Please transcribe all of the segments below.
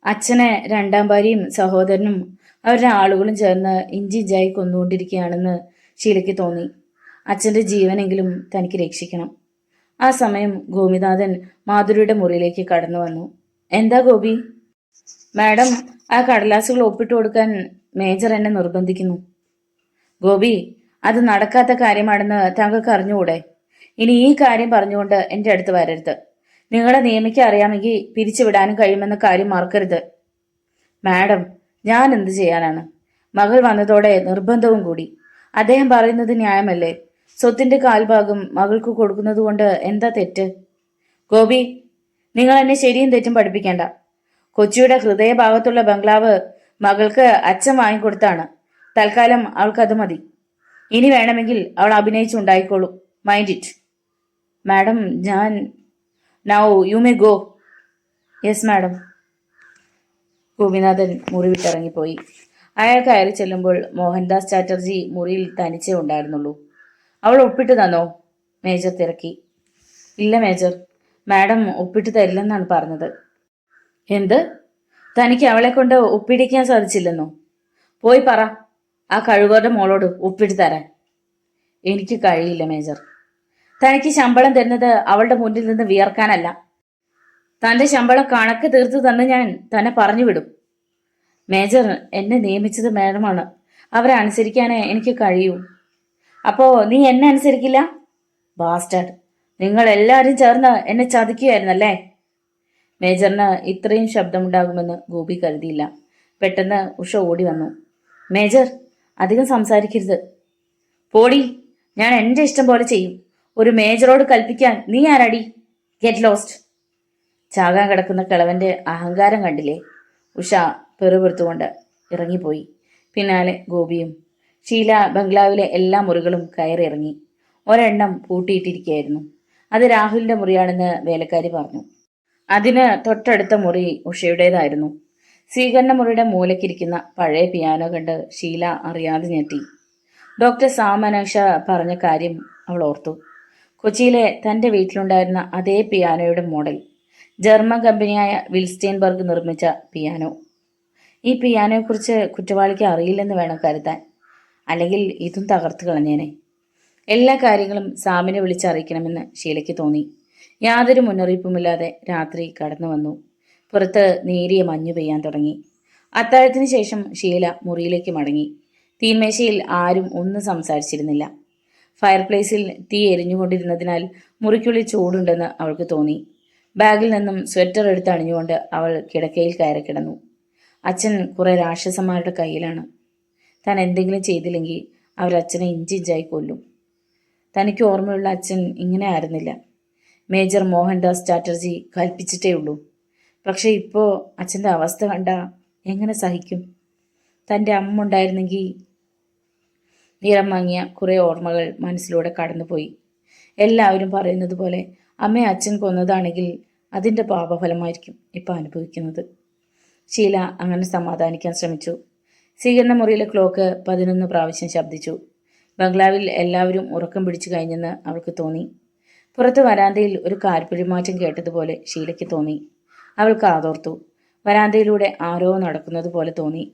അച്ഛനെ രണ്ടാം ഭാര്യയും സഹോദരനും അവരുടെ ആളുകളും ചേർന്ന് ഇഞ്ചിഞ്ചായി കൊന്നുകൊണ്ടിരിക്കുകയാണെന്ന് ഷീലയ്ക്ക് തോന്നി. അച്ഛന്റെ ജീവനെങ്കിലും തനിക്ക് രക്ഷിക്കണം. ആ സമയം ഗോപിനാഥൻ മാധുരിയുടെ മുറിയിലേക്ക് കടന്നു വന്നു. എന്താ ഗോപി? മാഡം, ആ കടലാസുകൾ ഒപ്പിട്ട് കൊടുക്കാൻ മേജർ എന്നെ നിർബന്ധിക്കുന്നു. ഗോപി, അത് നടക്കാത്ത കാര്യമാണെന്ന് താങ്കൾക്ക് അറിഞ്ഞുകൂടെ? ഇനി ഈ കാര്യം പറഞ്ഞുകൊണ്ട് എൻ്റെ അടുത്ത് വരരുത്. നിങ്ങളെ നിയമിക്കാൻ അറിയാമെങ്കിൽ പിരിച്ചുവിടാനും കഴിയുമെന്ന കാര്യം മറക്കരുത്. മാഡം, ഞാൻ എന്ത് ചെയ്യാനാണ്? മകൾ വന്നതോടെ നിർബന്ധവും കൂടി. അദ്ദേഹം പറയുന്നത് ന്യായമല്ലേ? സ്വത്തിന്റെ കാൽഭാഗം മകൾക്ക് കൊടുക്കുന്നത് കൊണ്ട് എന്താ തെറ്റ്? ഗോപി, നിങ്ങൾ എന്നെ ശരിയും തെറ്റും പഠിപ്പിക്കേണ്ട. കൊച്ചിയുടെ ഹൃദയഭാഗത്തുള്ള ബംഗ്ലാവ് മകൾക്ക് അച്ഛൻ വാങ്ങിക്കൊടുത്താണ്. തൽക്കാലം അവൾക്കത് മതി. ഇനി വേണമെങ്കിൽ അവൾ അഭിനയിച്ചുണ്ടായിക്കോളൂ. Mind it. മാഡം, ഞാൻ now you may go. Yes madam. Gopinathan മുറി വിട്ടിറങ്ങിപ്പോയി. അയാൾ കയറി ചെല്ലുമ്പോൾ മോഹൻദാസ് ചാറ്റർജി മുറിയിൽ തനിച്ചേ ഉണ്ടായിരുന്നുള്ളൂ. അവൾ ഒപ്പിട്ട് തന്നോ? മേജർ തിരക്കി. ഇല്ല മേജർ, മാഡം ഒപ്പിട്ട് തരില്ലെന്നാണ് പറഞ്ഞത്. എന്ത്? തനിക്ക് അവളെ കൊണ്ട് ഒപ്പിടിക്കാൻ സാധിച്ചില്ലെന്നോ? പോയി പറ ആ കഴിവറുടെ മോളോട് ഒപ്പിട്ട് തരാൻ. എനിക്ക് കഴിയില്ല മേജർ. തനിക്ക് ശമ്പളം തരുന്നത് അവളുടെ മുന്നിൽ നിന്ന് വിയർക്കാനല്ല. തന്റെ ശമ്പളം കണക്ക് തീർത്ത് തന്ന് ഞാൻ തന്നെ പറഞ്ഞു വിടും. മേജർ, എന്നെ നിയമിച്ചത് മാഡമാണ്. അവരെ അനുസരിക്കാനേ എനിക്ക് കഴിയൂ. അപ്പോ നീ എന്നെ അനുസരിക്കില്ല? ബാസ്റ്റർഡ്, നിങ്ങൾ എല്ലാവരും ചേർന്ന് എന്നെ ചതിക്കുകയായിരുന്നല്ലേ? മേജറിന് ഇത്രയും ശബ്ദമുണ്ടാകുമെന്ന് ഗോപി കരുതിയില്ല. പെട്ടെന്ന് ഉഷ ഓടി വന്നു. മേജർ, അധികം സംസാരിക്കരുത്. പോടി, ഞാൻ എന്റെ ഇഷ്ടം പോലെ ചെയ്യും. ഒരു മേജറോട് കൽപ്പിക്കാൻ നീ ആരാടി? Get lost. ചാകാൻ കിടക്കുന്ന കിളവന്റെ അഹങ്കാരം കണ്ടില്ലേ? ഉഷ പെറുപെറുത്തുകൊണ്ട് ഇറങ്ങിപ്പോയി. പിന്നാലെ ഗോപിയും. ഷീല ബംഗ്ലാവിലെ എല്ലാ മുറികളും കയറിയിറങ്ങി. ഒരെണ്ണം പൂട്ടിയിട്ടിരിക്കുകയായിരുന്നു. അത് രാഹുലിന്റെ മുറിയാണെന്ന് വേലക്കാരി പറഞ്ഞു. അതിന് തൊട്ടടുത്ത മുറി ഉഷയുടേതായിരുന്നു. സ്വീകരണ മുറിയുടെ മൂലക്കിരിക്കുന്ന പഴയ പിയാനോ കണ്ട് ഷീല അറിയാതെ ഞെട്ടി. ഡോക്ടർ സാമനാക്ഷ പറഞ്ഞ കാര്യം അവൾ ഓർത്തു. കൊച്ചിയിലെ തന്റെ വീട്ടിലുണ്ടായിരുന്ന അതേ പിയാനോയുടെ മോഡൽ. ജർമ്മൻ കമ്പനിയായ വിൽസ്റ്റൈൻബർഗ് നിർമ്മിച്ച പിയാനോ. ഈ പിയാനോയെക്കുറിച്ച് കുറ്റവാളിക്ക് അറിയില്ലെന്ന് വേണം കരുതാൻ. അല്ലെങ്കിൽ ഇതും തകർത്ത് കളഞ്ഞേനെ. എല്ലാ കാര്യങ്ങളും സാമിനെ വിളിച്ചറിയിക്കണമെന്ന് ഷീലയ്ക്ക് തോന്നി. യാതൊരു മുന്നറിയിപ്പുമില്ലാതെ രാത്രി കടന്നു വന്നു. പുറത്ത് നേരിയ മഞ്ഞു പെയ്യാൻ തുടങ്ങി. അത്താഴത്തിന് ശേഷം ഷീല മുറിയിലേക്ക് മടങ്ങി. തീന്മേശയിൽ ആരും ഒന്നും സംസാരിച്ചിരുന്നില്ല. ഫയർപ്ലേസിൽ തീ എരിഞ്ഞുകൊണ്ടിരുന്നതിനാൽ മുറിക്കുള്ളിൽ ചൂടുണ്ടെന്ന് അവൾക്ക് തോന്നി. ബാഗിൽ നിന്നും സ്വെറ്റർ എടുത്ത് അണിഞ്ഞുകൊണ്ട് അവൾ കിടക്കയിൽ കയറി കിടന്നു. അച്ഛൻ കുറെ രാക്ഷസന്മാരുടെ കയ്യിലാണ്. താൻ എന്തെങ്കിലും ചെയ്തില്ലെങ്കിൽ അവരച്ഛനെ ഇഞ്ചിഞ്ചായി കൊല്ലും. തനിക്ക് ഓർമ്മയുള്ള അച്ഛൻ ഇങ്ങനെ ആയിരുന്നില്ല. മേജർ മോഹൻദാസ് ചാറ്റർജി കൽപ്പിച്ചിട്ടേ ഉള്ളൂ. പക്ഷെ ഇപ്പോൾ അച്ഛൻ്റെ അവസ്ഥ കണ്ട എങ്ങനെ സഹിക്കും? തൻ്റെ അമ്മ ഉണ്ടായിരുന്നെങ്കിൽ. നിറം മങ്ങിയ കുറേ ഓർമ്മകൾ മനസ്സിലൂടെ കടന്നുപോയി. എല്ലാവരും പറയുന്നത് പോലെ അമ്മയെ അച്ഛൻ കൊന്നതാണെങ്കിൽ അതിൻ്റെ പാപഫലമായിരിക്കും ഇപ്പം അനുഭവിക്കുന്നത്. ഷീല അങ്ങനെ സമാധാനിക്കാൻ ശ്രമിച്ചു. സ്വീകരണ മുറിയിലെ ക്ലോക്ക് 11 പ്രാവശ്യം ശബ്ദിച്ചു. ബംഗ്ലാവിൽ എല്ലാവരും ഉറക്കം പിടിച്ചു കഴിഞ്ഞെന്ന് അവൾക്ക് തോന്നി. പുറത്ത് വരാന്തയിൽ ഒരു കാൽപ്പിഴിമാറ്റം കേട്ടതുപോലെ ഷീലയ്ക്ക് തോന്നി. അവൾ കാതോർത്തു. വരാന്തയിലൂടെ ആരോ നടക്കുന്നത് പോലെ തോന്നി.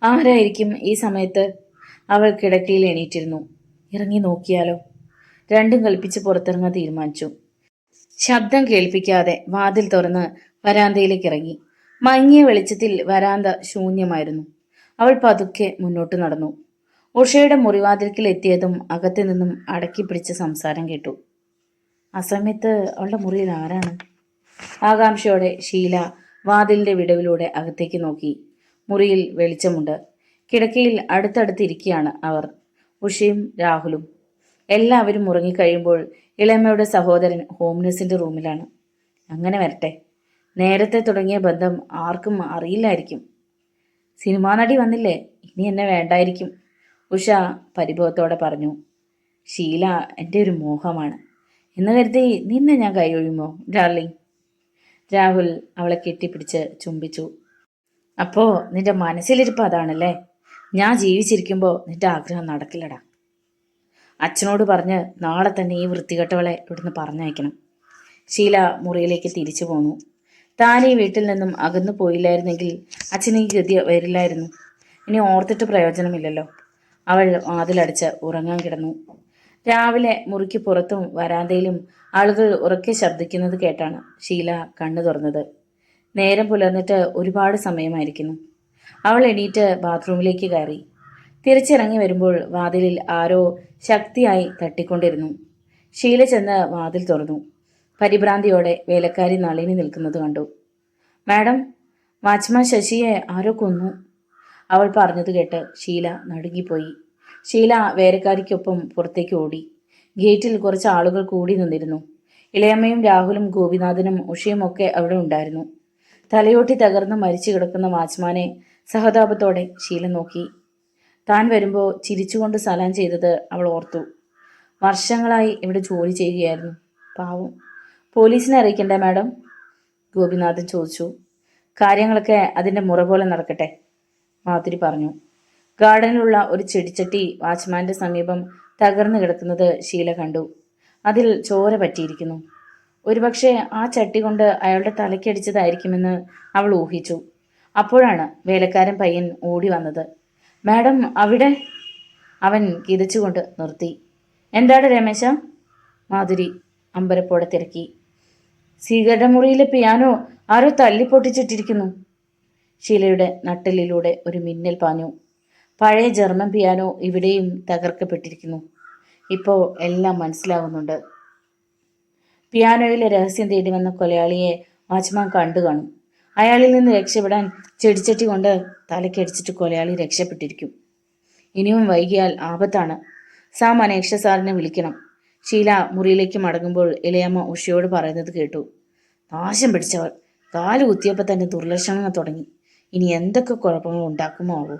ആരായിരിക്കും ഈ സമയത്ത്? അവൾ കിടക്കയിൽ എണീറ്റിരുന്നു. ഇറങ്ങി നോക്കിയാലോ? രണ്ടും കൽപ്പിച്ച് പുറത്തിറങ്ങാൻ തീരുമാനിച്ചു. ശബ്ദം കേൾപ്പിക്കാതെ വാതിൽ തുറന്ന് വരാന്തയിലേക്ക് ഇറങ്ങി. മങ്ങിയ വെളിച്ചത്തിൽ വരാന്ത ശൂന്യമായിരുന്നു. അവൾ പതുക്കെ മുന്നോട്ട് നടന്നു. ഉഷയുടെ മുറിവാതിൽക്കൽ എത്തിയതും അകത്തു നിന്നും അടക്കി പിടിച്ച സംസാരം കേട്ടു. ആ സമയത്ത് അവളുടെ മുറിയിൽ ആരാണ്? ആകാംക്ഷയോടെ ഷീല വാതിലിന്റെ വിടവിലൂടെ അകത്തേക്ക് നോക്കി. മുറിയിൽ വെളിച്ചമുണ്ട്. കിടക്കയിൽ അടുത്തടുത്തിരിക്കുകയാണ് അവർ, ഉഷയും രാഹുലും. എല്ലാവരും ഉറങ്ങിക്കഴിയുമ്പോൾ ഇളയമ്മയുടെ സഹോദരൻ ഹോം നഴ്സിന്റെ റൂമിലാണ്. അങ്ങനെ വരട്ടെ. നേരത്തെ തുടങ്ങിയ ബന്ധം ആർക്കും അറിയില്ലായിരിക്കും. സിനിമാ നടി വന്നില്ലേ, ഇനി എന്നെ വേണ്ടായിരിക്കും, ഉഷ പരിഭവത്തോടെ പറഞ്ഞു. ഷീല എൻ്റെ ഒരു മോഹമാണ് എന്ന് കരുതി നിന്നെ ഞാൻ കൈയൊഴിയുമോ ഡാർലിംഗ്? രാഹുൽ അവളെ കെട്ടിപ്പിടിച്ച് ചുംബിച്ചു. അപ്പോ നിന്റെ മനസ്സിലിരിപ്പ് അതാണല്ലേ? ഞാൻ ജീവിച്ചിരിക്കുമ്പോൾ നിന്റെ ആഗ്രഹം നടക്കില്ലടാ. അച്ഛനോട് പറഞ്ഞ് നാളെ തന്നെ ഈ വൃത്തികെട്ടവളെ ഇവിടുന്ന് പറഞ്ഞയക്കണം. ഷീല മുറിയിലേക്ക് തിരിച്ചു പോന്നു. താൻ ഈ വീട്ടിൽ നിന്നും അകന്നു പോയില്ലായിരുന്നെങ്കിൽ അച്ഛന് ഈ ഗതി വരില്ലായിരുന്നു. ഇനി ഓർത്തിട്ട് പ്രയോജനമില്ലല്ലോ. അവൾ വാതിലടച്ച് ഉറങ്ങാൻ കിടന്നു. രാവിലെ മുറിക്ക് പുറത്തും വരാന്തയിലും ആളുകൾ ഉറക്കെ ശബ്ദിക്കുന്നത് കേട്ടാണ് ഷീല കണ്ണു തുറന്നത്. നേരം പുലർന്നിട്ട് ഒരുപാട് സമയമായിരിക്കുന്നു. അവൾ എണീറ്റ് ബാത്റൂമിലേക്ക് കയറി. തിരിച്ചിറങ്ങി വരുമ്പോൾ വാതിലിൽ ആരോ ശക്തിയായി തട്ടിക്കൊണ്ടിരുന്നു. ഷീല ചെന്ന് വാതിൽ തുറന്നു. പരിഭ്രാന്തിയോടെ വേലക്കാരി നളിനി നിൽക്കുന്നത് കണ്ടു. മാഡം, വാച്ച്മാൻ ശശിയെ ആരോ കൊന്നു, അവൾ പറഞ്ഞത് കേട്ട് ഷീല നടുങ്ങിപ്പോയി. ഷീല വേലക്കാരിക്കൊപ്പം പുറത്തേക്ക് ഓടി. ഗേറ്റിൽ കുറച്ച് ആളുകൾ കൂടി നിന്നിരുന്നു. ഇളയമ്മയും രാഹുലും ഗോപിനാഥനും ഉഷയും ഒക്കെ അവിടെ ഉണ്ടായിരുന്നു. തലയോട്ടി തകർന്ന് മരിച്ചു കിടക്കുന്ന വാച്ച്മാനെ സഹതാപത്തോടെ ഷീല നോക്കി. താൻ വരുമ്പോൾ ചിരിച്ചുകൊണ്ട് സലാം ചെയ്തത് അവൾ ഓർത്തു. വർഷങ്ങളായി ഇവിടെ ജോലി ചെയ്യുകയായിരുന്നു. പാവം. പോലീസിനെ അറിയിക്കണ്ടേ മാഡം? ഗോപിനാഥൻ ചോദിച്ചു. കാര്യങ്ങളൊക്കെ അതിൻ്റെ മുറ പോലെ നടക്കട്ടെ, മാധുരി പറഞ്ഞു. ഗാർഡനിലുള്ള ഒരു ചെടിച്ചട്ടി വാച്ച്മാന്റെ സമീപം തകർന്നു കിടക്കുന്നത് ഷീല കണ്ടു. അതിൽ ചോര പറ്റിയിരിക്കുന്നു. ഒരുപക്ഷെ ആ ചട്ടി കൊണ്ട് അയാളുടെ തലയ്ക്കടിച്ചതായിരിക്കുമെന്ന് അവൾ ഊഹിച്ചു. അപ്പോഴാണ് വേലക്കാരൻ പയ്യൻ ഓടി വന്നത്. മാഡം, അവിടെ! അവൻ കിതച്ചുകൊണ്ട് നിർത്തി. എന്താണ് രമേശ? മാധുരി അമ്പരപ്പോടെ തിരക്കി. സ്വീകരണ മുറിയിലെ പിയാനോ ആരോ തല്ലിപ്പൊട്ടിച്ചിട്ടിരിക്കുന്നു. ഷീലയുടെ നട്ടലിലൂടെ ഒരു മിന്നൽ പാഞ്ഞു. പഴയ ജർമ്മൻ പിയാനോ ഇവിടെയും തകർക്കപ്പെട്ടിരിക്കുന്നു. ഇപ്പോൾ എല്ലാം മനസ്സിലാവുന്നുണ്ട്. പിയാനോയിലെ രഹസ്യം തേടി വന്ന കൊലയാളിയെ വാച്ച്മാൻ കണ്ടു കാണും. അയാളിൽ നിന്ന് രക്ഷപ്പെടാൻ ചെടിച്ചട്ടി കൊണ്ട് തലക്കടിച്ചിട്ട് കൊലയാളി രക്ഷപ്പെട്ടിരിക്കും. ഇനിയും വൈകിയാൽ ആപത്താണ്. സാം അനേക്ഷ സാറിനെ വിളിക്കണം. ഷീല മുറിയിലേക്ക് മടങ്ങുമ്പോൾ ഇളയമ്മ ഉഷയോട് പറയുന്നത് കേട്ടു. നാശം പിടിച്ചവർ, കാല് കുത്തിയപ്പോൾ തന്നെ ദുർലക്ഷണങ്ങൾ തുടങ്ങി. ഇനി എന്തൊക്കെ കുഴപ്പങ്ങൾ ഉണ്ടാക്കുമോ ആവോ.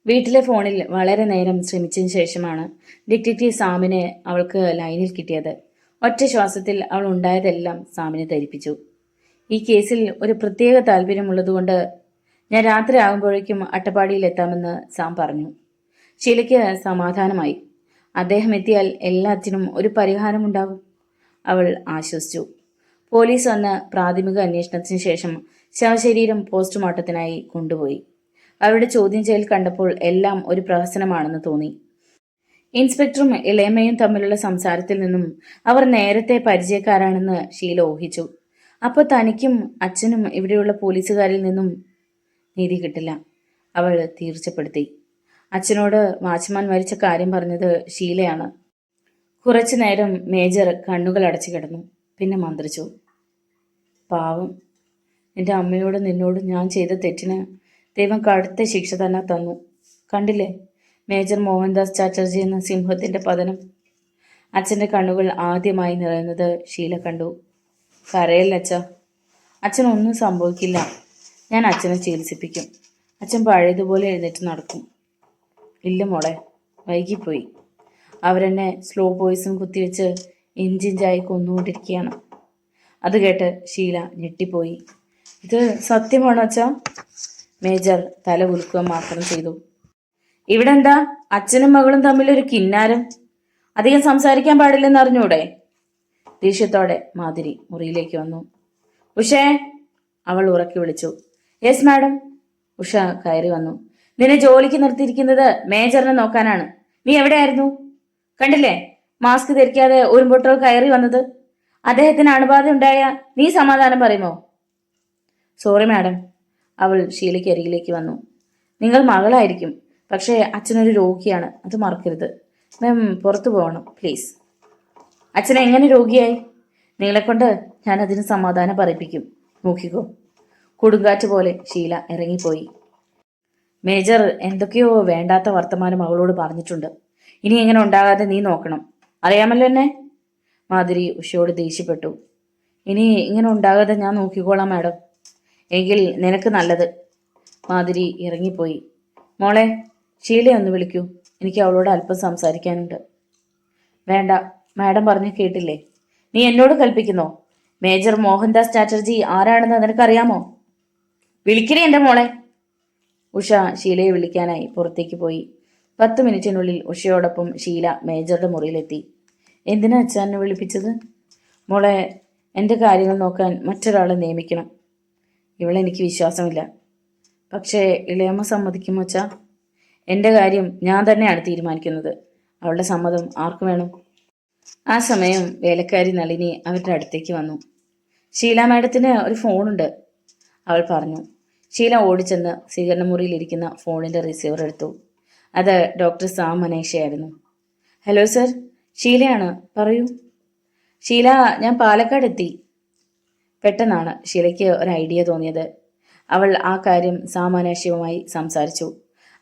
വീട്ടിലെ ഫോണിൽ വളരെ നേരം ശ്രമിച്ചതിന് ശേഷമാണ് ഡിറ്റക്റ്റീവ് സാമിനെ അവൾക്ക് ലൈനിൽ കിട്ടിയത്. ഒറ്റ ശ്വാസത്തിൽ അവൾ ഉണ്ടായതെല്ലാം സാമിനെ ധരിപ്പിച്ചു. ഈ കേസിൽ ഒരു പ്രത്യേക താല്പര്യമുള്ളതുകൊണ്ട് ഞാൻ രാത്രി ആകുമ്പോഴേക്കും അട്ടപ്പാടിയിൽ എത്താമെന്ന് സാം പറഞ്ഞു. ഷീലയ്ക്ക് സമാധാനമായി. അദ്ദേഹം എത്തിയാൽ എല്ലാത്തിനും ഒരു പരിഹാരമുണ്ടാകും. അവൾ ആശ്വസിച്ചു. പോലീസ് വന്ന് പ്രാഥമിക അന്വേഷണത്തിന് ശേഷം ശവശരീരം പോസ്റ്റ്മോർട്ടത്തിനായി കൊണ്ടുപോയി. അവരുടെ ചോദ്യം ചെയ്യൽ കണ്ടപ്പോൾ എല്ലാം ഒരു പ്രഹസനമാണെന്ന് തോന്നി. ഇൻസ്പെക്ടറും ഇളയമ്മയും തമ്മിലുള്ള സംസാരത്തിൽ നിന്നും അവർ നേരത്തെ പരിചയക്കാരാണെന്ന് ഷീല ഊഹിച്ചു. അപ്പോൾ തനിക്കും അച്ഛനും ഇവിടെയുള്ള പോലീസുകാരിൽ നിന്നും നീതി കിട്ടില്ല, അവൾ തീർച്ചപ്പെടുത്തി. അച്ഛനോട് വാച്ച്മാൻ മരിച്ച കാര്യം പറഞ്ഞത് ഷീലയാണ്. കുറച്ചു നേരം മേജർ കണ്ണുകൾ അടച്ചു കിടന്നു. പിന്നെ മന്ത്രിച്ചു. പാവം, എൻ്റെ അമ്മയോട് നിന്നോട് ഞാൻ ചെയ്ത തെറ്റിന് ദൈവം കടുത്ത ശിക്ഷ തന്നെ തന്നു. കണ്ടില്ലേ മേജർ മോഹൻദാസ് ചാറ്റർജി എന്ന സിംഹത്തിൻ്റെ പതനം. അച്ഛൻ്റെ കണ്ണുകൾ ആദ്യമായി നിറയുന്നത് ഷീല കണ്ടു. കരയല്ലച്ച, അച്ഛനൊന്നും സംഭവിക്കില്ല. ഞാൻ അച്ഛനെ ചികിത്സിപ്പിക്കും. അച്ഛൻ പഴയതുപോലെ എഴുന്നേറ്റ് നടക്കും. ഇല്ല മോളെ, വൈകിപ്പോയി. അവരെന്നെ സ്ലോ പോയിസൺ കുത്തിവെച്ച് ഇഞ്ചിഞ്ചായി കൊന്നുകൊണ്ടിരിക്കുകയാണ്. അത് കേട്ട് ഷീല ഞെട്ടിപ്പോയി. ഇത് സത്യമാണോ അച്ഛാ? മേജർ തല ഉലുക്കുക മാത്രം ചെയ്തു. ഇവിടെ എന്താ അച്ഛനും മകളും തമ്മിലൊരു കിന്നാരം? അധികം സംസാരിക്കാൻ പാടില്ലെന്ന് അറിഞ്ഞൂടെ? ദേഷ്യത്തോടെ മാധുരി മുറിയിലേക്ക് വന്നു. ഉഷേ, അവൾ ഉറക്കി വിളിച്ചു. Yes madam. ഉഷ കയറി വന്നു. നിന്നെ ജോലിക്ക് നിർത്തിയിരിക്കുന്നത് മേജറിനെ നോക്കാനാണ്. നീ എവിടെയായിരുന്നു? കണ്ടില്ലേ മാസ്ക് ധരിക്കാതെ ഒരുമ്പൊട്ടോൾ കയറി വന്നത്? അദ്ദേഹത്തിന് അണുബാധ ഉണ്ടായ നീ സമാധാനം പറയുമോ? Sorry madam. അവൾ ഷീലയ്ക്ക് അരികിലേക്ക് വന്നു. നിങ്ങൾ മകളായിരിക്കും, പക്ഷേ അച്ഛനൊരു രോഗിയാണ്, അത് മറക്കരുത്. മാം പുറത്തു പോകണം പ്ലീസ്. അച്ഛൻ എങ്ങനെ രോഗിയായി? നിങ്ങളെക്കൊണ്ട് ഞാൻ അതിന് സമാധാനം പറയിപ്പിക്കും. നോക്കിക്കോ. കൊടുങ്കാറ്റ് പോലെ ഷീല ഇറങ്ങിപ്പോയി. മേജർ എന്തൊക്കെയോ വേണ്ടാത്ത വർത്തമാനം അവളോട് പറഞ്ഞിട്ടുണ്ട്. ഇനി എങ്ങനെ ഉണ്ടാകാതെ നീ നോക്കണം. അറിയാമല്ലോ എന്നെ? മാധുരി ഉഷയോട് ദേഷ്യപ്പെട്ടു. ഇനി ഇങ്ങനെ ഉണ്ടാകാതെ ഞാൻ നോക്കിക്കോളാം മാഡം. എങ്കിൽ നിനക്ക് നല്ലത്. മാധുരി ഇറങ്ങിപ്പോയി. മോളെ, ഷീലയെ ഒന്ന് വിളിക്കൂ. എനിക്ക് അവളോട് അല്പം സംസാരിക്കാനുണ്ട്. വേണ്ട, മാഡം പറഞ്ഞു കേട്ടില്ലേ? നീ എന്നോട് കൽപ്പിക്കുന്നോ? മേജർ മോഹൻദാസ് ചാറ്റർജി ആരാണെന്ന് നിനക്കറിയാമോ? വിളിക്കണേ എൻ്റെ മോളെ. ഉഷ ഷീലയെ വിളിക്കാനായി പുറത്തേക്ക് പോയി. 10 മിനിറ്റിനുള്ളിൽ ഉഷയോടൊപ്പം ഷീല മേജറുടെ മുറിയിലെത്തി. എന്തിനാ അച്ഛനെ വിളിപ്പിച്ചത്? മോളെ, എൻ്റെ കാര്യങ്ങൾ നോക്കാൻ മറ്റൊരാളെ നിയമിക്കണം. ഇവളെനിക്ക് വിശ്വാസമില്ല. പക്ഷേ ഇളയമ്മ സമ്മതിക്കുമോ അച്ഛാ? എൻ്റെ കാര്യം ഞാൻ തന്നെയാണ് തീരുമാനിക്കുന്നത്. അവളുടെ സമ്മതം ആർക്ക് വേണം? ആ സമയം വേലക്കാരി നളിനി അവരുടെ അടുത്തേക്ക് വന്നു. ഷീല മാഡത്തിന് ഒരു ഫോണുണ്ട്, അവൾ പറഞ്ഞു. ഷീല ഓടിച്ചെന്ന് സ്വീകരണ മുറിയിലിരിക്കുന്ന ഫോണിൻ്റെ റിസീവർ എടുത്തു. അത് ഡോക്ടർ സാം മനേഷയായിരുന്നു. ഹലോ സർ, ഷീലയാണ്, പറയൂ. ഷീല, ഞാൻ പാലക്കാട് എത്തി. പെട്ടെന്നാണ് ഷീലയ്ക്ക് ഒരു ഐഡിയ തോന്നിയത്. അവൾ ആ കാര്യം സാം മനേഷയുമായി സംസാരിച്ചു.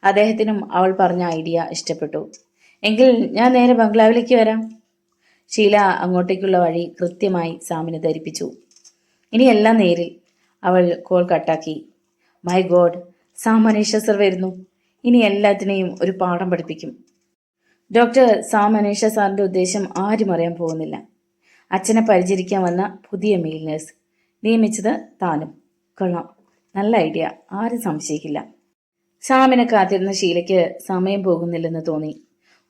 അദ്ദേഹത്തിനും അവൾ പറഞ്ഞ ഐഡിയ ഇഷ്ടപ്പെട്ടു. എങ്കിൽ ഞാൻ നേരെ ബംഗ്ലാവിലേക്ക് വരാം. ഷീല അങ്ങോട്ടേക്കുള്ള വഴി കൃത്യമായി സാമിനെ ധരിപ്പിച്ചു. ഇനിയെല്ലാം നേരിൽ. അവൾ കോൾ കട്ടാക്കി. My God, Sam Manesh sir വരുന്നു. ഇനി എല്ലാത്തിനെയും ഒരു പാഠം പഠിപ്പിക്കും. ഡോക്ടർ സാം മനേഷ സാറിൻ്റെ ഉദ്ദേശം ആരും അറിയാൻ പോകുന്നില്ല. അച്ഛനെ പരിചരിക്കാൻ വന്ന പുതിയ മെയിൽ നേഴ്സ് നിയമിച്ചത് താനും. കൊള്ളാം, നല്ല ഐഡിയ, ആരും സംശയിക്കില്ല. സാമിനെ കാത്തിരുന്ന ഷീലയ്ക്ക് സമയം പോകുന്നില്ലെന്ന് തോന്നി.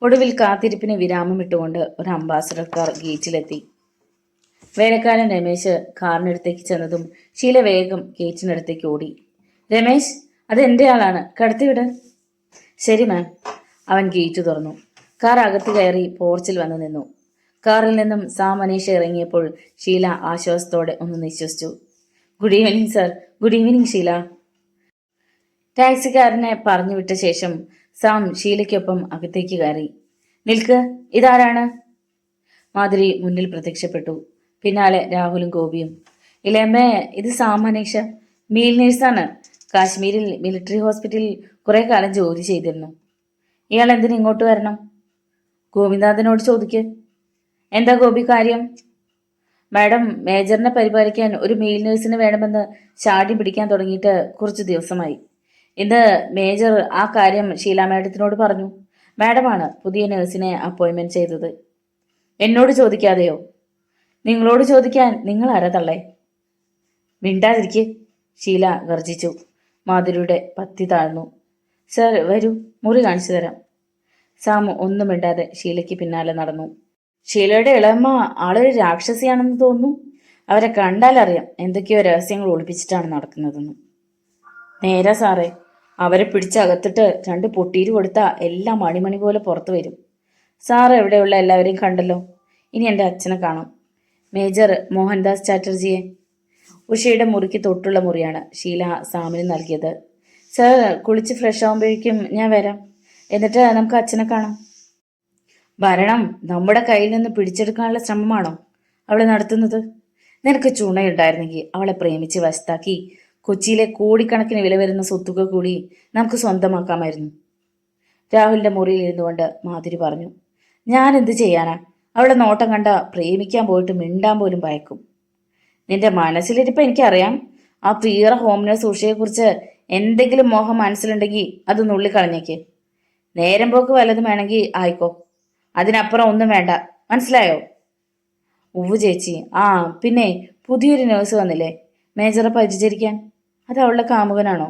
ഒടുവിൽ കാത്തിരിപ്പിന് വിരാമം ഇട്ടുകൊണ്ട് ഒരു അംബാസഡർ കാർ ഗേറ്റിലെത്തി. വേലക്കാരൻ രമേശ് കാറിനടുത്തേക്ക് ചെന്നതും ഷീല വേഗം ഗേറ്റിനടുത്തേക്ക് ഓടി. രമേശ്, അത് എൻ്റെ ആളാണ്, കടത്തിവിട്. ശരി മാം. അവൻ ഗേറ്റ് തുറന്നു. കാർ അകത്ത് കയറി പോർച്ചിൽ വന്നു നിന്നു. കാറിൽ നിന്നും സാം മനീഷ ഇറങ്ങിയപ്പോൾ ഷീല ആശ്വാസത്തോടെ ഒന്ന് നിശ്വസിച്ചു. Good evening sir. Good evening Sheela. ടാക്സിക്കാരനെ പറഞ്ഞു വിട്ട ശേഷം സാം ഷീലയ്ക്കൊപ്പം അകത്തേക്ക് കയറി. നിൽക്ക്, ഇതാരാണ്? മാധുരി മുന്നിൽ പ്രത്യക്ഷപ്പെട്ടു. പിന്നാലെ രാഹുലും ഗോപിയും. ഇളയമ്മേ, ഇത് സാം മനീഷ, മീൽ നേഴ്സാണ്. കാശ്മീരിൽ മിലിറ്ററി ഹോസ്പിറ്റലിൽ കുറെ കാലം ജോലി ചെയ്തിരുന്നു. ഇയാൾ എന്തിന് ഇങ്ങോട്ട് വരണം? ഗോപിനാഥനോട് ചോദിക്ക്. എന്താ ഗോപി കാര്യം? മാഡം, മേജറിനെ പരിപാലിക്കാൻ ഒരു മെയിൽ നേഴ്സിന് വേണമെന്ന് ചാടി പിടിക്കാൻ തുടങ്ങിയിട്ട് കുറച്ച് ദിവസമായി. ഇന്ന് മേജർ ആ കാര്യം ഷീല മാഡത്തിനോട് പറഞ്ഞു. മാഡമാണ് പുതിയ നേഴ്സിനെ അപ്പോയിൻമെന്റ് ചെയ്തത്. എന്നോട് ചോദിക്കാതെയോ? നിങ്ങളോട് ചോദിക്കാൻ നിങ്ങൾ ആരാ തള്ളേ? മിണ്ടാതിരിക്കെ, ഷീല ഗർജിച്ചു. മാധുരിയുടെ പത്തി താഴ്ന്നു. സർ വരൂ, മുറി കാണിച്ചു തരാം. സാം ഒന്നും മിണ്ടാതെ ഷീലയ്ക്ക് പിന്നാലെ നടന്നു. ഷീലയുടെ ഇളയമ്മ ആളൊരു രാക്ഷസിയാണെന്ന് തോന്നുന്നു. അവരെ കണ്ടാലറിയാം എന്തൊക്കെയോ രഹസ്യങ്ങൾ ഒളിപ്പിച്ചിട്ടാണ് നടക്കുന്നതെന്ന്. നേരാ സാറേ, അവരെ പിടിച്ചകത്തിട്ട് 2 പൊട്ടീര് കൊടുത്താൽ എല്ലാം മണിമണി പോലെ പുറത്തു വരും. സാർ എവിടെയുള്ള എല്ലാവരെയും കണ്ടല്ലോ. ഇനി എൻ്റെ അച്ഛനെ കാണാം, മേജർ മോഹൻദാസ് ചാറ്റർജിയെ. ഉഷയുടെ മുറിക്ക് തൊട്ടുള്ള മുറിയാണ് ഷീല സാമിന് നൽകിയത്. സർ, കുളിച്ച് ഫ്രഷ് ആകുമ്പോഴേക്കും ഞാൻ വരാം. എന്നിട്ട് നമുക്ക് അച്ഛനെ കാണാം. ഭരണം നമ്മുടെ കയ്യിൽ നിന്ന് പിടിച്ചെടുക്കാനുള്ള ശ്രമമാണോ അവൾ നടത്തുന്നത്? നിനക്ക് ചുണയുണ്ടായിരുന്നെങ്കിൽ അവളെ പ്രേമിച്ച് വശത്താക്കി കൊച്ചിയിലെ കോടിക്കണക്കിന് വില വരുന്ന സ്വത്തുക്കൾ കൂടി നമുക്ക് സ്വന്തമാക്കാമായിരുന്നു. രാഹുലിന്റെ മുറിയിൽ ഇരുന്നുകൊണ്ട് മാധുരി പറഞ്ഞു. ഞാൻ എന്ത് ചെയ്യാനാ? അവളുടെ നോട്ടം കണ്ട പ്രേമിക്കാൻ പോയിട്ട് മിണ്ടാൻ പോലും ഭയക്കും. നിന്റെ മനസ്സിലിരിപ്പം എനിക്കറിയാം. ആ പീറ ഹോംനേഴ്സ് ഉഷയെക്കുറിച്ച് എന്തെങ്കിലും മോഹം മനസ്സിലുണ്ടെങ്കിൽ അത് നുള്ളിക്കളഞ്ഞേക്ക്. നേരം പോക്ക് വല്ലതും വേണമെങ്കിൽ ആയിക്കോ, അതിനപ്പുറം ഒന്നും വേണ്ട, മനസ്സിലായോ? ഉവ്വ് ചേച്ചി. ആ പിന്നെ പുതിയൊരു നേഴ്സ് വന്നില്ലേ മേജറെ പരിചരിക്കാൻ? അത് അവളുടെ കാമുകനാണോ?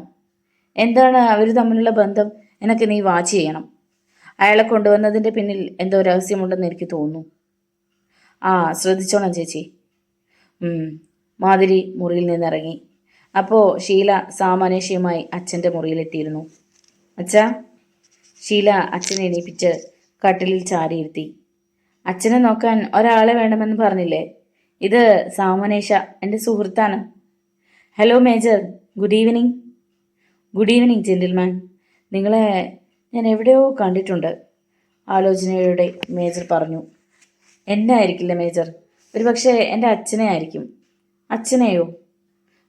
എന്താണ് അവർ തമ്മിലുള്ള ബന്ധം? എനിക്ക് നീ വാച്ച് ചെയ്യണം. അയാളെ കൊണ്ടുവന്നതിൻ്റെ പിന്നിൽ എന്തോ രഹസ്യമുണ്ടെന്ന് എനിക്ക് തോന്നുന്നു. ആ, ശ്രദ്ധിച്ചോണം ചേച്ചി. മാധുരി മുറിയിൽ നിന്നിറങ്ങി. അപ്പോൾ ഷീല സാമാനേഷ്യയുമായി അച്ഛൻ്റെ മുറിയിലെത്തിയിരുന്നു. അച്ഛാ. ഷീല അച്ഛനെ എണീപ്പിച്ച് കട്ടിലിൽ ചാരിയിരുത്തി. അച്ഛനെ നോക്കാൻ ഒരാളെ വേണമെന്ന് പറഞ്ഞില്ലേ? ഇത് സാമനേഷ, എൻ്റെ സുഹൃത്താണ്. Hello major, good evening. Good evening gentleman. നിങ്ങളെ ഞാൻ എവിടെയോ കണ്ടിട്ടുണ്ട്, ആലോചനയോടെ മേജർ പറഞ്ഞു. എന്നെ ആയിരിക്കില്ല മേജർ, ഒരുപക്ഷെ എൻ്റെ അച്ഛനെ ആയിരിക്കും. അച്ഛനെയോ?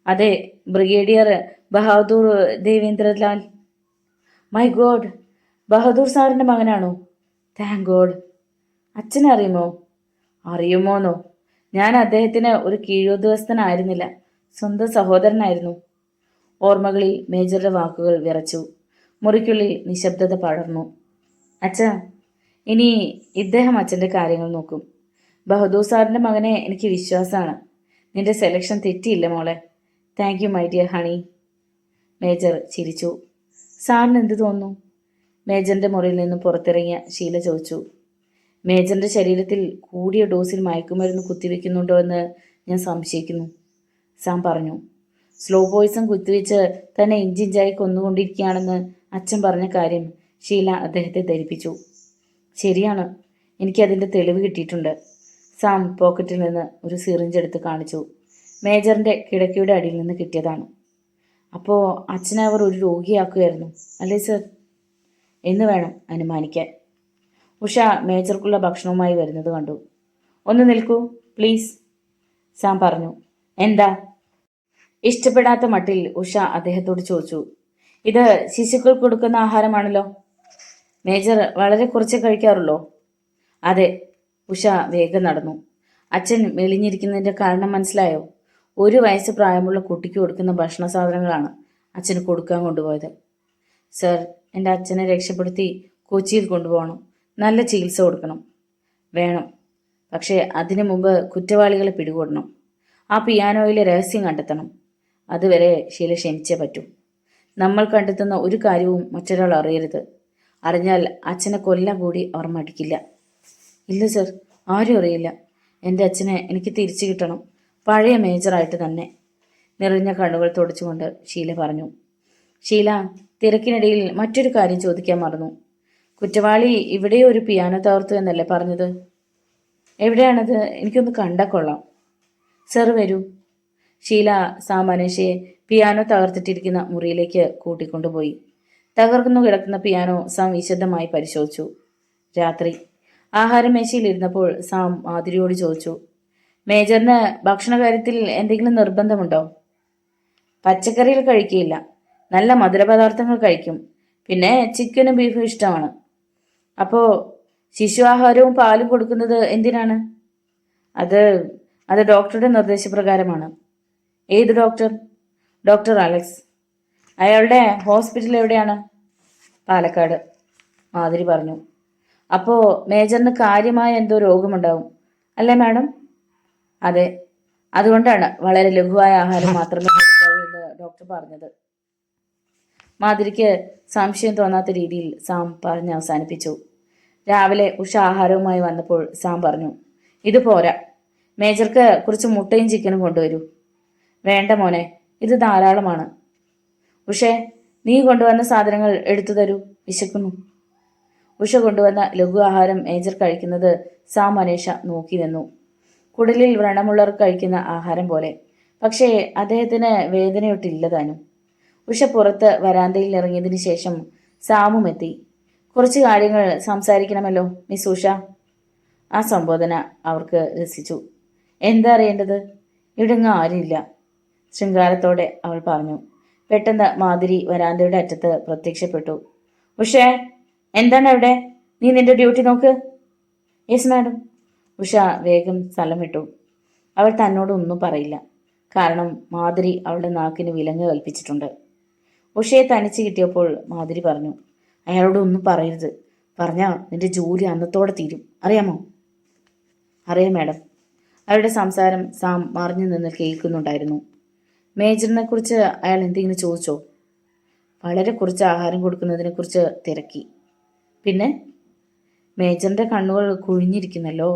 അതെ, brigadier Bahadur Devendralal. My god, Bahadur സാറിൻ്റെ മകനാണോ? Thank God. അച്ഛനെ അറിയുമോ? അറിയുമോന്നോ? ഞാൻ അദ്ദേഹത്തിന് ഒരു കീഴുദ്യോഗസ്ഥനായിരുന്നില്ല, സ്വന്തം സഹോദരനായിരുന്നു. ഓർമ്മകളിൽ മേജറുടെ വാക്കുകൾ വിറച്ചു. മുറിക്കുള്ളിൽ നിശബ്ദത പടർന്നു. അച്ഛാ, ഇനി ഇദ്ദേഹം അച്ഛൻ്റെ കാര്യങ്ങൾ നോക്കും. ബഹദൂർ സാറിൻ്റെ മകനെ എനിക്ക് വിശ്വാസമാണ്. നിന്റെ സെലക്ഷൻ തെറ്റിയില്ല മോളെ. Thank you my dear honey. Major ചിരിച്ചു. സാറിന് എന്ത് തോന്നുന്നു? മേജറിൻ്റെ മുറിയിൽ നിന്നും പുറത്തിറങ്ങിയ ഷീല ചോദിച്ചു. മേജറിൻ്റെ ശരീരത്തിൽ കൂടിയ ഡോസിൽ മയക്കുമരുന്ന് കുത്തിവെക്കുന്നുണ്ടോ എന്ന് ഞാൻ സംശയിക്കുന്നു, സാം പറഞ്ഞു. സ്ലോ പോയിസൺ കുത്തിവെച്ച് തന്നെ ഇഞ്ചിഞ്ചായി കൊന്നുകൊണ്ടിരിക്കുകയാണെന്ന് അച്ഛൻ പറഞ്ഞ കാര്യം ഷീല അദ്ദേഹത്തെ ധരിപ്പിച്ചു. ശരിയാണ്, എനിക്കതിൻ്റെ തെളിവ് കിട്ടിയിട്ടുണ്ട്. സാം പോക്കറ്റിൽ നിന്ന് ഒരു സിറിഞ്ച് എടുത്ത് കാണിച്ചു. മേജറിൻ്റെ കിടക്കയുടെ അടിയിൽ നിന്ന് കിട്ടിയതാണ്. അപ്പോൾ അച്ഛനെ അവർ ഒരു രോഗിയാക്കുകയായിരുന്നു അല്ലേ സർ എന്ന് വേണം അനുമാനിക്കാൻ. ഉഷ മേജർക്കുള്ള ഭക്ഷണവുമായി വരുന്നത് കണ്ടു. ഒന്ന് നിൽക്കൂ പ്ലീസ്, സാം പറഞ്ഞു. എന്താ? ഇഷ്ടപ്പെടാത്ത മട്ടിൽ ഉഷ അദ്ദേഹത്തോട് ചോദിച്ചു. ഇത് ശിശുക്കൾ കൊടുക്കുന്ന ആഹാരമാണല്ലോ. മേജർ വളരെ കുറച്ചേ കഴിക്കാറുള്ളൂ. അതെ. ഉഷ വേഗം നടന്നു. അച്ഛൻ മെലിഞ്ഞിരിക്കുന്നതിൻ്റെ കാരണം മനസ്സിലായോ? 1 വയസ്സ് പ്രായമുള്ള കുട്ടിക്ക് കൊടുക്കുന്ന ഭക്ഷണ സാധനങ്ങളാണ് അച്ഛന് കൊടുക്കാൻ കൊണ്ടുപോയത്. സർ, എൻ്റെ അച്ഛനെ രക്ഷപ്പെടുത്തി കൊച്ചിയിൽ കൊണ്ടുപോകണം. നല്ല ചികിത്സ കൊടുക്കണം. വേണം. പക്ഷേ അതിനു മുമ്പ് കുറ്റവാളികളെ പിടികൂടണം. ആ പിയാനോയിലെ രഹസ്യം കണ്ടെത്തണം. അതുവരെ ഷീല ക്ഷമിച്ചേ പറ്റൂ. നമ്മൾ കണ്ടെത്തുന്ന ഒരു കാര്യവും മറ്റൊരാൾ അറിയരുത്. അറിഞ്ഞാൽ അച്ഛനെ കൊല്ലാൻ കൂടി അവർ മടിക്കില്ല. ഇല്ല സർ, ആരും അറിയില്ല. എൻ്റെ അച്ഛനെ എനിക്ക് തിരിച്ചു കിട്ടണം, പഴയ മേജറായിട്ട് തന്നെ. നിറഞ്ഞ കണ്ണുകൾ തുടച്ചുകൊണ്ട് ഷീല പറഞ്ഞു. ഷീല തിരക്കിനിടയിൽ മറ്റൊരു കാര്യം ചോദിക്കാൻ മറന്നു. കുറ്റവാളി ഇവിടെ ഒരു പിയാനോ തകർത്തു എന്നല്ലേ പറഞ്ഞത്? എവിടെയാണത്? എനിക്കൊന്ന് കണ്ടാൽ കൊള്ളാം. സർ വരൂ. ഷീല സാമാനേഷയെ പിയാനോ തകർത്തിട്ടിരിക്കുന്ന മുറിയിലേക്ക് കൂട്ടിക്കൊണ്ടുപോയി. തകർന്നു കിടക്കുന്ന പിയാനോ സാം വിശദമായി പരിശോധിച്ചു. രാത്രി ആഹാരമേശയിലിരുന്നപ്പോൾ സാം മാധുരിയോട് ചോദിച്ചു, മേജറിന് ഭക്ഷണ കാര്യത്തിൽ എന്തെങ്കിലും നിർബന്ധമുണ്ടോ? പച്ചക്കറികൾ കഴിക്കുകയില്ല, നല്ല മധുരപദാർത്ഥങ്ങൾ കഴിക്കും, പിന്നെ ചിക്കനും ബീഫും ഇഷ്ടമാണ്. അപ്പോൾ ശിശു ആഹാരവും പാലും കൊടുക്കുന്നത് എന്തിനാണ്? അത് ഡോക്ടറുടെ നിർദ്ദേശപ്രകാരമാണ്. ഏത് ഡോക്ടർ? Doctor Alex. അയാളുടെ ഹോസ്പിറ്റൽ എവിടെയാണ്? പാലക്കാട്, മാധുരി പറഞ്ഞു. അപ്പോൾ മേജറിന് കാര്യമായ എന്തോ രോഗമുണ്ടാവും അല്ലേ മാഡം? അതെ, അതുകൊണ്ടാണ് വളരെ ലഘുവായ ആഹാരം മാത്രമേ കൊടുക്കാവൂ എന്ന് ഡോക്ടർ പറഞ്ഞത്. മാധുരിക്ക് സംശയം തോന്നാത്ത രീതിയിൽ സാം പറഞ്ഞ് അവസാനിപ്പിച്ചു. രാവിലെ ഉഷ ആഹാരവുമായി വന്നപ്പോൾ സാം പറഞ്ഞു, ഇത് പോരാ, മേജർക്ക് കുറച്ച് മുട്ടയും ചിക്കനും കൊണ്ടുവരൂ. വേണ്ട മോനെ, ഇത് ധാരാളമാണ്. ഉഷേ, നീ കൊണ്ടുവന്ന സാധനങ്ങൾ എടുത്തു തരൂ, വിശക്കുന്നു. ഉഷ കൊണ്ടുവന്ന ലഘു ആഹാരം മേജർ കഴിക്കുന്നത് സാം അനേഷ നോക്കി നിന്നു. കുടലിൽ വ്രണമുള്ളവർ കഴിക്കുന്ന ആഹാരം പോലെ. പക്ഷേ അദ്ദേഹത്തിന് വേദനയൊട്ടില്ല താനും. ഉഷ പുറത്ത് വരാന്തയിൽ ഇറങ്ങിയതിന് ശേഷം സാമും എത്തി. കുറച്ച് കാര്യങ്ങൾ സംസാരിക്കണമല്ലോ മിസ് ഉഷ. ആ സംബോധന അവർക്ക് രസിച്ചു. എന്താ അറിയേണ്ടത്? ഇവിടെങ്ങ് ആരുമില്ല, ശൃംഗാരത്തോടെ അവൾ പറഞ്ഞു. പെട്ടെന്ന് മാധുരി വരാന്തയുടെ അറ്റത്ത് പ്രത്യക്ഷപ്പെട്ടു. ഉഷേ, എന്താണ് അവിടെ? നീ നിന്റെ ഡ്യൂട്ടി നോക്ക്. Yes madam. ഉഷ വേഗം സ്ഥലം വിട്ടു. അവൾ തന്നോടൊന്നും പറയില്ല, കാരണം മാധുരി അവളുടെ നാക്കിന് വിലങ്ങ് കൽപ്പിച്ചിട്ടുണ്ട്. ഉഷയെ തനിച്ച് കിട്ടിയപ്പോൾ മാധുരി പറഞ്ഞു, അയാളോട് ഒന്നും പറയരുത്. പറഞ്ഞാൽ നിന്റെ ജോലി അന്നത്തോടെ തീരും, അറിയാമോ? അറിയാം മാഡം. അവരുടെ സംസാരം സാം മറിഞ്ഞു നിന്ന് കേൾക്കുന്നുണ്ടായിരുന്നു. മേജറിനെ കുറിച്ച് അയാൾ എന്തെങ്കിലും ചോദിച്ചോ? വളരെ കുറച്ച് ആഹാരം കൊടുക്കുന്നതിനെക്കുറിച്ച് തിരക്കി. പിന്നെ മേജറിൻ്റെ കണ്ണുകൾ കുഴിഞ്ഞിരിക്കുന്നല്ലോ,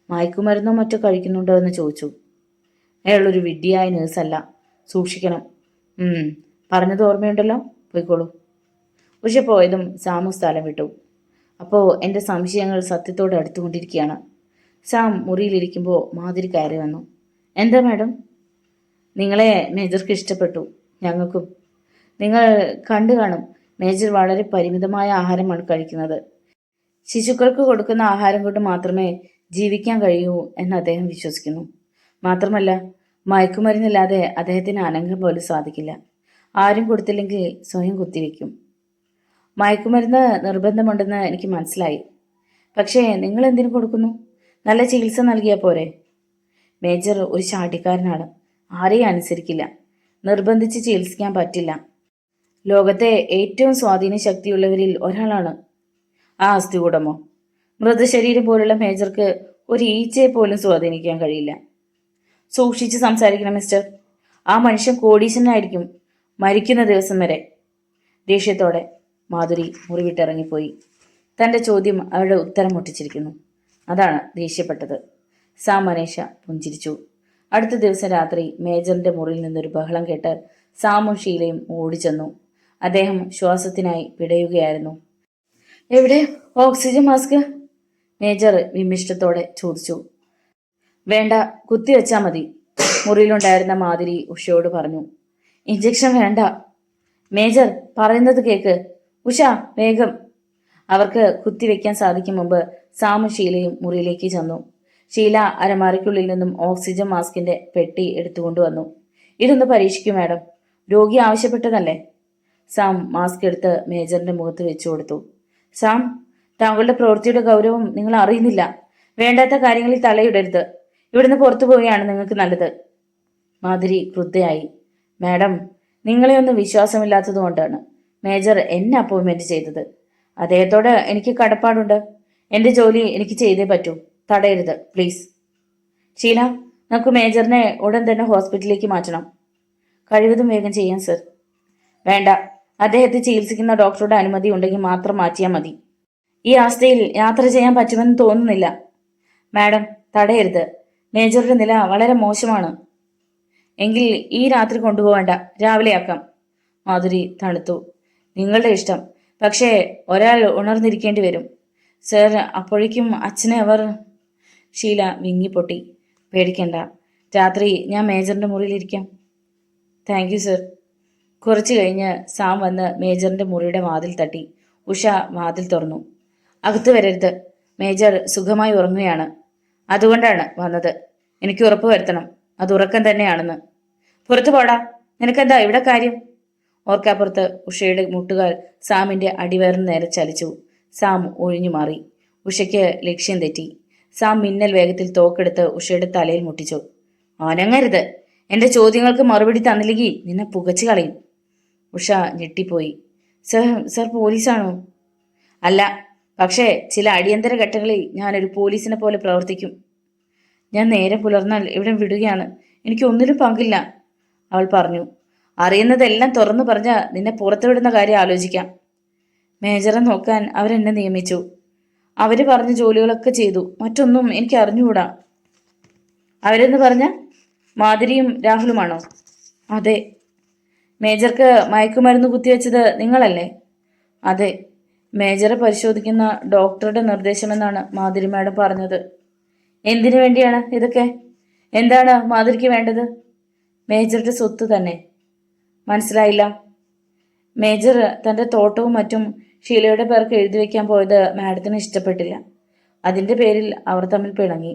മയക്കുമരുന്നോ മറ്റോ കഴിക്കുന്നുണ്ടോ എന്ന് ചോദിച്ചു. അയാളൊരു വിഡ്ഢിയായ നേഴ്സല്ല, സൂക്ഷിക്കണം. പറഞ്ഞത് ഓർമ്മയുണ്ടല്ലോ, പോയിക്കോളൂ. ഉഷ പോയതും സാമു സ്ഥലം വിട്ടു. അപ്പോൾ എൻ്റെ സംശയങ്ങൾ സത്യത്തോട് അടുത്തുകൊണ്ടിരിക്കുകയാണ്. സാം മുറിയിലിരിക്കുമ്പോൾ മാധുരി കയറി വന്നു. എന്താ മാഡം? നിങ്ങളെ മേജർക്ക് ഇഷ്ടപ്പെട്ടു, ഞങ്ങൾക്കും. നിങ്ങൾ കണ്ടു കാണും, മേജർ വളരെ പരിമിതമായ ആഹാരമാണ് കഴിക്കുന്നത്. ശിശുക്കൾക്ക് കൊടുക്കുന്ന ആഹാരം കൊണ്ട് മാത്രമേ ജീവിക്കാൻ കഴിയൂ എന്ന് അദ്ദേഹം വിശ്വസിക്കുന്നു. മാത്രമല്ല, മയക്കുമരുന്നില്ലാതെ അദ്ദേഹത്തിന് അനങ്ങാൻ പോലും സാധിക്കില്ല. ആരും കൊടുത്തില്ലെങ്കിൽ സ്വയം കുത്തിവെക്കും. മയക്കുമരുന്ന് നിർബന്ധമുണ്ടെന്ന് എനിക്ക് മനസ്സിലായി. പക്ഷേ നിങ്ങൾ എന്തിനു കൊടുക്കുന്നു? നല്ല ചികിത്സ നൽകിയാൽ പോരെ? മേജർ ഒരു ചാട്ടിക്കാരനാണ്, ആരെയും അനുസരിക്കില്ല. നിർബന്ധിച്ച് ചികിത്സിക്കാൻ പറ്റില്ല. ലോകത്തെ ഏറ്റവും സ്വാധീന ശക്തിയുള്ളവരിൽ ഒരാളാണ് ആ അസ്ഥികൂടമോ. മൃതശരീരം പോലുള്ള മേജർക്ക് ഒരു ഈച്ചയെ പോലും സ്വാധീനിക്കാൻ കഴിയില്ല. സൂക്ഷിച്ച് സംസാരിക്കണം മിസ്റ്റർ. ആ മനുഷ്യൻ കോടീശ്വരനായിരിക്കും മരിക്കുന്ന ദിവസം വരെ. ദേഷ്യത്തോടെ മാധുരി മുറിവിട്ടിറങ്ങിപ്പോയി. തൻ്റെ ചോദ്യം അവരുടെ ഉത്തരം മുട്ടിച്ചിരിക്കുന്നു. അതാണ് ദേഷ്യപ്പെട്ടത്. സാം മനേഷ പുഞ്ചിരിച്ചു. അടുത്ത ദിവസം രാത്രി മേജറിന്റെ മുറിയിൽ നിന്നൊരു ബഹളം കേട്ട് സാമും ഷീലയും ഓടിച്ചെന്നു. അദ്ദേഹം ശ്വാസത്തിനായി പിടയുകയായിരുന്നു. എവിടെ ഓക്സിജൻ മാസ്ക്? മേജർ വിമിഷ്ടത്തോടെ ചോദിച്ചു. വേണ്ട, കുത്തിവെച്ചാ മതി, മുറിയിലുണ്ടായിരുന്ന മാതിരി ഉഷയോട് പറഞ്ഞു. ഇഞ്ചക്ഷൻ വേണ്ട. മേജർ പറയുന്നത് കേക്ക്. ഉഷ, വേഗം. അവർക്ക് കുത്തിവെക്കാൻ സാധിക്കും മുമ്പ് സാമും ഷീലയും മുറിയിലേക്ക് ചെന്നു. ഷീല അലമാരയ്ക്കുള്ളിൽ നിന്നും ഓക്സിജൻ മാസ്കിന്റെ പെട്ടി എടുത്തുകൊണ്ടുവന്നു. ഇതൊന്ന് പരീക്ഷിക്കൂ മാഡം, രോഗി ആവശ്യപ്പെട്ടതല്ലേ. സാം മാസ്ക് എടുത്ത് മേജറിന്റെ മുഖത്ത് വെച്ചു കൊടുത്തു. സാം, താങ്കളുടെ പ്രവൃത്തിയുടെ ഗൗരവം നിങ്ങൾ അറിയുന്നില്ല. വേണ്ടാത്ത കാര്യങ്ങളിൽ തലയിടരുത്. ഇവിടുന്ന് പുറത്തു പോവുകയാണ് നിങ്ങൾക്ക് നല്ലത്. മാധുരി ക്രുദ്ധയായി. മാഡം, നിങ്ങളെ ഒന്നും വിശ്വാസമില്ലാത്തതുകൊണ്ടാണ് മേജർ എന്നെ അപ്പോയിൻമെന്റ് ചെയ്തത്. അദ്ദേഹത്തോട് എനിക്ക് കടപ്പാടുണ്ട്. എന്റെ ജോലി എനിക്ക് ചെയ്തേ പറ്റൂ. തടയരുത് പ്ലീസ്. ഷീല, നമുക്ക് മേജറിനെ ഉടൻ തന്നെ ഹോസ്പിറ്റലിലേക്ക് മാറ്റണം. കഴിവതും വേഗം ചെയ്യാം സർ. വേണ്ട, അദ്ദേഹത്തെ ചികിത്സിക്കുന്ന ഡോക്ടറുടെ അനുമതി ഉണ്ടെങ്കിൽ മാത്രം മാറ്റിയാൽ മതി. ഈ അവസ്ഥയിൽ യാത്ര ചെയ്യാൻ പറ്റുമെന്ന് തോന്നുന്നില്ല. മാഡം, തടയരുത്. മേജറുടെ നില വളരെ മോശമാണ്. എങ്കിൽ ഈ രാത്രി കൊണ്ടുപോകണ്ട, രാവിലെയാക്കാം. മാധുരി തണുത്തു. നിങ്ങളുടെ ഇഷ്ടം. പക്ഷേ ഒരാൾ ഉണർന്നിരിക്കേണ്ടി വരും സർ. അപ്പോഴേക്കും അച്ഛനെ അവർ... ഷീല വിങ്ങിപ്പൊട്ടി. പേടിക്കണ്ട, രാത്രി ഞാൻ മേജറിന്റെ മുറിയിലിരിക്കാം. Thank you sir. കുറച്ചു കഴിഞ്ഞ് സാം വന്ന് മേജറിന്റെ മുറിയുടെ വാതിൽ തട്ടി. ഉഷ വാതിൽ തുറന്നു. അകത്തു വരരുത്, മേജർ സുഖമായി ഉറങ്ങുകയാണ്. അതുകൊണ്ടാണ് വന്നത്. എനിക്ക് ഉറപ്പ് വരുത്തണം അത് ഉറക്കം തന്നെയാണെന്ന്. പുറത്തു പോടാ, നിനക്കെന്താ ഇവിടെ കാര്യം? ഓർക്കാപ്പുറത്ത് ഉഷയുടെ മുട്ടുകാൽ സാമിന്റെ അടിവയറിന് നേരെ ചലിച്ചു. സാം ഒഴിഞ്ഞു മാറി. ഉഷയ്ക്ക് ലക്ഷ്യം തെറ്റി. സാം മിന്നൽ വേഗത്തിൽ തോക്കെടുത്ത് ഉഷയുടെ തലയിൽ മുട്ടിച്ചു. അനങ്ങരുത്, എന്റെ ചോദ്യങ്ങൾക്ക് മറുപടി തന്നില്ലെങ്കിൽ നിന്നെ പുകച്ചു കളയും. ഉഷ ഞെട്ടിപ്പോയി. സർ പോലീസാണോ? അല്ല, പക്ഷേ ചില അടിയന്തര ഘട്ടങ്ങളിൽ ഞാനൊരു പോലീസിനെ പോലെ പ്രവർത്തിക്കും. ഞാൻ നേരെ പുലർന്നാൽ ഇവിടെ വിടുകയാണ്. എനിക്ക് ഒന്നിലും പങ്കില്ല, അവൾ പറഞ്ഞു. അറിയുന്നതെല്ലാം തുറന്നു പറഞ്ഞ നിന്നെ പുറത്തുവിടുന്ന കാര്യം ആലോചിക്കാം. മേജറെ നോക്കാൻ അവരെന്നെ നിയമിച്ചു. അവര് പറഞ്ഞ ജോലികളൊക്കെ ചെയ്തു. മറ്റൊന്നും എനിക്ക് അറിഞ്ഞുകൂടാ. അവരെന്ന് പറഞ്ഞ മാധുരിയും രാഹുലുമാണോ? അതെ. മേജർക്ക് മയക്കുമരുന്ന് കുത്തിവെച്ചത് നിങ്ങളല്ലേ? അതെ. മേജറെ പരിശോധിക്കുന്ന ഡോക്ടറുടെ നിർദ്ദേശമെന്നാണ് മാധുരി മാഡം പറഞ്ഞത്. എന്തിനു വേണ്ടിയാണ് ഇതൊക്കെ? എന്താണ് മാധുരിക്ക് വേണ്ടത്? മേജറുടെ സ്വത്ത് തന്നെ. മനസ്സിലായില്ല. മേജർ തന്റെ തോട്ടവും മറ്റും ഷീലയുടെ പേർക്ക് എഴുതി വയ്ക്കാൻ പോയത് മാഡത്തിന് ഇഷ്ടപ്പെട്ടില്ല. അതിന്റെ പേരിൽ അവർ തമ്മിൽ പിണങ്ങി.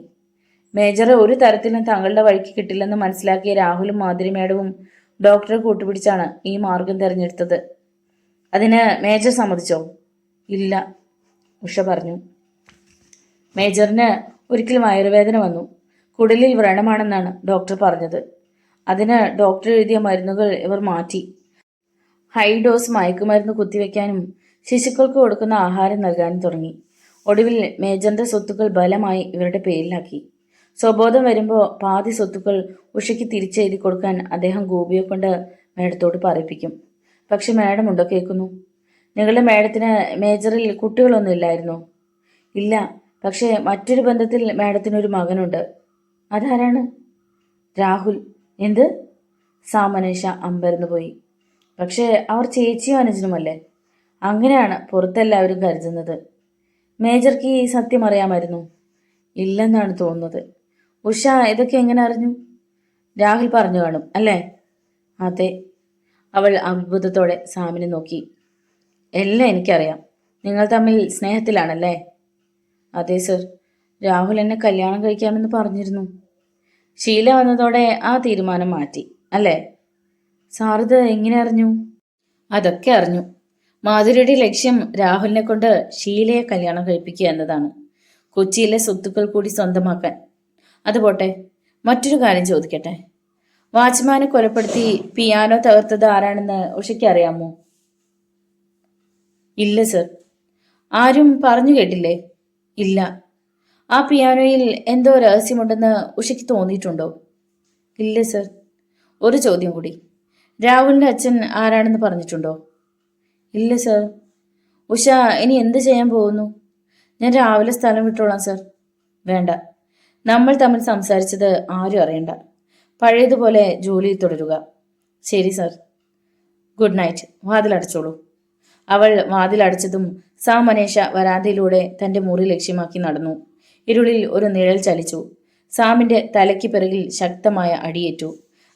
മേജർ ഒരു തരത്തിലും തങ്ങളുടെ വഴിക്ക് കിട്ടില്ലെന്ന് മനസ്സിലാക്കിയ രാഹുലും മാധുരി മാഡവും ഡോക്ടറെ കൂട്ടുപിടിച്ചാണ് ഈ മാർഗം തിരഞ്ഞെടുത്തത്. അതിന് മേജർ സമ്മതിച്ചോ? ഇല്ല, ഉഷ പറഞ്ഞു. മേജറിന് ഒരിക്കൽ വയറുവേദന വന്നു. കുടലിൽ വ്രണമാണെന്നാണ് ഡോക്ടർ പറഞ്ഞത്. അതിന് ഡോക്ടർ എഴുതിയ മരുന്നുകൾ ഇവർ മാറ്റി. ഹൈ ഡോസ് മയക്കുമരുന്ന് കുത്തിവെക്കാനും ശിശുക്കൾക്ക് കൊടുക്കുന്ന ആഹാരം നൽകാനും തുടങ്ങി. ഒടുവിൽ മേജറിന്റെ സ്വത്തുക്കൾ ബലമായി ഇവരുടെ പേരിലാക്കി. സ്വബോധം വരുമ്പോൾ പാതി സ്വത്തുക്കൾ ഉഷയ്ക്ക് തിരിച്ചെഴുതി കൊടുക്കാൻ അദ്ദേഹം ഗോപിയെ കൊണ്ട് മേഡത്തോട് പറയിപ്പിക്കും. പക്ഷെ മേഡം ഉണ്ടോ കേൾക്കുന്നു? നിങ്ങളുടെ മേഡത്തിന് മേജറിൽ കുട്ടികളൊന്നും ഇല്ലായിരുന്നോ? ഇല്ല, പക്ഷേ മറ്റൊരു ബന്ധത്തിൽ മേഡത്തിനൊരു മകനുണ്ട്. അതാരാണ്? രാഹുൽ. എന്ത്? സാമനേഷ അമ്പരന്ന് പോയി. പക്ഷേ അവർ ചേച്ചിയും അനുജനുമല്ലേ? അങ്ങനെയാണ് പുറത്തെല്ലാവരും കരുതുന്നത്. മേജർക്ക് ഈ സത്യം അറിയാമായിരുന്നു? ഇല്ലെന്നാണ് തോന്നുന്നത്. ഉഷ ഇതൊക്കെ എങ്ങനെ അറിഞ്ഞു? രാഹുൽ പറഞ്ഞു കാണും അല്ലേ? അതെ. അവൾ അത്ഭുതത്തോടെ സാമിനെ നോക്കി. എല്ലാം എനിക്കറിയാം. നിങ്ങൾ തമ്മിൽ സ്നേഹത്തിലാണല്ലേ? അതെ സർ. രാഹുൽ എന്നെ കല്യാണം കഴിക്കാമെന്ന് പറഞ്ഞിരുന്നു. ഷീല വന്നതോടെ ആ തീരുമാനം മാറ്റി അല്ലേ? സാറിത് എങ്ങനെ അറിഞ്ഞു? അതൊക്കെ അറിഞ്ഞു. മാധുരിയുടെ ലക്ഷ്യം രാഹുലിനെ കൊണ്ട് ഷീലയെ കല്യാണം കഴിപ്പിക്കുക എന്നതാണ്. കൊച്ചിയിലെ സ്വത്തുക്കൾ കൂടി സ്വന്തമാക്കാൻ. അതുപോട്ടെ, മറ്റൊരു കാര്യം ചോദിക്കട്ടെ. വാച്ച്മാനെ കൊലപ്പെടുത്തി പിയാനോ തകർത്തത് ആരാണെന്ന് ഉഷയ്ക്ക് അറിയാമോ? ഇല്ല സർ. ആരും പറഞ്ഞു കേട്ടില്ലേ? ഇല്ല. ആ പിയാനോയിൽ എന്തോ രഹസ്യമുണ്ടെന്ന് ഉഷയ്ക്ക് തോന്നിയിട്ടുണ്ടോ? ഇല്ല സർ. ഒരു ചോദ്യം കൂടി. രാഹുലിന്റെ അച്ഛൻ ആരാണെന്ന് പറഞ്ഞിട്ടുണ്ടോ? ഇല്ല സർ. ഉഷ ഇനി എന്ത് ചെയ്യാൻ പോകുന്നു? ഞാൻ രാവിലെ സ്ഥലം വിട്ടോളാം സർ. വേണ്ട, നമ്മൾ തമ്മിൽ സംസാരിച്ചത് ആരും അറിയണ്ട. പഴയതുപോലെ ജോലിയിൽ തുടരുക. ശരി സർ. Good night. വാതിലടച്ചോളൂ. അവൾ വാതിലടച്ചതും മനേഷ വരാന്തയിലൂടെ തന്റെ മുറി ലക്ഷ്യമാക്കി നടന്നു. ഇരുളിൽ ഒരു നിഴൽ ചലിച്ചു. സാമിന്റെ തലയ്ക്ക് പിറകിൽ ശക്തമായ അടിയേറ്റു.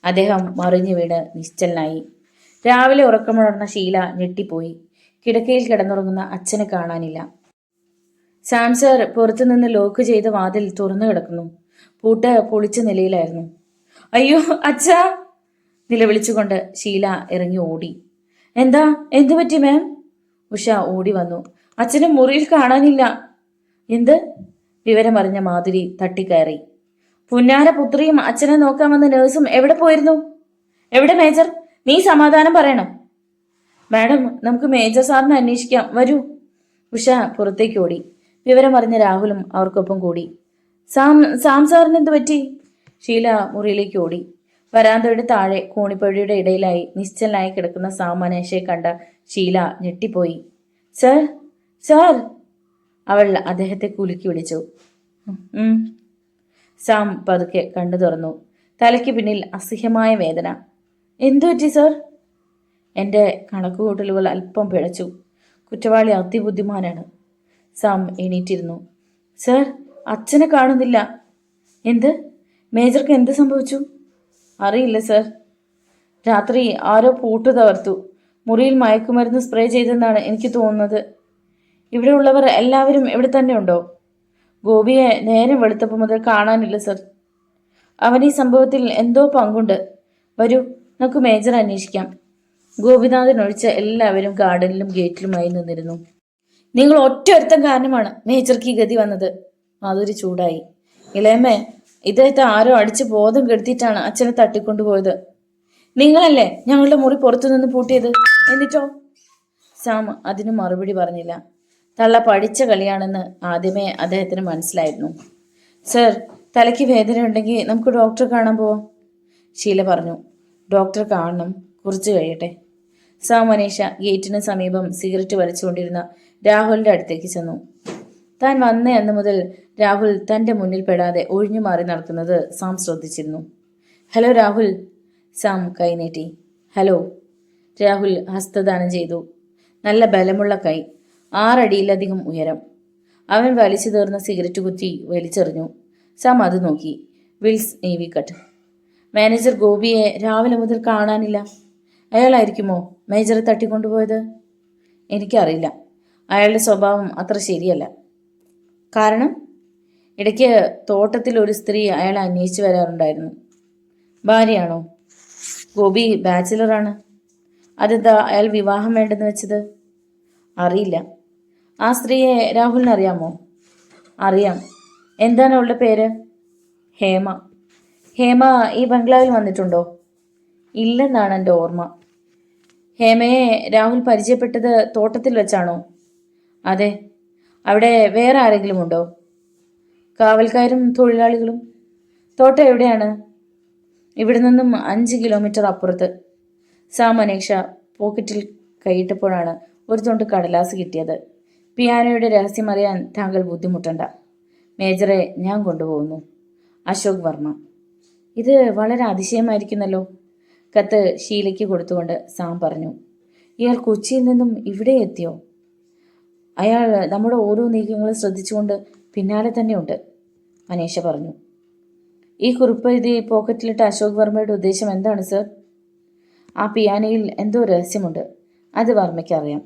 അദ്ദേഹം മറിഞ്ഞു വീണ് നിശ്ചലനായി. രാവിലെ ഉറക്കമുണർന്ന ഷീല ഞെട്ടിപ്പോയി. കിടക്കയിൽ കിടന്നുറങ്ങുന്ന അച്ഛനെ കാണാനില്ല. സാം സർ പുറത്തുനിന്ന് ലോക്ക് ചെയ്ത വാതിൽ തുറന്നു കിടക്കുന്നു. പൂട്ട് പൊളിച്ച നിലയിലായിരുന്നു. അയ്യോ അച്ഛാ! നിലവിളിച്ചുകൊണ്ട് ഷീല ഇറങ്ങി ഓടി. എന്താ, എന്തു പറ്റി മാം? ഉഷ ഓടി വന്നു. അച്ഛനെ മുറിയിൽ കാണാനില്ല. എന്ത്? വിവരമറിഞ്ഞ മാധുരി തട്ടിക്കയറി. പുന്നാര പുത്രിയും അച്ഛനെ നോക്കാൻ വന്ന നേഴ്സും എവിടെ പോയിരുന്നു? എവിടെ മേജർ? നീ സമാധാനം പറയണം. മാഡം, നമുക്ക് മേജർ സാറിനെ അന്വേഷിക്കാം, വരൂ. ഉഷ പുറത്തേക്ക് ഓടി. വിവരമറിഞ്ഞ രാഹുലും അവർക്കൊപ്പം കൂടി. സാം സാറിന് എന്ത് പറ്റി? ഷീല മുറിയിലേക്ക് ഓടി. വരാന്തയുടെ താഴെ കോണിപ്പടിയുടെ ഇടയിലായി നിശ്ചലനായി കിടക്കുന്ന മനേഷയെ കണ്ട ഷീല ഞെട്ടിപ്പോയി. Sir, sir! അവൾ അദ്ദേഹത്തെ കുലുക്കി വിളിച്ചു. സാം പതുക്കെ കണ്ണു തുറന്നു. തലയ്ക്ക് പിന്നിൽ അസഹ്യമായ വേദന. എന്തു പറ്റി സർ? എൻ്റെ കണക്കുകൂട്ടലുകൾ അല്പം പിഴച്ചു. കുറ്റവാളി അതിബുദ്ധിമാനാണ്. സാം എണീറ്റിരുന്നു. സർ, അച്ഛനെ കാണുന്നില്ല. എന്ത്? മേജർക്ക് എന്ത് സംഭവിച്ചു? അറിയില്ല സർ. രാത്രി ആരോ പൂട്ടു തകർത്തു. മുറിയിൽ മയക്കുമരുന്ന് സ്പ്രേ ചെയ്തെന്നാണ് എനിക്ക് തോന്നുന്നത്. ഇവിടെ ഉള്ളവർ എല്ലാവരും ഇവിടെ തന്നെ ഉണ്ടോ? ഗോപിയെ നേരം വെളുത്തപ്പോൾ മുതൽ കാണാനില്ല സർ. അവൻ ഈ സംഭവത്തിൽ എന്തോ പങ്കുണ്ട്. വരൂ, നമുക്ക് മേജർ അന്വേഷിക്കാം. ഗോപിനാഥൻ ഒഴിച്ച എല്ലാവരും ഗാർഡനിലും ഗേറ്റിലുമായി നിന്നിരുന്നു. നിങ്ങൾ ഒറ്റൊരുത്തം കാരണമാണ് മേജർക്ക് ഈ ഗതി വന്നത്. മാധുരി ചൂടായി. ഇളയമ്മേ, ഇദ്ദേഹത്തെ ആരോ അടിച്ച് ബോധം കെടുത്തിയിട്ടാണ് അച്ഛനെ തട്ടിക്കൊണ്ടുപോയത്. നിങ്ങളല്ലേ ഞങ്ങളുടെ മുറി പുറത്തുനിന്ന് പൂട്ടിയത്? എന്നിട്ടോ? സാം അതിന് മറുപടി പറഞ്ഞില്ല. തള്ള പഠിച്ച കളിയാണെന്ന് ആദ്യമേ അദ്ദേഹത്തിന് മനസ്സിലായിരുന്നു. സർ, തലയ്ക്ക് വേദനയുണ്ടെങ്കിൽ നമുക്ക് ഡോക്ടറെ കാണാൻ പോവാം, ഷീല പറഞ്ഞു. ഡോക്ടറെ കാണണം, കുറച്ച് കഴിയട്ടെ. മനീഷ ഗേറ്റിന് സമീപം സിഗരറ്റ് വലിച്ചുകൊണ്ടിരുന്ന രാഹുലിന്റെ അടുത്തേക്ക് ചെന്നു. താൻ വന്ന അന്ന് മുതൽ രാഹുൽ തന്റെ മുന്നിൽ പെടാതെ ഒഴിഞ്ഞു മാറി നടക്കുന്നത് സാം ശ്രദ്ധിച്ചിരുന്നു. ഹലോ രാഹുൽ. സാം കൈനീട്ടി. ഹലോ. രാഹുൽ ഹസ്തദാനം ചെയ്തു. നല്ല ബലമുള്ള കൈ, 6 അടിയിലധികം ഉയരം. അവൻ വലിച്ചു തീർന്ന സിഗരറ്റ് കുറ്റി വലിച്ചെറിഞ്ഞു. സാം അത് നോക്കി. Wills navy cut. മാനേജർ ഗോപിയെ രാവിലെ മുതൽ കാണാനില്ല. അയാളായിരിക്കുമോ മേജറെ തട്ടിക്കൊണ്ടുപോയത്? എനിക്കറിയില്ല. അയാളുടെ സ്വഭാവം അത്ര ശരിയല്ല. കാരണം? ഇടയ്ക്ക് തോട്ടത്തിൽ ഒരു സ്ത്രീ അയാളെ അന്വേഷിച്ച് വരാറുണ്ടായിരുന്നു. ഭാര്യയാണോ? ഗോപി ബാച്ചിലറാണ്. അതെന്താ അയാൾ വിവാഹം വേണ്ടെന്ന് വെച്ചത്? അറിയില്ല. ആ സ്ത്രീയെ രാഹുലിന് അറിയാമോ? അറിയാം. എന്താണ് അവളുടെ പേര്? ഹേമ. ഹേമ ഈ ബംഗ്ലാവിൽ വന്നിട്ടുണ്ടോ? ഇല്ലെന്നാണ് എൻ്റെ ഓർമ്മ. ഹേമയെ രാഹുൽ പരിചയപ്പെട്ടത് തോട്ടത്തിൽ വെച്ചാണോ? അതെ. അവിടെ വേറെ ആരെങ്കിലും ഉണ്ടോ? കാവൽക്കാരും തൊഴിലാളികളും. തോട്ടം എവിടെയാണ്? ഇവിടെ നിന്നും 5 കിലോമീറ്റർ അപ്പുറത്ത്. മനീഷ പോക്കറ്റിൽ കൈയിട്ടപ്പോഴാണ് ഒരു തുണ്ട് കടലാസ് കിട്ടിയത്. പിയാനോയുടെ രഹസ്യമറിയാൻ താങ്കൾ ബുദ്ധിമുട്ടണ്ട. മേജറെ ഞാൻ കൊണ്ടുപോകുന്നു. അശോക് വർമ്മ. ഇത് വളരെ അതിശയമായിരിക്കുന്നല്ലോ. കത്ത് ഷീലയ്ക്ക് കൊടുത്തുകൊണ്ട് സാം പറഞ്ഞു. ഇയാൾ കൊച്ചിയിൽ നിന്നും ഇവിടെ എത്തിയോ? അയാൾ നമ്മുടെ ഓരോ നീക്കങ്ങളും ശ്രദ്ധിച്ചുകൊണ്ട് പിന്നാലെ തന്നെയുണ്ട്, മനീഷ പറഞ്ഞു. ഈ കുറിപ്പ് എഴുതി പോക്കറ്റിലിട്ട അശോക് വർമ്മയുടെ ഉദ്ദേശം എന്താണ് സർ? ആ പിയാനയിൽ എന്തോ രഹസ്യമുണ്ട്. അത് വർമ്മയ്ക്ക് അറിയാം.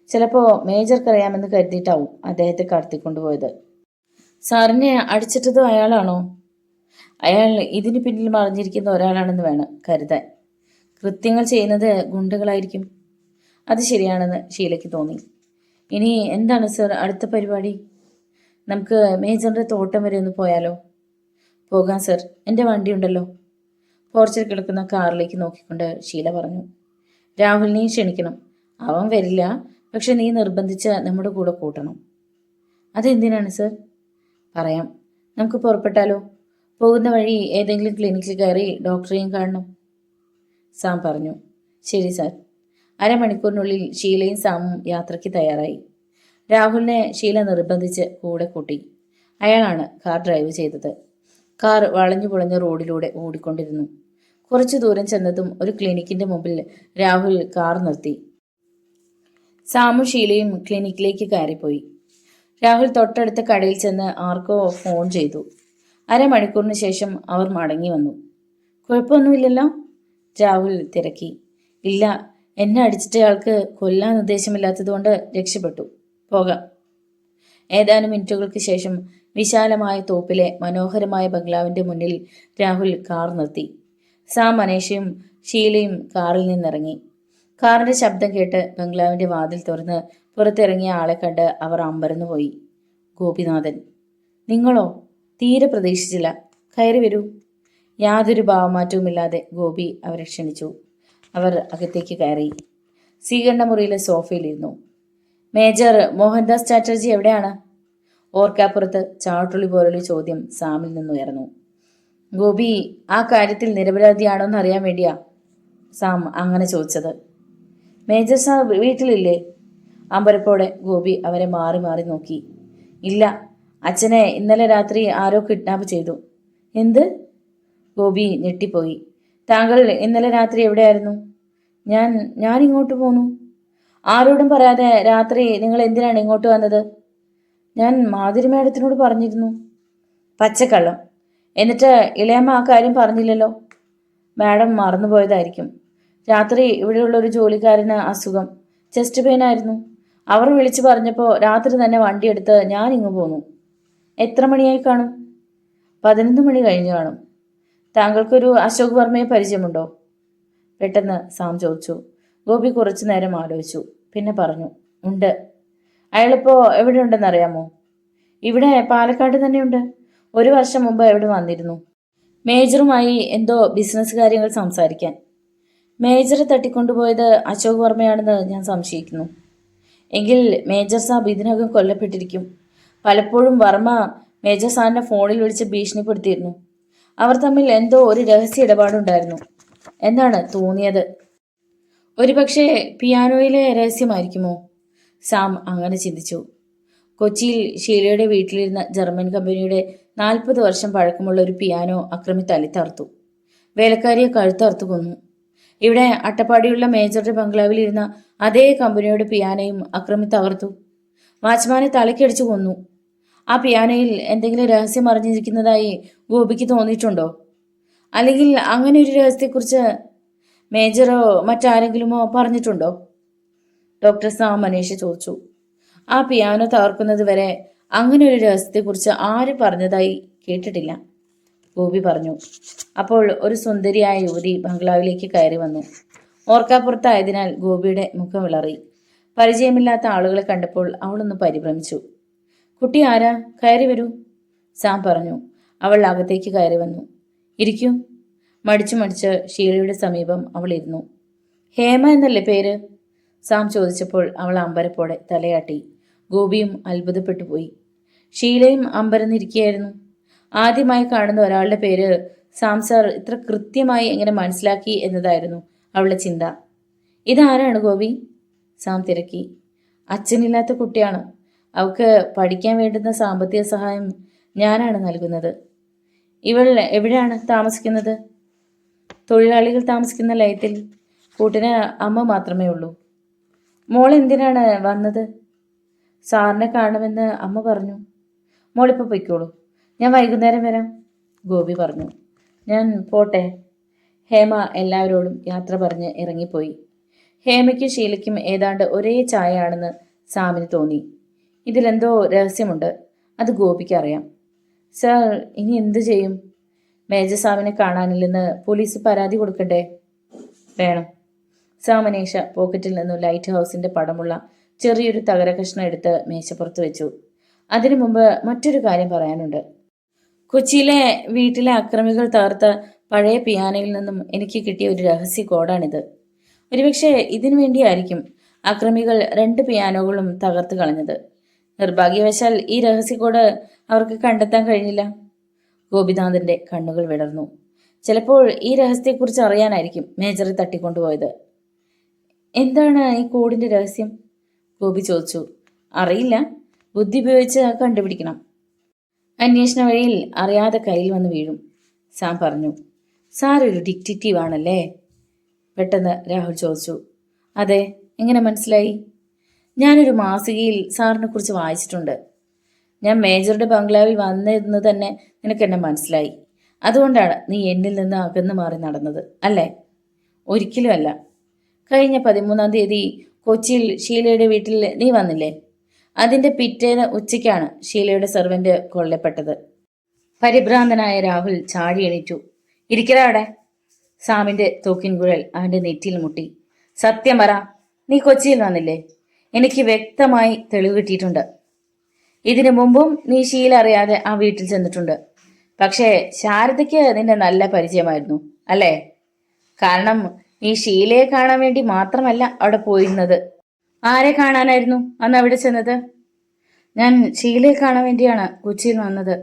ചിലപ്പോൾ മേജർക്കറിയാമെന്ന് കരുതിയിട്ടാവും അദ്ദേഹത്തെ കടത്തിക്കൊണ്ടുപോയത്. സാറിനെ അടിച്ചിട്ടതോ അയാളാണോ? അയാൾ ഇതിന് പിന്നിൽ മറിഞ്ഞിരിക്കുന്ന ഒരാളാണെന്ന് വേണം കരുതാൻ. കൃത്യങ്ങൾ ചെയ്യുന്നത് ഗുണ്ടകളായിരിക്കും. അത് ശരിയാണെന്ന് ഷീലയ്ക്ക് തോന്നി. ഇനി എന്താണ് സർ അടുത്ത പരിപാടി? നമുക്ക് മേജറിൻ്റെ തോട്ടം വരെ ഒന്ന് പോയാലോ? പോകാം സർ, എൻ്റെ വണ്ടിയുണ്ടല്ലോ. പോർച്ചിൽ കിടക്കുന്ന കാറിലേക്ക് നോക്കിക്കൊണ്ട് ഷീല പറഞ്ഞു. രാഹുലിനെ ക്ഷണിക്കണം. അവൻ വരില്ല, പക്ഷെ നീ നിർബന്ധിച്ച് നമ്മുടെ കൂടെ കൂട്ടണം. അതെന്തിനാണ് സർ? പറയാം. നമുക്ക് പുറപ്പെട്ടാലോ? പോകുന്ന വഴി ഏതെങ്കിലും ക്ലിനിക്കിൽ കയറി ഡോക്ടറെയും കാണണം, സാം പറഞ്ഞു. ശരി സാർ. 1/2 മണിക്കൂറിനുള്ളിൽ ഷീലയും സാമും യാത്രയ്ക്ക് തയ്യാറായി. രാഹുലിനെ ഷീല നിർബന്ധിച്ച് കൂടെ കൂട്ടി. അയാളാണ് കാർ ഡ്രൈവ് ചെയ്തത്. കാർ വളഞ്ഞു പുളഞ്ഞ റോഡിലൂടെ ഓടിക്കൊണ്ടിരുന്നു. കുറച്ചു ദൂരം ചെന്നതും ഒരു ക്ലിനിക്കിന്റെ മുമ്പിൽ രാഹുൽ കാർ നിർത്തി. സാമും ഷീലയും ക്ലിനിക്കിലേക്ക് കയറിപ്പോയി. രാഹുൽ തൊട്ടടുത്ത കടയിൽ ചെന്ന് ആർക്കോ ഫോൺ ചെയ്തു. അരമണിക്കൂറിന് ശേഷം അവർ മടങ്ങി വന്നു. കുഴപ്പമൊന്നുമില്ലല്ലോ? രാഹുൽ തിരക്കി. ഇല്ല, എന്നെ അടിച്ചിട്ടയാൾക്ക് കൊല്ലാൻ ഉദ്ദേശമില്ലാത്തതുകൊണ്ട് രക്ഷപ്പെട്ടു. പോകാം. ഏതാനും മിനിറ്റുകൾക്ക് ശേഷം വിശാലമായ തോപ്പിലെ മനോഹരമായ ബംഗ്ലാവിന്റെ മുന്നിൽ രാഹുൽ കാർ നിർത്തി. സാം, മനേഷയും ഷീലയും കാറിൽ നിന്നിറങ്ങി. കാറിന്റെ ശബ്ദം കേട്ട് ബംഗ്ലാവിന്റെ വാതിൽ തുറന്ന് പുറത്തിറങ്ങിയ ആളെ കണ്ട് അവർ അമ്പരന്നുപോയി. ഗോപിനാഥൻ. നിങ്ങളോ? തീരെ പ്രതീക്ഷിച്ചില്ല. കയറി വരൂ. യാതൊരു ഭാവമാറ്റവുമില്ലാതെ ഗോപി അവരെ ക്ഷണിച്ചു. അവർ അകത്തേക്ക് കയറി. സ്വീകരണ മുറിയിലെ സോഫയിലിരുന്നു. മേജർ മോഹൻദാസ് ചാറ്റർജി എവിടെയാണ്? ഓർക്കാപ്പുറത്ത് ചാട്ടുള്ളി പോലൊരു ചോദ്യം സാമിൽ നിന്നുയർന്നു. ഗോപി ആ കാര്യത്തിൽ നിരപരാധിയാണോന്ന് അറിയാൻ വേണ്ടിയാ സാം അങ്ങനെ ചോദിച്ചത്. മേജർ സാബ് വീട്ടിലില്ലേ? അമ്പരപ്പോടെ ഗോപി അവരെ മാറി മാറി നോക്കി. ഇല്ല, അച്ഛനെ ഇന്നലെ രാത്രി ആരോ കിഡ്നാപ്പ് ചെയ്തു. എന്ത്? ഗോപി ഞെട്ടിപ്പോയി. താങ്കൾ ഇന്നലെ രാത്രി എവിടെയായിരുന്നു? ഞാൻ ഇങ്ങോട്ട് പോന്നു. ആരോടും പറയാതെ രാത്രി നിങ്ങൾ എന്തിനാണ് ഇങ്ങോട്ട് വന്നത്? ഞാൻ മാധുരി മാഡത്തിനോട് പറഞ്ഞിരുന്നു. പച്ചക്കള്ളം. എന്നിട്ട് ഇളയമ്മ ആ കാര്യം പറഞ്ഞില്ലല്ലോ? മാഡം മറന്നുപോയതായിരിക്കും. രാത്രി ഇവിടെയുള്ള ഒരു ജോലിക്കാരന് അസുഖം, ചെസ്റ്റ് പെയിൻ ആയിരുന്നു. അവർ വിളിച്ചു പറഞ്ഞപ്പോൾ രാത്രി തന്നെ വണ്ടിയെടുത്ത് ഞാൻ ഇങ്ങ് പോന്നു. എത്ര മണിയായി കാണും? 11 മണി കഴിഞ്ഞു കാണും. താങ്കൾക്കൊരു അശോക് വർമ്മയെ പരിചയമുണ്ടോ? പെട്ടെന്ന് സാം ചോദിച്ചു. ഗോപി കുറച്ചു നേരം ആലോചിച്ചു. പിന്നെ പറഞ്ഞു, ഉണ്ട്. അയാളിപ്പോ എവിടെയുണ്ടെന്ന് അറിയാമോ? ഇവിടെ പാലക്കാട് തന്നെയുണ്ട്. 1 വർഷം മുമ്പ് ഇവിടെ വന്നിരുന്നു. മേജറുമായി എന്തോ ബിസിനസ് കാര്യങ്ങൾ സംസാരിക്കാൻ. മേജറെ തട്ടിക്കൊണ്ടുപോയത് അശോക് വർമ്മയാണെന്ന് ഞാൻ സംശയിക്കുന്നു. എങ്കിൽ മേജർ സാബ് ഇതിനകം കൊല്ലപ്പെട്ടിരിക്കും. പലപ്പോഴും വർമ്മ മേജർ സാറിനെ ഫോണിൽ വിളിച്ച് ഭീഷണിപ്പെടുത്തിയിരുന്നു. അവർ തമ്മിൽ എന്തോ ഒരു രഹസ്യ ഇടപാടുണ്ടായിരുന്നു എന്നാണ് തോന്നിയത്. ഒരുപക്ഷെ പിയാനോയിലെ രഹസ്യമായിരിക്കുമോ? സാം അങ്ങനെ ചിന്തിച്ചു. കൊച്ചിയിൽ ഷീലയുടെ വീട്ടിലിരുന്ന ജർമ്മൻ കമ്പനിയുടെ 40 വർഷം പഴക്കമുള്ള ഒരു പിയാനോ അക്രമി തല്ലിത്തർത്തു. വേലക്കാരിയെ കഴുത്തറുത്തു കൊന്നു. ഇവിടെ അട്ടപ്പാടിയുള്ള മേജറുടെ ബംഗ്ലാവിലിരുന്ന അതേ കമ്പനിയുടെ പിയാനോയും അക്രമി തകർത്തു. വാച്ച്മാനെ തലക്കടിച്ചു കൊന്നു. ആ പിയാനോയിൽ എന്തെങ്കിലും രഹസ്യം അറിഞ്ഞിരിക്കുന്നതായി ഗോപിക്ക് തോന്നിയിട്ടുണ്ടോ? അല്ലെങ്കിൽ അങ്ങനെ ഒരു രഹസ്യത്തെക്കുറിച്ച് മേജറോ മറ്റാരെങ്കിലുമോ പറഞ്ഞിട്ടുണ്ടോ? ഡോക്ടർ സാം മനീഷ ചോദിച്ചു. ആ പിയാനോ തകർക്കുന്നത് വരെ അങ്ങനെ ഒരു രഹസ്യത്തെക്കുറിച്ച് ആരും പറഞ്ഞതായി കേട്ടിട്ടില്ല, ഗോപി പറഞ്ഞു. അപ്പോൾ ഒരു സുന്ദരിയായ യുവതി ബംഗ്ലാവിലേക്ക് കയറി വന്നു. ഓർക്കാപ്പുറത്തായതിനാൽ ഗോപിയുടെ മുഖം വിളറി. പരിചയമില്ലാത്ത ആളുകളെ കണ്ടപ്പോൾ അവളൊന്ന് പരിഭ്രമിച്ചു. കുട്ടി ആരാ? കയറി വരൂ, സാം പറഞ്ഞു. അവൾ അകത്തേക്ക് കയറി വന്നു. ഇരിക്കൂ. മടിച്ചു മടിച്ച് ഷീലയുടെ സമീപം അവൾ ഇരുന്നു. ഹേമ എന്നല്ലേ പേര്? സാം ചോദിച്ചപ്പോൾ അവൾ അമ്പരപ്പോടെ തലയാട്ടി. ഗോപിയും അത്ഭുതപ്പെട്ടു പോയി. ഷീലയും അമ്പരന്നിരിക്കുകയായിരുന്നു. ആദ്യമായി കാണുന്ന ഒരാളുടെ പേര് സാം സാർ ഇത്ര കൃത്യമായി എങ്ങനെ മനസ്സിലാക്കി എന്നതായിരുന്നു അവളുടെ ചിന്ത. ഇതാരാണ് ഗോപി? സാം തിരക്കി. അച്ഛനില്ലാത്ത കുട്ടിയാണ്. അവൾക്ക് പഠിക്കാൻ വേണ്ടുന്ന സാമ്പത്തിക സഹായം ഞാനാണ് നൽകുന്നത്. ഇവൾ എവിടെയാണ് താമസിക്കുന്നത്? തൊഴിലാളികൾ താമസിക്കുന്ന ലയത്തിൽ. കൂട്ടിന് അമ്മ മാത്രമേ ഉള്ളൂ. മോൾ എന്തിനാണ് വന്നത്? സാറിനെ കാണുമെന്ന് അമ്മ പറഞ്ഞു. മോളിപ്പോൾ പൊയ്ക്കോളൂ, ഞാൻ വൈകുന്നേരം വരാം, ഗോപി പറഞ്ഞു. ഞാൻ പോട്ടെ. ഹേമ എല്ലാവരോടും യാത്ര പറഞ്ഞ് ഇറങ്ങിപ്പോയി. ഹേമയ്ക്കും ഷീലയ്ക്കും ഏതാണ്ട് ഒരേ ചായയാണെന്ന് സാമിന് തോന്നി. ഇതിലെന്തോ രഹസ്യമുണ്ട്, അത് ഗോപിക്ക് അറിയാം. സാർ, ഇനി എന്തു ചെയ്യും? മേജർ സാമിനെ കാണാനില്ലെന്ന് പോലീസ് പരാതി കൊടുക്കണ്ടേ? വേണം. സാമനേഷ പോക്കറ്റിൽ നിന്നും ലൈറ്റ് ഹൗസിന്റെ പടമുള്ള ചെറിയൊരു തകര കഷ്ണം എടുത്ത് മേശപ്പുറത്ത് വെച്ചു. അതിനു മുമ്പ് മറ്റൊരു കാര്യം പറയാനുണ്ട്. കൊച്ചിയിലെ വീട്ടിലെ അക്രമികൾ തകർത്ത പഴയ പിയാനോയിൽ നിന്നും എനിക്ക് കിട്ടിയ ഒരു രഹസ്യ കോഡാണിത്. ഒരുപക്ഷെ ഇതിനു വേണ്ടിയായിരിക്കും അക്രമികൾ 2 പിയാനോകളും തകർത്ത് കളഞ്ഞത്. നിർഭാഗ്യവശാൽ ഈ രഹസ്യ കോഡ് അവർക്ക് കണ്ടെത്താൻ കഴിഞ്ഞില്ല. ഗോപിനാഥന്റെ കണ്ണുകൾ വിടർന്നു. ചിലപ്പോൾ ഈ രഹസ്യത്തെക്കുറിച്ച് അറിയാനായിരിക്കും മേജറെ തട്ടിക്കൊണ്ടുപോയത്. എന്താണ് ഈ കോഡിന്റെ രഹസ്യം? ഗോപി ചോദിച്ചു. അറിയില്ല, ബുദ്ധി ഉപയോഗിച്ച് കണ്ടുപിടിക്കണം. അന്വേഷണ വഴിയിൽ അറിയാതെ കയ്യിൽ വന്ന് വീഴും, സാം പറഞ്ഞു. സാർ ഒരു ഡിറ്റക്റ്റീവ് ആണല്ലേ? പെട്ടെന്ന് രാഹുൽ ചോദിച്ചു. അതെ, എങ്ങനെ മനസ്സിലായി? ഞാനൊരു മാസികയിൽ സാറിനെ കുറിച്ച് വായിച്ചിട്ടുണ്ട്. ഞാൻ മേജറുടെ ബംഗ്ലാവിൽ വന്നിരുന്നത് തന്നെ നിനക്ക് എന്നെ മനസ്സിലായി. അതുകൊണ്ടാണ് നീ എന്നിൽ നിന്ന് അകന്നു മാറി നടന്നത് അല്ലേ? ഒരിക്കലും അല്ല. കഴിഞ്ഞ 13-ാം തീയതി കൊച്ചിയിൽ ഷീലയുടെ വീട്ടിൽ നീ വന്നില്ലേ? അതിന്റെ പിറ്റേന്ന് ഉച്ചയ്ക്കാണ് ഷീലയുടെ സെർവന്റ് കൊല്ലപ്പെട്ടത്. പരിഭ്രാന്തനായ രാഹുൽ ചാടി എണീറ്റു. ഇരിക്കടാ അവിടെ. സാമിന്റെ തോക്കിൻ കുഴൽ അവന്റെ നെറ്റിയിൽ മുട്ടി. സത്യം പറ, നീ കൊച്ചിയിൽ വന്നില്ലേ? എനിക്ക് വ്യക്തമായി തെളിവ് കിട്ടിയിട്ടുണ്ട്. ഇതിനു മുമ്പും നീ ഷീല അറിയാതെ ആ വീട്ടിൽ ചെന്നിട്ടുണ്ട്. പക്ഷേ ശാരദയ്ക്ക് നിന്നെ നല്ല പരിചയമായിരുന്നു അല്ലേ? കാരണം നീ ഷീലയെ കാണാൻ വേണ്ടി മാത്രമല്ല അവിടെ പോയിരുന്നത്. ആരെ കാണാനായിരുന്നു അന്ന് അവിടെ ചെന്നത്? ഞാൻ ഷീലയെ കാണാൻ വേണ്ടിയാണ് കൊച്ചിയിൽ വന്നത്.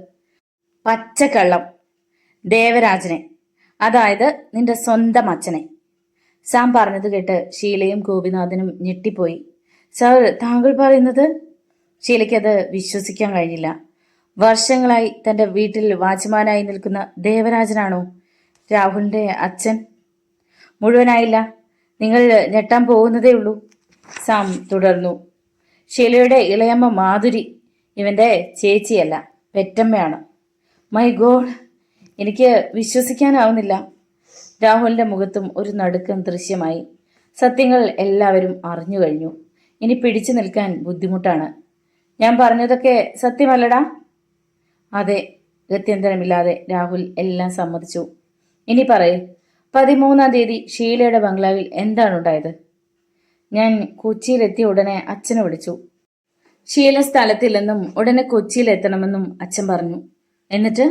പച്ചക്കള്ളം. ദേവരാജനെ, അതായത് നിന്റെ സ്വന്തം അച്ഛനെ. സാം പറഞ്ഞത് കേട്ട് ഷീലയും ഗോപിനാഥനും ഞെട്ടിപ്പോയി. സാർ, താങ്കൾ പറയുന്നത്? ഷീലയ്ക്കത് വിശ്വസിക്കാൻ കഴിഞ്ഞില്ല. വർഷങ്ങളായി തന്റെ വീട്ടിൽ വാച്ച്മാനായി നിൽക്കുന്ന ദേവരാജനാണോ രാഹുലിന്റെ അച്ഛൻ? മുഴുവനായില്ല, നിങ്ങൾ ഞെട്ടാൻ പോകുന്നതേ ഉള്ളൂ, സാം തുടർന്നു. ഷീലയുടെ ഇളയമ്മ മാധുരി ഇവന്റെ ചേച്ചിയല്ല, പെറ്റമ്മയാണ്. മൈ ഗോഡ്, എനിക്ക് വിശ്വസിക്കാനാവുന്നില്ല. രാഹുലിന്റെ മുഖത്തും ഒരു നടുക്കം ദൃശ്യമായി. സത്യങ്ങൾ എല്ലാവരും അറിഞ്ഞു കഴിഞ്ഞു. ഇനി പിടിച്ചു നിൽക്കാൻ ബുദ്ധിമുട്ടാണ്. ഞാൻ പറഞ്ഞതൊക്കെ സത്യമല്ലടാ? അതെ, ഗത്യന്തരമില്ലാതെ രാഹുൽ എല്ലാം സമ്മതിച്ചു. ഇനി പറയേ, 13-ാം തീയതി ഷീലയുടെ ബംഗ്ലാവിൽ എന്താണുണ്ടായത്? ഞാൻ കൊച്ചിയിലെത്തിയ ഉടനെ അച്ഛനെ വിളിച്ചു. ഷീല സ്ഥലത്തില്ലെന്നും ഉടനെ കൊച്ചിയിൽ എത്തണമെന്നും അച്ഛൻ പറഞ്ഞു. എന്നിട്ട്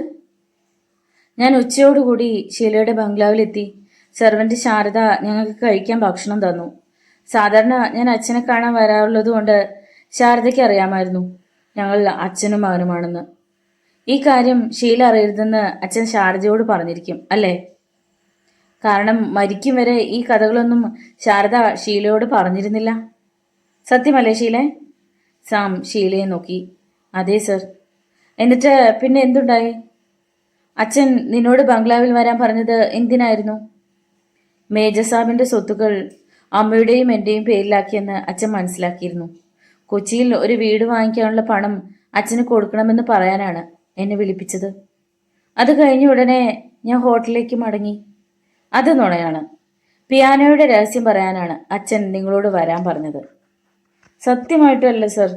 ഞാൻ ഉച്ചയോടുകൂടി ഷീലയുടെ ബംഗ്ലാവിലെത്തി. സെർവന്റ് ശാരദ ഞങ്ങൾക്ക് കഴിക്കാൻ ഭക്ഷണം തന്നു. സാധാരണ ഞാൻ അച്ഛനെ കാണാൻ വരാറുള്ളതുകൊണ്ട് ശാരദയ്ക്ക് അറിയാമായിരുന്നു ഞങ്ങൾ അച്ഛനും മകനുമാണെന്ന്. ഈ കാര്യം ഷീല അറിയരുതെന്ന് അച്ഛൻ ശാരദയോട് പറഞ്ഞിരിക്കും അല്ലേ? കാരണം മരിക്കും വരെ ഈ കഥകളൊന്നും ശാരദ ഷീലയോട് പറഞ്ഞിരുന്നില്ല. സത്യമല്ലേ ഷീലെ? സാം ഷീലയെ നോക്കി. അതെ സർ. എന്നിട്ട് പിന്നെ എന്തുണ്ടായി? അച്ഛൻ നിന്നോട് ബംഗ്ലാവിൽ വരാൻ പറഞ്ഞത് എന്തിനായിരുന്നു? മേജർ സാബിന്റെ സ്വത്തുക്കൾ അമ്മയുടെയും എന്റെയും പേരിലാക്കിയെന്ന് അച്ഛൻ മനസ്സിലാക്കിയിരുന്നു. കൊച്ചിയിൽ ഒരു വീട് വാങ്ങിക്കാനുള്ള പണം അച്ഛന് കൊടുക്കണമെന്ന് പറയാനാണ് എന്നെ വിളിപ്പിച്ചത്. അത് കഴിഞ്ഞ ഉടനെ ഞാൻ ഹോട്ടലിലേക്ക് മടങ്ങി. അത് നുണയാണ്. പിയാനോയുടെ രഹസ്യം പറയാനാണ് അച്ഛൻ നിങ്ങളോട് വരാൻ പറഞ്ഞത്. സത്യമായിട്ടല്ല സർ.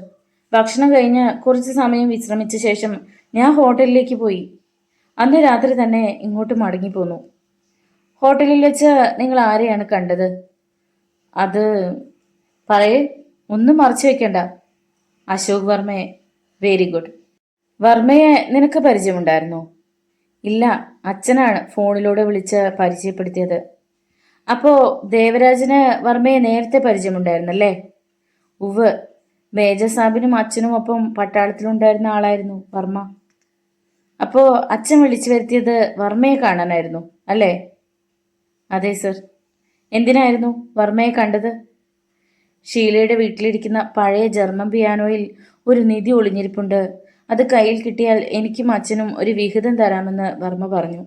ഭക്ഷണം കഴിഞ്ഞ് കുറച്ച് സമയം വിശ്രമിച്ച ശേഷം ഞാൻ ഹോട്ടലിലേക്ക് പോയി. അന്ന് രാത്രി തന്നെ ഇങ്ങോട്ട് മടങ്ങിപ്പോന്നു. ഹോട്ടലിൽ വെച്ച് നിങ്ങൾ ആരെയാണ് കണ്ടത്? അത് പറയേ, ഒന്നും മറച്ചു വെക്കണ്ട. അശോക് വർമ്മയെ. Very good. വർമ്മയെ നിനക്ക് പരിചയമുണ്ടായിരുന്നോ? ഇല്ല, അച്ഛനാണ് ഫോണിലൂടെ വിളിച്ച് പരിചയപ്പെടുത്തിയത്. അപ്പോ ദേവരാജന് വർമ്മയെ നേരത്തെ പരിചയമുണ്ടായിരുന്നല്ലേ? ഉവ്, മേജർ സാബിനും അച്ഛനും ഒപ്പം പട്ടാളത്തിലുണ്ടായിരുന്ന ആളായിരുന്നു വർമ്മ. അപ്പോ അച്ഛൻ വിളിച്ചു വരുത്തിയത് വർമ്മയെ കാണാനായിരുന്നു അല്ലേ? അതെ സർ. എന്തിനായിരുന്നു വർമ്മയെ കണ്ടത്? ഷീലയുടെ വീട്ടിലിരിക്കുന്ന പഴയ ജർമ്മൻ പിയാനോയിൽ ഒരു നിധി ഒളിഞ്ഞിരിപ്പുണ്ട്. അത് കയ്യിൽ കിട്ടിയാൽ എനിക്കും അച്ഛനും ഒരു വിഹിതം തരാമെന്ന് വർമ്മ പറഞ്ഞു.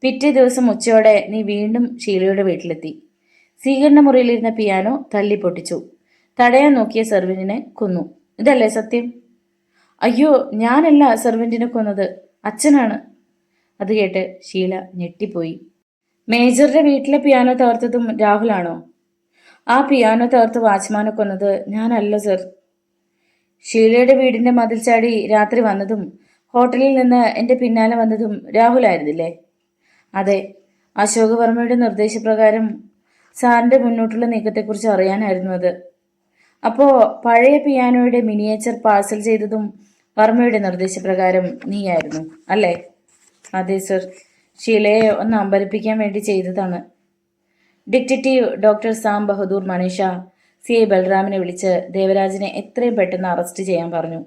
പിറ്റേ ദിവസം ഉച്ചയോടെ നീ വീണ്ടും ഷീലയുടെ വീട്ടിലെത്തി. സ്വീകരണ മുറിയിലിരുന്ന പിയാനോ തല്ലി പൊട്ടിച്ചു. തടയാൻ നോക്കിയ സെർവന്റിനെ കൊന്നു. ഇതല്ലേ സത്യം? അയ്യോ, ഞാനല്ല സെർവന്റിനെ കൊന്നത്, അച്ഛനാണ്. അത് കേട്ട് ഷീല ഞെട്ടിപ്പോയി. മേജറുടെ വീട്ടിലെ പിയാനോ തകർത്തതും രാഹുലാണോ? ആ പിയാനോ തകർത്ത് വാച്ച്മാനെ കൊന്നത് ഞാനല്ല സർ. ഷീലയുടെ വീടിന്റെ മതിൽ ചാടി രാത്രി വന്നതും ഹോട്ടലിൽ നിന്ന് എന്റെ പിന്നാലെ വന്നതും രാഹുലായിരുന്നില്ലേ? അതെ. അശോക് വർമ്മയുടെ നിർദ്ദേശപ്രകാരം സാറിന്റെ മുന്നോട്ടുള്ള നീക്കത്തെക്കുറിച്ച് അറിയാനായിരുന്നു അത്. അപ്പോ പഴയ പിയാനോയുടെ മിനിയേച്ചർ പാഴ്സൽ ചെയ്തതും വർമ്മയുടെ നിർദ്ദേശപ്രകാരം നീയായിരുന്നു അല്ലേ? അതെ സർ. ഷീലയെ ഒന്ന് അമ്പരിപ്പിക്കാൻ വേണ്ടി ചെയ്തതാണ്. Detective doctor Sam Bahadur Manisha CI ബൽറാമിനെ വിളിച്ച് ദേവരാജിനെ എത്രയും പെട്ടെന്ന് അറസ്റ്റ് ചെയ്യാൻ പറഞ്ഞു.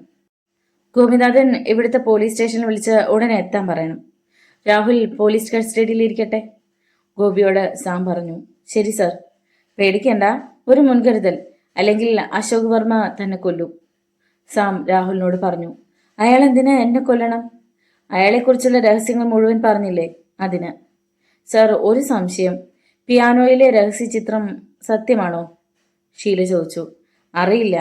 ഗോപിനാഥൻ ഇവിടുത്തെ പോലീസ് സ്റ്റേഷനിൽ വിളിച്ച് ഉടനെ എത്താൻ പറയണം. രാഹുൽ പോലീസ് കസ്റ്റഡിയിലിരിക്കട്ടെ, ഗോപിയോട് സാം പറഞ്ഞു. ശരി സർ. പേടിക്കണ്ട, ഒരു മുൻകരുതൽ, അല്ലെങ്കിൽ അശോക് വർമ്മ തന്നെ കൊല്ലും, സാം രാഹുലിനോട് പറഞ്ഞു. അയാൾ എന്തിനാ എന്നെ കൊല്ലണം? അയാളെക്കുറിച്ചുള്ള രഹസ്യങ്ങൾ മുഴുവൻ പറഞ്ഞില്ലേ, അതിന്. സർ, ഒരു സംശയം. പിയാനോയിലെ രഹസ്യചിത്രം സത്യമാണോ? ഷീല ചോദിച്ചു. അറിയില്ല.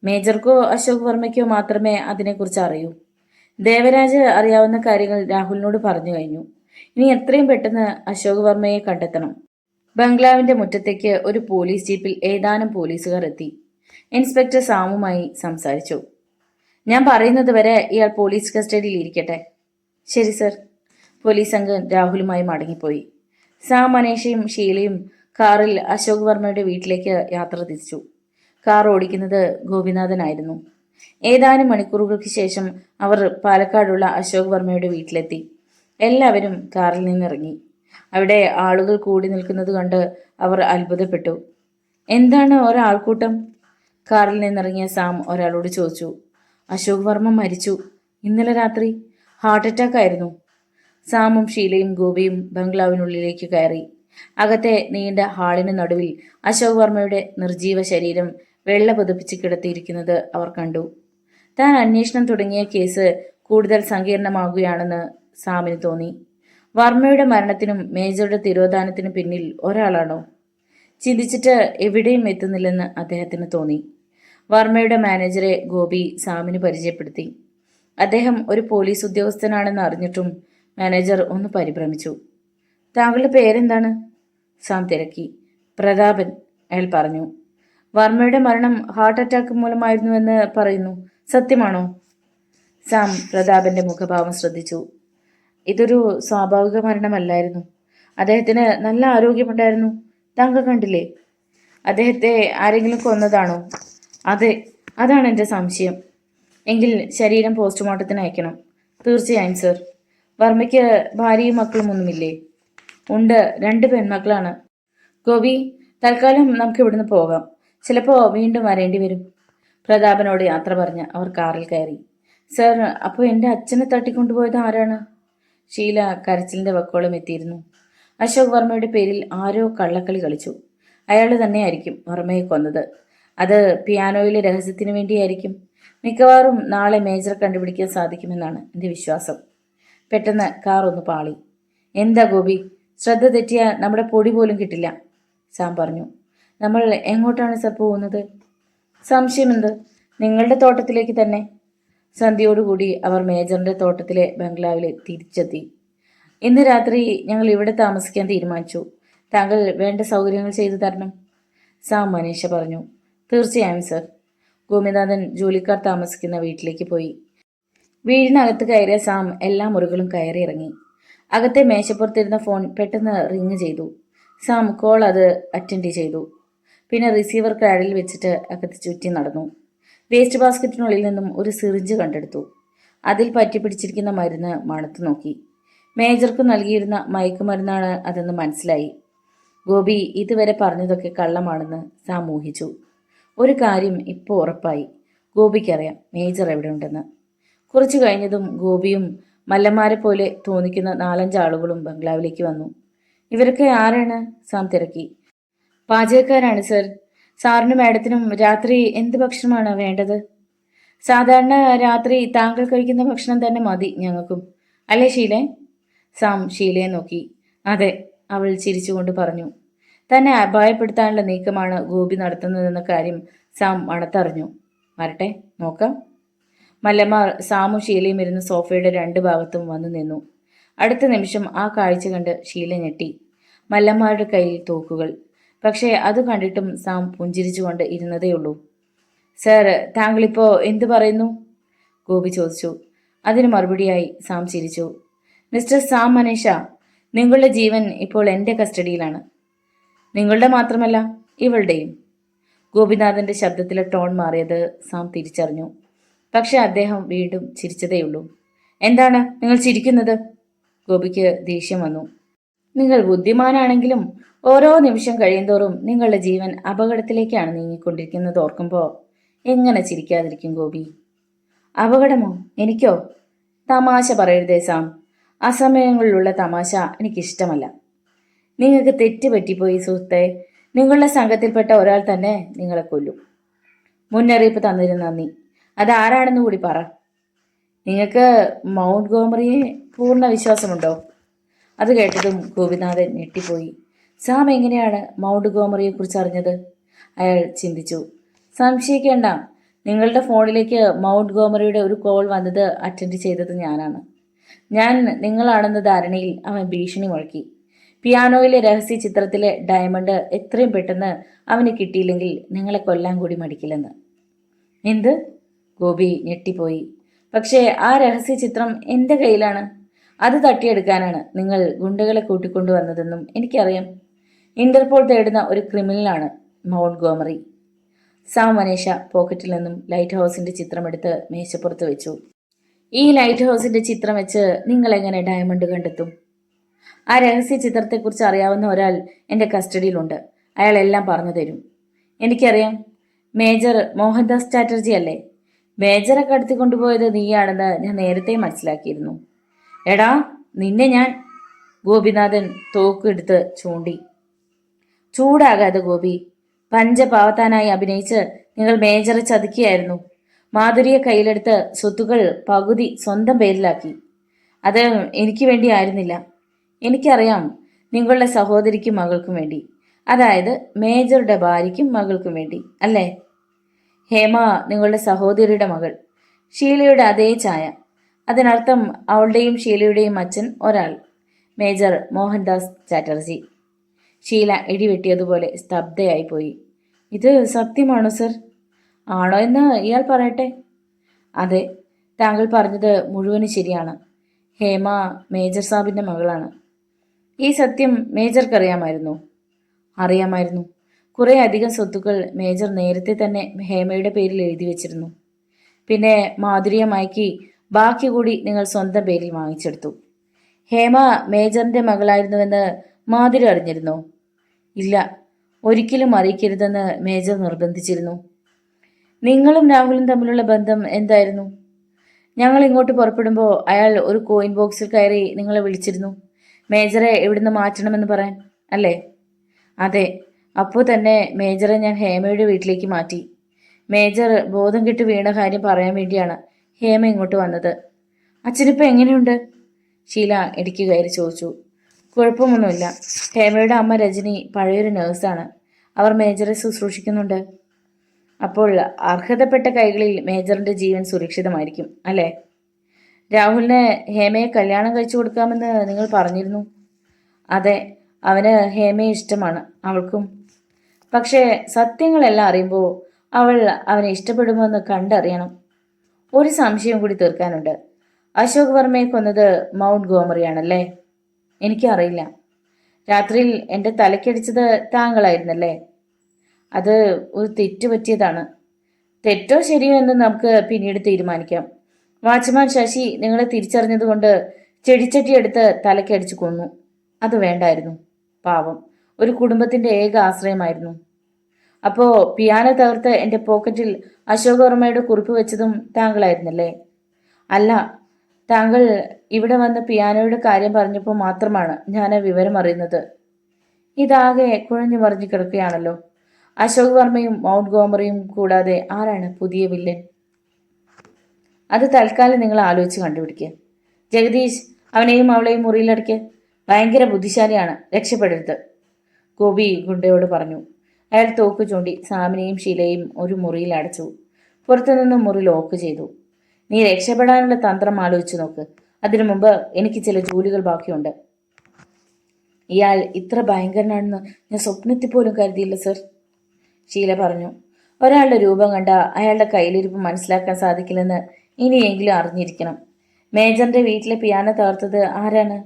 മേജർക്കോ അശോക് വർമ്മയ്ക്കോ മാത്രമേ അതിനെക്കുറിച്ച് അറിയൂ. ദേവരാജ് അറിയാവുന്ന കാര്യങ്ങൾ രാഹുലിനോട് പറഞ്ഞു കഴിഞ്ഞു. ഇനി എത്രയും പെട്ടെന്ന് അശോക് വർമ്മയെ കണ്ടെത്തണം. ബംഗ്ലാവിന്റെ മുറ്റത്തേക്ക് ഒരു പോലീസ് ജീപ്പിൽ ഏതാനും പോലീസുകാർ എത്തി. ഇൻസ്പെക്ടർ സാമുമായി സംസാരിച്ചു. ഞാൻ പറയുന്നത് വരെ ഇയാൾ പോലീസ് കസ്റ്റഡിയിൽ ഇരിക്കട്ടെ. ശരി സർ. പോലീസ് സംഘം രാഹുലുമായി മടങ്ങിപ്പോയി. സാം, മനേഷയും ഷീലയും കാറിൽ അശോക് വർമ്മയുടെ വീട്ടിലേക്ക് യാത്ര തിരിച്ചു. കാർ ഓടിക്കുന്നത് ഗോപിനാഥനായിരുന്നു. ഏതാനും മണിക്കൂറുകൾക്ക് ശേഷം അവർ പാലക്കാടുള്ള അശോക് വർമ്മയുടെ വീട്ടിലെത്തി. എല്ലാവരും കാറിൽ നിന്നിറങ്ങി. അവിടെ ആളുകൾ കൂടി നിൽക്കുന്നത് കണ്ട് അവർ അത്ഭുതപ്പെട്ടു. എന്താണ് ഒരാൾക്കൂട്ടം? കാറിൽ നിന്നിറങ്ങിയ സാം ഒരാളോട് ചോദിച്ചു. അശോക് വർമ്മ മരിച്ചു. ഇന്നലെ രാത്രി ഹാർട്ട് അറ്റാക്ക് ആയിരുന്നു. സാമും ഷീലയും ഗോപിയും ബംഗ്ലാവിനുള്ളിലേക്ക് കയറി. അകത്തെ നീണ്ട ഹാളിന് നടുവിൽ അശോക് വർമ്മയുടെ നിർജീവ ശരീരം വെള്ള പുതപ്പിച്ച് കിടത്തിയിരിക്കുന്നത് അവർ കണ്ടു. താൻ അന്വേഷണം തുടങ്ങിയ കേസ് കൂടുതൽ സങ്കീർണമാകുകയാണെന്ന് സാമിന് തോന്നി. വർമ്മയുടെ മരണത്തിനും മേജറുടെ തിരോധാനത്തിനും പിന്നിൽ ഒരാളാണോ? ചിന്തിച്ചിട്ട് എവിടെയും എത്തുന്നില്ലെന്ന് അദ്ദേഹത്തിന് തോന്നി. വർമ്മയുടെ മാനേജറെ ഗോപി സാമിന് പരിചയപ്പെടുത്തി. അദ്ദേഹം ഒരു പോലീസ് ഉദ്യോഗസ്ഥനാണെന്ന് അറിഞ്ഞിട്ടും മാനേജർ ഒന്ന് പരിഭ്രമിച്ചു. താങ്കളുടെ പേരെന്താണ്? സാം തിരക്കി. പ്രതാപൻ, അയാൾ പറഞ്ഞു. വർമ്മയുടെ മരണം ഹാർട്ട് അറ്റാക്ക് മൂലമായിരുന്നുവെന്ന് പറയുന്നു. സത്യമാണോ? സാം പ്രതാപന്റെ മുഖഭാവം ശ്രദ്ധിച്ചു. ഇതൊരു സ്വാഭാവിക മരണമല്ലായിരുന്നു. അദ്ദേഹത്തിന് നല്ല ആരോഗ്യമുണ്ടായിരുന്നു. താങ്കൾ കണ്ടില്ലേ? അദ്ദേഹത്തെ ആരെങ്കിലും കൊന്നതാണോ? അതെ, അതാണ് എൻ്റെ സംശയം. എങ്കിൽ ശരീരം പോസ്റ്റ്മോർട്ടത്തിന് അയക്കണം. തീർച്ചയായും സർ. വർമ്മയ്ക്ക് ഭാര്യയും മക്കളും ഒന്നുമില്ലേ? ഉണ്ട്, 2 പെൺമക്കളാണ്. ഗോപി, തൽക്കാലം നമുക്ക് ഇവിടുന്ന് പോകാം. ചിലപ്പോൾ വീണ്ടും വരേണ്ടി വരും. പ്രതാപനോട് യാത്ര പറഞ്ഞ് അവർ കാറിൽ കയറി. സർ, അപ്പോൾ എൻ്റെ അച്ഛനെ തട്ടിക്കൊണ്ടുപോയത് ആരാണ്? ഷീല കരച്ചിലിൻ്റെ വക്കോളം എത്തിയിരുന്നു. അശോക് വർമ്മയുടെ പേരിൽ ആരോ കള്ളക്കളി കളിച്ചു. അയാൾ തന്നെയായിരിക്കും വർമ്മയെ കൊന്നത്. അത് പിയാനോയിലെ രഹസ്യത്തിന് വേണ്ടിയായിരിക്കും. മിക്കവാറും നാളെ മേജർ കണ്ടുപിടിക്കാൻ സാധിക്കുമെന്നാണ് എൻ്റെ വിശ്വാസം. പെട്ടെന്ന് കാർ ഒന്ന് പാളി. എന്താ ഗോപി, ശ്രദ്ധ തെറ്റിയാൽ നമ്മുടെ പൊടി പോലും കിട്ടില്ല, സാം പറഞ്ഞു. നമ്മൾ എങ്ങോട്ടാണ് സർ പോകുന്നത്? സംശയമെന്ത്? നിങ്ങളുടെ തോട്ടത്തിലേക്ക് തന്നെ. സന്ധ്യയോടുകൂടി അവർ മേജറിന്റെ തോട്ടത്തിലെ ബംഗ്ലാവിൽ തിരിച്ചെത്തി. ഇന്ന് രാത്രി ഞങ്ങൾ ഇവിടെ താമസിക്കാൻ തീരുമാനിച്ചു. താങ്കൾ വേണ്ട സൗകര്യങ്ങൾ ചെയ്തു തരണം, സാം മനീഷ പറഞ്ഞു. തീർച്ചയായും സർ. ഗോപിനാഥൻ ജോലിക്കാർ താമസിക്കുന്ന വീട്ടിലേക്ക് പോയി. വീടിനകത്ത് കയറിയ സാം എല്ലാ മുറികളും കയറി ഇറങ്ങി. അകത്തെ മേശപ്പുറത്തിരുന്ന ഫോൺ പെട്ടെന്ന് റിങ് ചെയ്തു. സാം കോൾ അത് അറ്റൻഡ് ചെയ്തു. പിന്നെ റിസീവർ ക്രാഡിൽ വെച്ചിട്ട് അകത്ത് ചുറ്റി നടന്നു. വേസ്റ്റ് ബാസ്ക്കറ്റിനുള്ളിൽ നിന്നും ഒരു സിറിഞ്ച് കണ്ടെടുത്തു. അതിൽ പറ്റിപ്പിടിച്ചിരിക്കുന്ന മരുന്ന് മണത്തു നോക്കി. മേജർക്ക് നൽകിയിരുന്ന മയക്കുമരുന്നാണ് അതെന്ന് മനസ്സിലായി. ഗോപി ഇതുവരെ പറഞ്ഞതൊക്കെ കള്ളമാണെന്ന് സാം ഊഹിച്ചു. ഒരു കാര്യം ഇപ്പോൾ ഉറപ്പായി. ഗോപിക്കറിയാം മേജർ എവിടെയുണ്ടെന്ന്. കുറച്ചു കഴിഞ്ഞതും ഗോപിയും മല്ലന്മാരെ പോലെ തോന്നിക്കുന്ന 4-5 ആളുകളും ബംഗ്ലാവിലേക്ക് വന്നു. ഇവരൊക്കെ ആരാണ്? സാം തിരക്കി. പാചകക്കാരാണ് സർ. സാറിനും മാഡത്തിനും രാത്രി എന്ത് ഭക്ഷണമാണ് വേണ്ടത്? സാധാരണ രാത്രി താങ്കൾ കഴിക്കുന്ന ഭക്ഷണം തന്നെ മതി ഞങ്ങൾക്കും, അല്ലേ ഷീലെ? സാം ഷീലയെ നോക്കി. അതെ, അവൾ ചിരിച്ചുകൊണ്ട് പറഞ്ഞു. തന്നെ അപായപ്പെടുത്താനുള്ള നീക്കമാണ് ഗോപി നടത്തുന്നതെന്ന കാര്യം സാം മണത്തറിഞ്ഞു. വരട്ടെ, നോക്കാം. മല്ലന്മാർ സാമും ഷീലയും ഇരുന്ന് സോഫയുടെ 2 ഭാഗത്തും വന്നു നിന്നു. അടുത്ത നിമിഷം ആ കാഴ്ച കണ്ട് ഷീല ഞെട്ടി. മല്ലന്മാരുടെ കയ്യിൽ തോക്കുകൾ. പക്ഷേ അത് കണ്ടിട്ടും സാം പുഞ്ചിരിച്ചുകൊണ്ട് ഇരുന്നതേയുള്ളൂ. സർ, താങ്കളിപ്പോ എന്തു പറയുന്നു? ഗോപി ചോദിച്ചു. അതിന് മറുപടിയായി സാം ചിരിച്ചു. മിസ്റ്റർ സാം മനീഷ, നിങ്ങളുടെ ജീവൻ ഇപ്പോൾ എൻ്റെ കസ്റ്റഡിയിലാണ്. നിങ്ങളുടെ മാത്രമല്ല, ഇവളുടെയും. ഗോപിനാഥന്റെ ശബ്ദത്തിലെ ടോൺ മാറിയത് സാം തിരിച്ചറിഞ്ഞു. പക്ഷെ അദ്ദേഹം വീണ്ടും ചിരിച്ചതേയുള്ളൂ. എന്താണ് നിങ്ങൾ ചിരിക്കുന്നത്? ഗോപിക്ക് ദേഷ്യം വന്നു. നിങ്ങൾ ബുദ്ധിമാനാണെങ്കിലും ഓരോ നിമിഷം കഴിയുന്തോറും നിങ്ങളുടെ ജീവൻ അപകടത്തിലേക്കാണ് നീങ്ങിക്കൊണ്ടിരിക്കുന്നത് ഓർക്കുമ്പോൾ എങ്ങനെ ചിരിക്കാതിരിക്കും ഗോപി? അപകടമോ? എനിക്കോ? തമാശ പറയരുതേ സാം. അസമയങ്ങളിലുള്ള തമാശ എനിക്കിഷ്ടമല്ല. നിങ്ങൾക്ക് തെറ്റ് പറ്റിപ്പോയി സുഹൃത്തെ. നിങ്ങളുടെ സംഘത്തിൽപ്പെട്ട ഒരാൾ തന്നെ നിങ്ങളെ കൊല്ലും. മുന്നറിയിപ്പ് തന്നതിന് നന്ദി. അതാരാണെന്ന് കൂടി പറ. നിങ്ങൾക്ക് മൗണ്ട് ഗോമറിയെ പൂർണ്ണ വിശ്വാസമുണ്ടോ? അത് കേട്ടതും ഗോപിനാഥൻ ഞെട്ടിപ്പോയി. സാം എങ്ങനെയാണ് മൗണ്ട് ഗോമറിയെക്കുറിച്ച് അറിഞ്ഞത്? അയാൾ ചിന്തിച്ചു. സംശയിക്കേണ്ട, നിങ്ങളുടെ ഫോണിലേക്ക് മൗണ്ട് ഗോമറിയുടെ ഒരു കോൾ വന്നത് അറ്റൻഡ് ചെയ്തത് ഞാനാണ്. ഞാൻ നിങ്ങളാണെന്ന ധാരണയിൽ അവൻ ഭീഷണി മുഴക്കി. പിയാനോയിലെ രഹസ്യ ചിത്രത്തിലെ ഡയമണ്ട് എത്രയും പെട്ടെന്ന് അവന് കിട്ടിയില്ലെങ്കിൽ നിങ്ങളെ കൊല്ലാൻ കൂടി മടിക്കില്ലെന്ന്. എന്ത്? ഗോപി ഞെട്ടിപ്പോയി. പക്ഷേ ആ രഹസ്യ ചിത്രം എൻ്റെ കയ്യിലാണ്. അത് തട്ടിയെടുക്കാനാണ് നിങ്ങൾ ഗുണ്ടകളെ കൂട്ടിക്കൊണ്ടുവന്നതെന്നും എനിക്കറിയാം. ഇന്റർപോൾ തേടുന്ന ഒരു ക്രിമിനലാണ് മൗണ്ട് ഗോമറി. സാം മനേഷ പോക്കറ്റിൽ നിന്നും ലൈറ്റ് ഹൗസിന്റെ ചിത്രമെടുത്ത് മേശപ്പുറത്ത് വെച്ചു. ഈ ലൈറ്റ് ഹൗസിന്റെ ചിത്രം വെച്ച് നിങ്ങൾ എങ്ങനെ ഡയമണ്ട് കണ്ടെത്തും? ആ രഹസ്യ ചിത്രത്തെക്കുറിച്ച് അറിയാവുന്ന ഒരാൾ എൻ്റെ കസ്റ്റഡിയിലുണ്ട്. അയാൾ എല്ലാം പറഞ്ഞു തരും. എനിക്കറിയാം. മേജർ മോഹൻദാസ് ചാറ്റർജി അല്ലേ? മേജറെ കടത്തിക്കൊണ്ടുപോയത് നീയാണെന്ന് ഞാൻ നേരത്തെ മനസ്സിലാക്കിയിരുന്നു. എടാ, നിന്നെ ഞാൻ... ഗോപിനാഥൻ തോക്കെടുത്ത് ചൂണ്ടി. ചൂടാകാതെ ഗോപി. പഞ്ചപാവത്താനായി അഭിനയിച്ച് നിങ്ങൾ മേജറെ ചതിക്കുകയായിരുന്നു. മാധുരിയെ കയ്യിലെടുത്ത് സ്വത്തുക്കൾ പകുതി സ്വന്തം പേരിലാക്കി. അത് എനിക്ക് വേണ്ടി ആയിരുന്നില്ല. എനിക്കറിയാം, നിങ്ങളുടെ സഹോദരിക്കും മകൾക്കും വേണ്ടി. അതായത് മേജറുടെ ഭാര്യയ്ക്കും മകൾക്കും വേണ്ടി, അല്ലേ? ഹേമ നിങ്ങളുടെ സഹോദരിയുടെ മകൾ. ഷീലയുടെ അതേ ചായ. അതിനർത്ഥം അവളുടെയും ഷീലയുടെയും അച്ഛൻ ഒരാൾ, മേജർ മോഹൻദാസ് ചാറ്റർജി. ഷീല ഇടിവെട്ടിയതുപോലെ സ്തബ്ധയായിപ്പോയി. ഇത് സത്യമാണോ സർ? ആണോ എന്ന് ഇയാൾ പറയട്ടെ. അതെ, താങ്കൾ പറഞ്ഞത് മുഴുവനും ശരിയാണ്. ഹേമ മേജർ സാബിൻ്റെ മകളാണ്. ഈ സത്യം മേജർക്കറിയാമായിരുന്നു? അറിയാമായിരുന്നു. കുറേ അധികം സ്വത്തുക്കൾ മേജർ നേരത്തെ തന്നെ ഹേമയുടെ പേരിൽ എഴുതി വെച്ചിരുന്നു. പിന്നെ മാധുരിയെ മയക്കി ബാക്കി കൂടി നിങ്ങൾ സ്വന്തം പേരിൽ വാങ്ങിച്ചെടുത്തു. ഹേമ മേജറിന്റെ മകളായിരുന്നുവെന്ന് മാധുരി അറിഞ്ഞിരുന്നോ? ഇല്ല, ഒരിക്കലും അറിയിക്കരുതെന്ന് മേജർ നിർബന്ധിച്ചിരുന്നു. നിങ്ങളും രാഹുലും തമ്മിലുള്ള ബന്ധം എന്തായിരുന്നു? ഞങ്ങൾ ഇങ്ങോട്ട് പുറപ്പെടുമ്പോൾ അയാൾ ഒരു കോയിൻ ബോക്സിൽ കയറി നിങ്ങളെ വിളിച്ചിരുന്നു. മേജറെ എവിടുന്ന് മാറ്റണമെന്ന് പറയാൻ, അല്ലേ? അതെ. അപ്പോൾ തന്നെ മേജറെ ഞാൻ ഹേമയുടെ വീട്ടിലേക്ക് മാറ്റി. മേജർ ബോധം കെട്ട് വീണ കാര്യം പറയാൻ വേണ്ടിയാണ് ഹേമ ഇങ്ങോട്ട് വന്നത്. അച്ഛനിപ്പോൾ എങ്ങനെയുണ്ട്? ഷീല ഇടയ്ക്ക് കയറി ചോദിച്ചു. കുഴപ്പമൊന്നുമില്ല. ഹേമയുടെ അമ്മ രജനി പഴയൊരു നേഴ്സാണ്. അവർ മേജറെ ശുശ്രൂഷിക്കുന്നുണ്ട്. അപ്പോൾ അർഹതപ്പെട്ട കൈകളിൽ മേജറിന്റെ ജീവൻ സുരക്ഷിതമായിരിക്കും, അല്ലേ? രാഹുലിന് ഹേമയെ കല്യാണം കഴിച്ചു കൊടുക്കാമെന്ന് നിങ്ങൾ പറഞ്ഞിരുന്നു. അതെ, അവന് ഹേമയെ ഇഷ്ടമാണ്, അവൾക്കും. പക്ഷേ സത്യങ്ങളെല്ലാം അറിയുമ്പോൾ അവൾ അവനെ ഇഷ്ടപ്പെടുമോ എന്ന് കണ്ടറിയണം. ഒരു സംശയം കൂടി തീർക്കാനുണ്ട്. അശോക് വർമ്മയെ കൊന്നത് മൗണ്ട് ഗോമറിയാണല്ലേ? എനിക്കറിയില്ല. രാത്രിയിൽ എൻ്റെ തലക്കടിച്ചത് താങ്കളായിരുന്നല്ലേ? അത് ഒരു തെറ്റ് പറ്റിയതാണ്. തെറ്റോ ശരിയോ എന്ന് നമുക്ക് പിന്നീട് തീരുമാനിക്കാം. വാച്ച്മാൻ ശശി നിങ്ങളെ തിരിച്ചറിഞ്ഞതുകൊണ്ട് ചെടിച്ചട്ടി എടുത്ത് തലക്കടിച്ചു കൊന്നു. അത് വേണ്ടായിരുന്നു. പാവം, ഒരു കുടുംബത്തിന്റെ ഏക ആശ്രയമായിരുന്നു. അപ്പോ പിയാനോ തകർത്ത് എൻ്റെ പോക്കറ്റിൽ അശോക് വർമ്മയുടെ കുറിപ്പ് വെച്ചതും താങ്കളായിരുന്നല്ലേ? അല്ല, താങ്കൾ ഇവിടെ വന്ന് പിയാനോയുടെ കാര്യം പറഞ്ഞപ്പോൾ മാത്രമാണ് ഞാൻ ആ വിവരം അറിയുന്നത്. ഇതാകെ കുഴഞ്ഞു മറിഞ്ഞു കിടക്കുകയാണല്ലോ. അശോക് വർമ്മയും മൗണ്ട് ഗോമറിയും കൂടാതെ ആരാണ് പുതിയ വില്ലൻ? അത് തൽക്കാലം നിങ്ങൾ ആലോചിച്ച് കണ്ടുപിടിക്കുക. ജഗദീഷ്, അവനെയും അവളെയും മുറിയിലടയ്ക്ക്. ഭയങ്കര ബുദ്ധിശാലിയാണ്, രക്ഷപ്പെടരുത്. ഗോപി ഗുണ്ടയോട് പറഞ്ഞു. അയാൾ തോക്ക് ചൂണ്ടി സാമിനെയും ഷീലയും ഒരു മുറിയിൽ അടച്ചു. പുറത്തുനിന്ന് മുറി ലോക്ക് ചെയ്തു. നീ രക്ഷപ്പെടാനുള്ള തന്ത്രം ആലോചിച്ചു നോക്ക്. അതിനു മുമ്പ് എനിക്ക് ചില ജോലികൾ ബാക്കിയുണ്ട്. ഇയാൾ ഇത്ര ഭയങ്കരനാണെന്ന് ഞാൻ സ്വപ്നത്തിൽ പോലും കരുതിയില്ല സർ, ഷീല പറഞ്ഞു. ഒരാളുടെ രൂപം കണ്ട അയാളുടെ കയ്യിലിരിപ്പ് മനസ്സിലാക്കാൻ സാധിക്കില്ലെന്ന് ഇനിയെങ്കിലും അറിഞ്ഞിരിക്കണം. മേജറിന്റെ വീട്ടിലെ പിയാനോ തകർത്തത് ആരാണ്?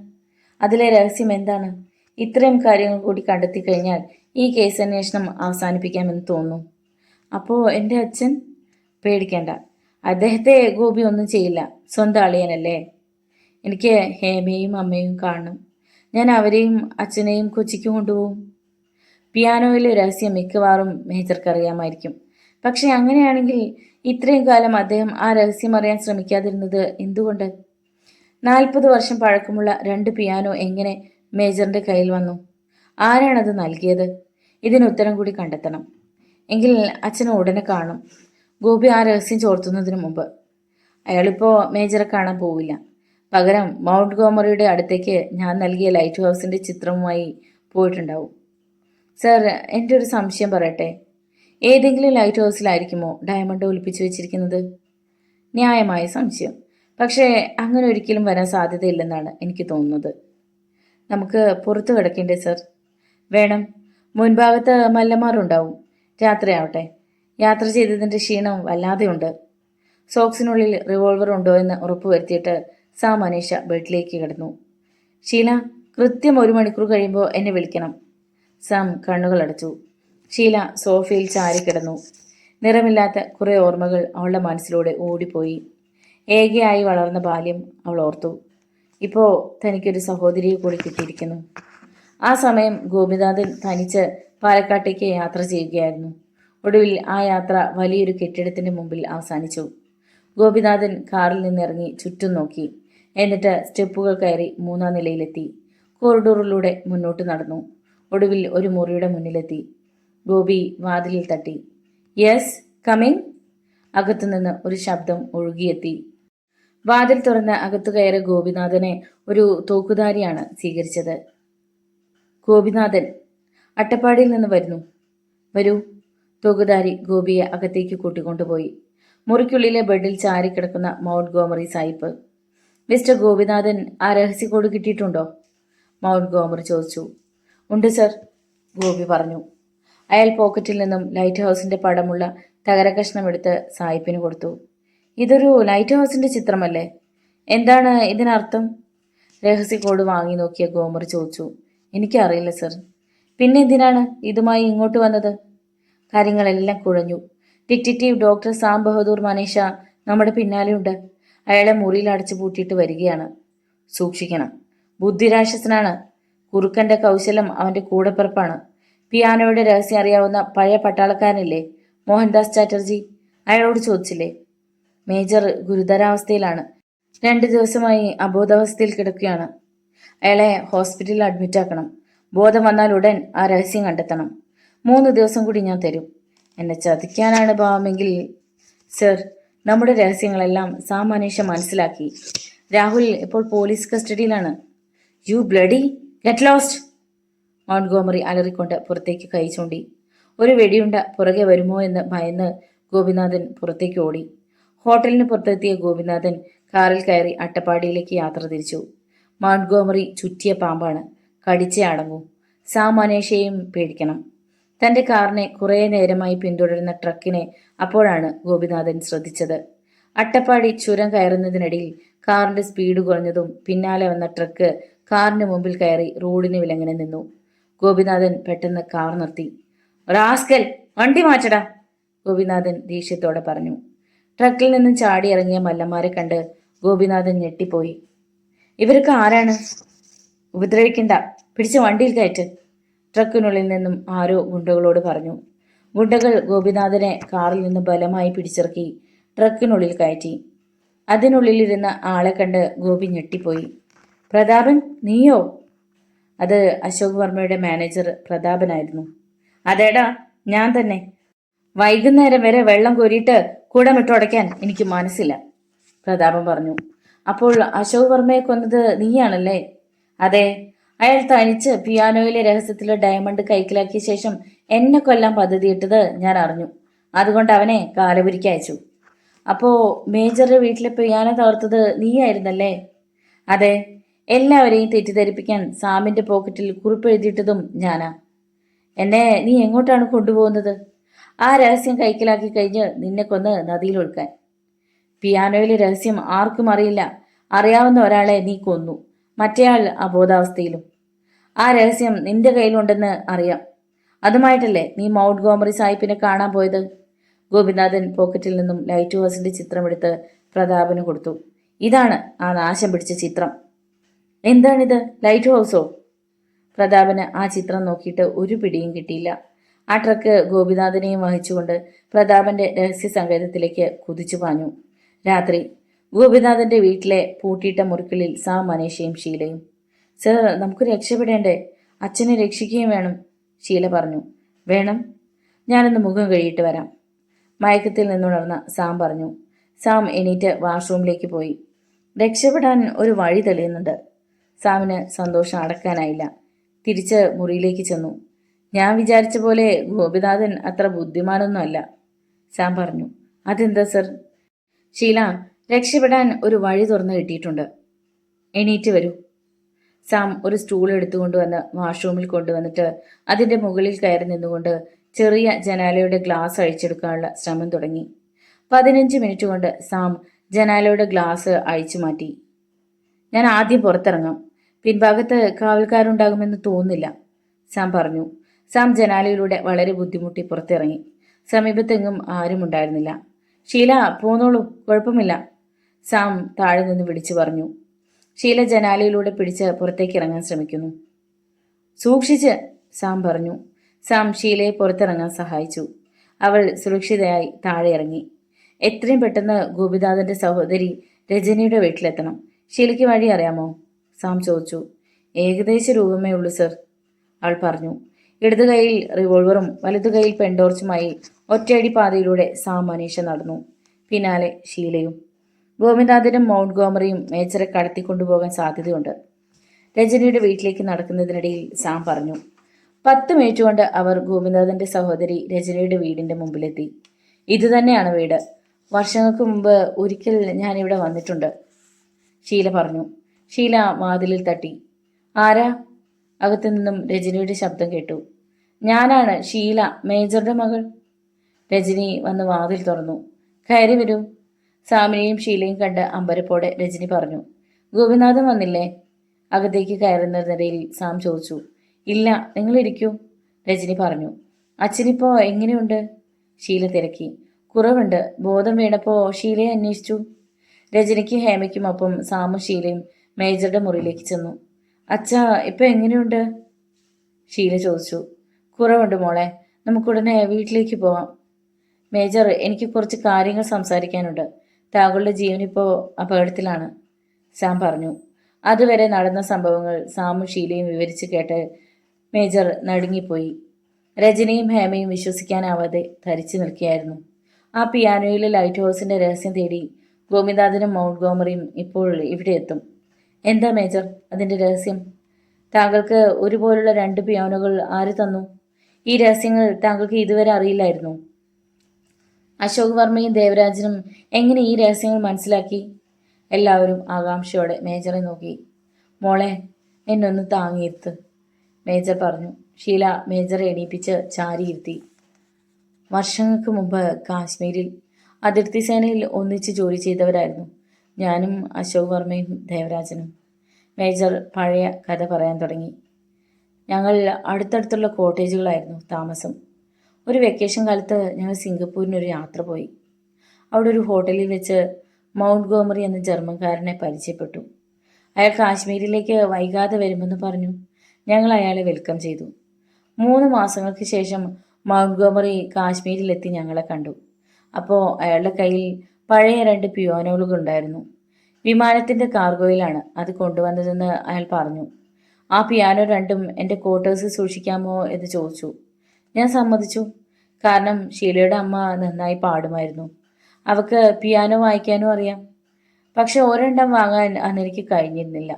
അതിലെ രഹസ്യം എന്താണ്? ഇത്രയും കാര്യങ്ങൾ കൂടി കണ്ടെത്തി കഴിഞ്ഞാൽ ഈ കേസ് അന്വേഷണം അവസാനിപ്പിക്കാമെന്ന് തോന്നുന്നു. അപ്പോൾ എൻ്റെ അച്ഛൻ? പേടിക്കേണ്ട, അദ്ദേഹത്തെ ഗോപി ഒന്നും ചെയ്യില്ല. സ്വന്തം അളിയനല്ലേ. എനിക്ക് ഹേമയും അമ്മയും കാണണം. ഞാൻ അവരെയും അച്ഛനെയും കൊച്ചിക്ക് കൊണ്ടുപോകും. പിയാനോയിലെ രഹസ്യം മിക്കവാറും മേജർക്ക് അറിയാമായിരിക്കും. പക്ഷെ അങ്ങനെയാണെങ്കിൽ ഇത്രയും കാലം അദ്ദേഹം ആ രഹസ്യം അറിയാൻ ശ്രമിക്കാതിരുന്നത് എന്തുകൊണ്ട്? 40 വർഷം പഴക്കമുള്ള 2 പിയാനോ എങ്ങനെ മേജറിന്റെ കയ്യിൽ വന്നു? ആരാണത് നൽകിയത്? ഇതിനുത്തരം കൂടി കണ്ടെത്തണം. എങ്കിൽ അച്ഛനെ ഉടനെ കാണും, ഗോപി ആ രഹസ്യം ചോർത്തുന്നതിന് മുമ്പ്. അയാളിപ്പോൾ മേജറെ കാണാൻ പോവില്ല. പകരം മൗണ്ട് ഗോമറിയുടെ അടുത്തേക്ക് ഞാൻ നൽകിയ ലൈറ്റ് ഹൗസിൻ്റെ ചിത്രവുമായി പോയിട്ടുണ്ടാവും. സർ, എൻ്റെ ഒരു സംശയം പറയട്ടെ. ഏതെങ്കിലും ലൈറ്റ് ഹൗസിലായിരിക്കുമോ ഡയമണ്ട് ഒളിപ്പിച്ചു വെച്ചിരിക്കുന്നത്? ന്യായമായ സംശയം. പക്ഷേ അങ്ങനെ ഒരിക്കലും വരാൻ സാധ്യതയില്ലെന്നാണ് എനിക്ക് തോന്നുന്നത്. നമുക്ക് പുറത്തു കിടക്കേണ്ടേ സർ? വേണം. മുൻഭാഗത്ത് മല്ലന്മാരുണ്ടാവും. രാത്രിയാവട്ടെ. യാത്ര ചെയ്തതിൻ്റെ ക്ഷീണം വല്ലാതെയുണ്ട്. സോക്സിനുള്ളിൽ റിവോൾവർ ഉണ്ടോ എന്ന് ഉറപ്പുവരുത്തിയിട്ട് സാം അനീഷ ബെഡിലേക്ക് കിടന്നു. ഷീല, കൃത്യം 1 മണിക്കൂർ കഴിയുമ്പോൾ എന്നെ വിളിക്കണം. സാം കണ്ണുകളടച്ചു. ഷീല സോഫയിൽ ചാരിക്കിടന്നു. നിറമില്ലാത്ത കുറേ ഓർമ്മകൾ അവളുടെ മനസ്സിലൂടെ ഓടിപ്പോയി. ഏകയായി വളർന്ന ബാല്യം അവൾ ഓർത്തു. ഇപ്പോൾ തനിക്കൊരു സഹോദരിയെ കൂടി കിട്ടിയിരിക്കുന്നു. ആ സമയം ഗോപിനാഥൻ തനിച്ച് പാലക്കാട്ടേക്ക് യാത്ര ചെയ്യുകയായിരുന്നു. ഒടുവിൽ ആ യാത്ര വലിയൊരു കെട്ടിടത്തിൻ്റെ മുമ്പിൽ അവസാനിച്ചു. ഗോപിനാഥൻ കാറിൽ നിന്നിറങ്ങി ചുറ്റും നോക്കി. എന്നിട്ട് സ്റ്റെപ്പുകൾ കയറി 3-ാം നിലയിലെത്തി. കോറിഡോറിലൂടെ മുന്നോട്ട് നടന്നു. ഒടുവിൽ ഒരു മുറിയുടെ മുന്നിലെത്തി. ഗോപി വാതിലിൽ തട്ടി. Yes, coming. അകത്തുനിന്ന് ഒരു ശബ്ദം ഒഴുകിയെത്തി. വാതിൽ തുറന്ന് അകത്തു കയറിയ ഗോപിനാഥനെ ഒരു തോക്കുധാരിയാണ് സ്വീകരിച്ചത്. ഗോപിനാഥൻ, അട്ടപ്പാടിയിൽ നിന്ന് വരുന്നു. വരൂ. തോക്കുധാരി ഗോപിയെ അകത്തേക്ക് കൂട്ടിക്കൊണ്ടുപോയി. മുറിക്കുള്ളിലെ ബെഡിൽ ചാരിക്കിടക്കുന്ന മൗണ്ട് ഗോമറി സായിപ്പ്. മിസ്റ്റർ ഗോപിനാഥൻ, ആ രഹസ്യ കോഡ് കിട്ടിയിട്ടുണ്ടോ? മൗണ്ട് ഗോമറി ചോദിച്ചു. ഉണ്ട് സർ, ഗോപി പറഞ്ഞു. അയാൾ പോക്കറ്റിൽ നിന്നും ലൈറ്റ് ഹൗസിന്റെ പടമുള്ള തകരകഷ്ണം എടുത്ത് സായിപ്പിന് കൊടുത്തു. ഇതൊരു ലൈറ്റ് ഹൗസിന്റെ ചിത്രമല്ലേ? എന്താണ് ഇതിനർത്ഥം? രഹസ്യ കോഡ് വാങ്ങി നോക്കിയ ഗോമറി ചോദിച്ചു. എനിക്കറിയില്ല സർ. പിന്നെന്തിനാണ് ഇതുമായി ഇങ്ങോട്ട് വന്നത്? കാര്യങ്ങളെല്ലാം കുഴഞ്ഞു. Detective doctor Sam Bahadur Manisha നമ്മുടെ പിന്നാലെയുണ്ട്. അയാളെ മുറിയിൽ അടച്ചു പൂട്ടിയിട്ട് വരികയാണ്. സൂക്ഷിക്കണം. ബുദ്ധിരാക്ഷസനാണ്. കുറുക്കന്റെ കൗശലം അവന്റെ കൂടെപ്പിറപ്പാണ്. പിയാനോയുടെ രഹസ്യം അറിയാവുന്ന പഴയ പട്ടാളക്കാരനില്ലേ, മോഹൻദാസ് ചാറ്റർജി? അയാളോട് ചോദിച്ചില്ലേ? മേജർ ഗുരുതരാവസ്ഥയിലാണ്. 2 ദിവസമായി അബോധാവസ്ഥയിൽ കിടക്കുകയാണ്. അയാളെ ഹോസ്പിറ്റലിൽ അഡ്മിറ്റാക്കണം. ബോധം വന്നാൽ ഉടൻ ആ രഹസ്യം കണ്ടെത്തണം. 3 ദിവസം കൂടി ഞാൻ തരും. എന്നെ ചതിക്കാനാണ് ഭാവമെങ്കിൽ. സർ, നമ്മുടെ രഹസ്യങ്ങളെല്ലാം സാം മനീഷ മനസ്സിലാക്കി. രാഹുൽ ഇപ്പോൾ പോലീസ് കസ്റ്റഡിയിലാണ്. You bloody get lost! Montgomery അലറിക്കൊണ്ട് പുറത്തേക്ക് കൈ ചൂണ്ടി. ഒരു വെടിയുണ്ട പുറകെ വരുമോ എന്ന് ഭയന്ന് ഗോപിനാഥൻ പുറത്തേക്ക് ഓടി. ഹോട്ടലിന് പുറത്തെത്തിയ ഗോപിനാഥൻ കാറിൽ കയറി അട്ടപ്പാടിയിലേക്ക് യാത്ര തിരിച്ചു. മൗണ്ട് ഗോമറി ചുറ്റിയ പാമ്പാണ്. കടിച്ചേ അടങ്ങൂ. സാം മനീഷയെയും പേടിക്കണം. തന്റെ കാറിനെ കുറേ നേരമായി പിന്തുടരുന്ന ട്രക്കിനെ അപ്പോഴാണ് ഗോപിനാഥൻ ശ്രദ്ധിച്ചത്. അട്ടപ്പാടി ചുരം കയറുന്നതിനിടയിൽ കാറിന്റെ സ്പീഡ് കുറഞ്ഞതും പിന്നാലെ വന്ന ട്രക്ക് കാറിന് മുമ്പിൽ കയറി റോഡിന് വിലങ്ങനെ നിന്നു. ഗോപിനാഥൻ പെട്ടെന്ന് കാർ നിർത്തി. റാസ്കൽ, വണ്ടി മാറ്റടാ! ഗോപിനാഥൻ ദേഷ്യത്തോടെ പറഞ്ഞു. ട്രക്കിൽ നിന്നും ചാടി ഇറങ്ങിയ മല്ലന്മാരെ കണ്ട് ഗോപിനാഥൻ ഞെട്ടിപ്പോയി. ഇവരൊക്കെ ആരാണ്? ഉപദ്രവിക്കണ്ട, പിടിച്ച് വണ്ടിയിൽ കയറ്റ്! ട്രക്കിനുള്ളിൽ നിന്നും ആരോ ഗുണ്ടകളോട് പറഞ്ഞു. ഗുണ്ടകൾ ഗോപിനാഥനെ കാറിൽ നിന്ന് ബലമായി പിടിച്ചിറക്കി ട്രക്കിനുള്ളിൽ കയറ്റി. അതിനുള്ളിലിരുന്ന ആളെ കണ്ട് ഗോപി ഞെട്ടിപ്പോയി. പ്രതാപൻ, നീയോ? അത് അശോക് വർമ്മയുടെ മാനേജർ പ്രതാപനായിരുന്നു. അതേടാ, ഞാൻ തന്നെ. വൈകുന്നേരം വരെ വെള്ളം കോരിയിട്ട് കുടമിട്ടുടയ്ക്കാൻ എനിക്ക് മനസ്സില്ല, പ്രതാപൻ പറഞ്ഞു. അപ്പോൾ അശോക് വർമ്മയെ കൊന്നത് നീയാണല്ലേ? അതെ. അയാൾ തനിച്ച് പിയാനോയിലെ രഹസ്യത്തിലെ ഡയമണ്ട് കൈക്കലാക്കിയ ശേഷം എന്നെ കൊല്ലാൻ പദ്ധതിയിട്ടത് ഞാൻ അറിഞ്ഞു. അതുകൊണ്ട് അവനെ കാലപുരിക്ക് അയച്ചു. അപ്പോ മേജറുടെ വീട്ടിലെ പിയാനോ തകർത്തത് നീയായിരുന്നല്ലേ? അതെ. എല്ലാവരെയും തെറ്റിദ്ധരിപ്പിക്കാൻ സാമിന്റെ പോക്കറ്റിൽ കുറിപ്പെഴുതിയിട്ടതും ഞാനാ. എന്നെ നീ എങ്ങോട്ടാണ് കൊണ്ടുപോകുന്നത്? ആ രഹസ്യം കൈക്കലാക്കി കഴിഞ്ഞ് നിന്നെ കൊന്ന് നദിയിലൊഴുക്കാൻ. പിയാനോയിലെ രഹസ്യം ആർക്കും അറിയില്ല. അറിയാവുന്ന ഒരാളെ നീ കൊന്നു. മറ്റേയാൾ അബോധാവസ്ഥയിലും. ആ രഹസ്യം നിന്റെ കയ്യിലുണ്ടെന്ന് അറിയാം. അതുമായിട്ടല്ലേ നീ മൗണ്ട് ഗോമറി സാഹിബിനെ കാണാൻ പോയത്? ഗോപിനാഥൻ പോക്കറ്റിൽ നിന്നും ലൈറ്റ് ഹൗസിന്റെ ചിത്രമെടുത്ത് പ്രതാപന് കൊടുത്തു. ഇതാണ് ആ നാശം പിടിച്ച ചിത്രം. എന്താണിത്, ലൈറ്റ് ഹൗസോ? പ്രതാപന് ആ ചിത്രം നോക്കിയിട്ട് ഒരു പിടിയും കിട്ടിയില്ല. ആ ട്രക്ക് ഗോപിനാഥനെയും വഹിച്ചുകൊണ്ട് പ്രതാപന്റെ രഹസ്യ സങ്കേതത്തിലേക്ക് കുതിച്ചു പാഞ്ഞു. രാത്രി ഗോപിനാഥന്റെ വീട്ടിലെ പൂട്ടിയിട്ട മുറിക്കുള്ളിൽ സാം മനീഷയും ഷീലയും. സർ, നമുക്ക് രക്ഷപ്പെടേണ്ടേ? അച്ഛനെ രക്ഷിക്കുകയും വേണം, ഷീല പറഞ്ഞു. വേണം. ഞാനൊന്ന് മുഖം കഴുകിയിട്ട് വരാം, മയക്കത്തിൽ നിന്നുണർന്ന സാം പറഞ്ഞു. സാം എണീറ്റ് വാഷ്റൂമിലേക്ക് പോയി. രക്ഷപ്പെടാൻ ഒരു വഴി തെളിയുന്നുണ്ട്. സാമിന് സന്തോഷം അടക്കാനായില്ല. തിരിച്ച് മുറിയിലേക്ക് ചെന്നു. ഞാൻ വിചാരിച്ച പോലെ ഗോപിനാഥൻ അത്ര ബുദ്ധിമാനൊന്നുമല്ല, സാം പറഞ്ഞു. അതെന്താ സർ? ഷീല, രക്ഷപ്പെടാൻ ഒരു വഴി തുറന്നു കിട്ടിയിട്ടുണ്ട്. എണീറ്റ് വരൂ. സാം ഒരു സ്റ്റൂൾ എടുത്തുകൊണ്ടുവന്ന് വാഷ്റൂമിൽ കൊണ്ടുവന്നിട്ട് അതിൻ്റെ മുകളിൽ കയറി നിന്നുകൊണ്ട് ചെറിയ ജനാലയുടെ ഗ്ലാസ് അഴിച്ചെടുക്കാനുള്ള ശ്രമം തുടങ്ങി. 15 മിനിറ്റ് കൊണ്ട് സാം ജനാലയുടെ ഗ്ലാസ് അഴിച്ചു മാറ്റി. ഞാൻ ആദ്യം പുറത്തിറങ്ങാം. പിൻഭാഗത്ത് കാവൽക്കാരുണ്ടാകുമെന്ന് തോന്നുന്നില്ല, സാം പറഞ്ഞു. സാം ജനാലയിലൂടെ വളരെ ബുദ്ധിമുട്ടി പുറത്തിറങ്ങി. സമീപത്തെങ്ങും ആരും ഉണ്ടായിരുന്നില്ല. ഷീല, പോന്നോളൂ, കുഴപ്പമില്ല, സാം താഴെ നിന്ന് വിളിച്ചു പറഞ്ഞു. ഷീല ജനാലയിലൂടെ പിടിച്ച് പുറത്തേക്ക് ഇറങ്ങാൻ ശ്രമിക്കുന്നു. സൂക്ഷിച്ച്, സാം പറഞ്ഞു. സാം ഷീലയെ പുറത്തിറങ്ങാൻ സഹായിച്ചു. അവൾ സുരക്ഷിതയായി താഴെ ഇറങ്ങി. എത്രയും പെട്ടെന്ന് ഗോപിനാഥന്റെ സഹോദരി രജനിയുടെ വീട്ടിലെത്തണം. ഷീലയ്ക്ക് വഴി അറിയാമോ? സാം ചോദിച്ചു. ഏകദേശ രൂപമേ ഉള്ളൂ സർ, അവൾ പറഞ്ഞു. ഇടതു കൈയിൽ റിവോൾവറും വലതു കൈയിൽ പെൻടോർച്ചുമായി ഒറ്റയടി പാതയിലൂടെ സാം മനീഷ നടന്നു. പിന്നാലെ ഷീലയും. ഗോപിനാഥനും മൗണ്ട് ഗോമറിയും മേച്ചറെ കടത്തിക്കൊണ്ടുപോകാൻ സാധ്യതയുണ്ട്, രജനിയുടെ വീട്ടിലേക്ക് നടക്കുന്നതിനിടയിൽ സാം പറഞ്ഞു. 10 മിനിറ്റ് കൊണ്ട് അവർ ഗോപിനാഥന്റെ സഹോദരി രജനിയുടെ വീടിന്റെ മുമ്പിലെത്തി. ഇതുതന്നെയാണ് വീട്. വർഷങ്ങൾക്ക് മുമ്പ് ഒരിക്കൽ ഞാനിവിടെ വന്നിട്ടുണ്ട്, ഷീല പറഞ്ഞു. ഷീല വാതിലിൽ തട്ടി. ആരാ? അകത്തു നിന്നും രജനിയുടെ ശബ്ദം കേട്ടു. ഞാനാണ് ഷീല, മേജറുടെ മകൾ. രജനി വന്ന് വാതിൽ തുറന്നു. കയറി വരൂ, സാമിനെയും ഷീലയും കണ്ട് അമ്പരപ്പോടെ രജനി പറഞ്ഞു. ഗോപിനാഥൻ വന്നില്ലേ? അകത്തേക്ക് കയറുന്നതിനിടയിൽ സാം ചോദിച്ചു. ഇല്ല, നിങ്ങൾ ഇരിക്കൂ, രജനി പറഞ്ഞു. അച്ഛനിപ്പോ എങ്ങനെയുണ്ട്? ഷീല തിരക്കി. കുറവുണ്ട്. ബോധം വീണപ്പോൾ ഷീലയെ അന്വേഷിച്ചു. രജനിക്ക് ഹേമയ്ക്കുമൊപ്പം സാമും ഷീലയും മേജറുടെ മുറിയിലേക്ക് ചെന്നു. അച്ഛാ, ഇപ്പൊ എങ്ങനെയുണ്ട്? ഷീല ചോദിച്ചു. കുറവുണ്ട് മോളെ, നമുക്കുടനെ വീട്ടിലേക്ക് പോവാം. മേജർ, എനിക്ക് കുറച്ച് കാര്യങ്ങൾ സംസാരിക്കാനുണ്ട്. താങ്കളുടെ ജീവനിപ്പോൾ അപകടത്തിലാണ്, സാം പറഞ്ഞു. അതുവരെ നടന്ന സംഭവങ്ങൾ സാമും ഷീലയും വിവരിച്ച് കേട്ട് മേജർ നടുങ്ങിപ്പോയി. രജനിയും ഹേമയും വിശ്വസിക്കാനാവാതെ ധരിച്ചു നിൽക്കുകയായിരുന്നു. ആ പിയാനോയിലെ ലൈറ്റ് ഹൗസിന്റെ രഹസ്യം തേടി ഗോപിനാഥനും മൗണ്ട് ഗോമറിയും ഇപ്പോൾ ഇവിടെ എത്തും. എന്താ മേജർ അതിന്റെ രഹസ്യം? താങ്കൾക്ക് ഒരുപോലുള്ള 2 പിയാനോകൾ ആര് തന്നു? ഈ രഹസ്യങ്ങൾ താങ്കൾക്ക് ഇതുവരെ അറിയില്ലായിരുന്നു? അശോക് വർമ്മയും ദേവരാജനും എങ്ങനെ ഈ രഹസ്യങ്ങൾ മനസ്സിലാക്കി? എല്ലാവരും ആകാംക്ഷയോടെ മേജറെ നോക്കി. മോളെ, എന്നൊന്ന് താങ്ങിയിരുത്ത്, മേജർ പറഞ്ഞു. ഷീല മേജറെ എണീപ്പിച്ച് ചാരിയിരുത്തി. വർഷങ്ങൾക്ക് മുമ്പ് കാശ്മീരിൽ അതിർത്തി സേനയിൽ ഒന്നിച്ച് ജോലി ചെയ്തവരായിരുന്നു ഞാനും അശോക് വർമ്മയും ദേവരാജനും. മേജർ പഴയ കഥ പറയാൻ തുടങ്ങി. ഞങ്ങൾ അടുത്തടുത്തുള്ള കോട്ടേജുകളായിരുന്നു താമസം. ഒരു വെക്കേഷൻ കാലത്ത് ഞങ്ങൾ സിംഗപ്പൂരിനൊരു യാത്ര പോയി. അവിടെ ഒരു ഹോട്ടലിൽ വെച്ച് മൗണ്ട് ഗോമറി എന്ന ജർമ്മൻകാരനെ പരിചയപ്പെട്ടു. അയാൾ കാശ്മീരിലേക്ക് വൈകാതെ വരുമെന്ന് പറഞ്ഞു. ഞങ്ങൾ അയാളെ വെൽക്കം ചെയ്തു. 3 മാസങ്ങൾക്ക് ശേഷം മൗണ്ട് ഗോമറി കാശ്മീരിലെത്തി ഞങ്ങളെ കണ്ടു. അപ്പോൾ അയാളുടെ കയ്യിൽ പഴയ 2 പിയാനോകൾ ഉണ്ടായിരുന്നു. വിമാനത്തിൻ്റെ കാർഗോയിലാണ് അത് കൊണ്ടുവന്നതെന്ന് അയാൾ പറഞ്ഞു. ആ പിയാനോ 2ഉം എൻ്റെ ക്വാർട്ടേഴ്സിൽ സൂക്ഷിക്കാമോ എന്ന് ചോദിച്ചു. ഞാൻ സമ്മതിച്ചു. കാരണം ഷീലയുടെ അമ്മ നന്നായി പാടുമായിരുന്നു. അവൾക്ക് പിയാനോ വായിക്കാനും അറിയാം. പക്ഷെ ഒരെണ്ണം വാങ്ങാൻ അന്നെനിക്ക് കഴിഞ്ഞിരുന്നില്ല.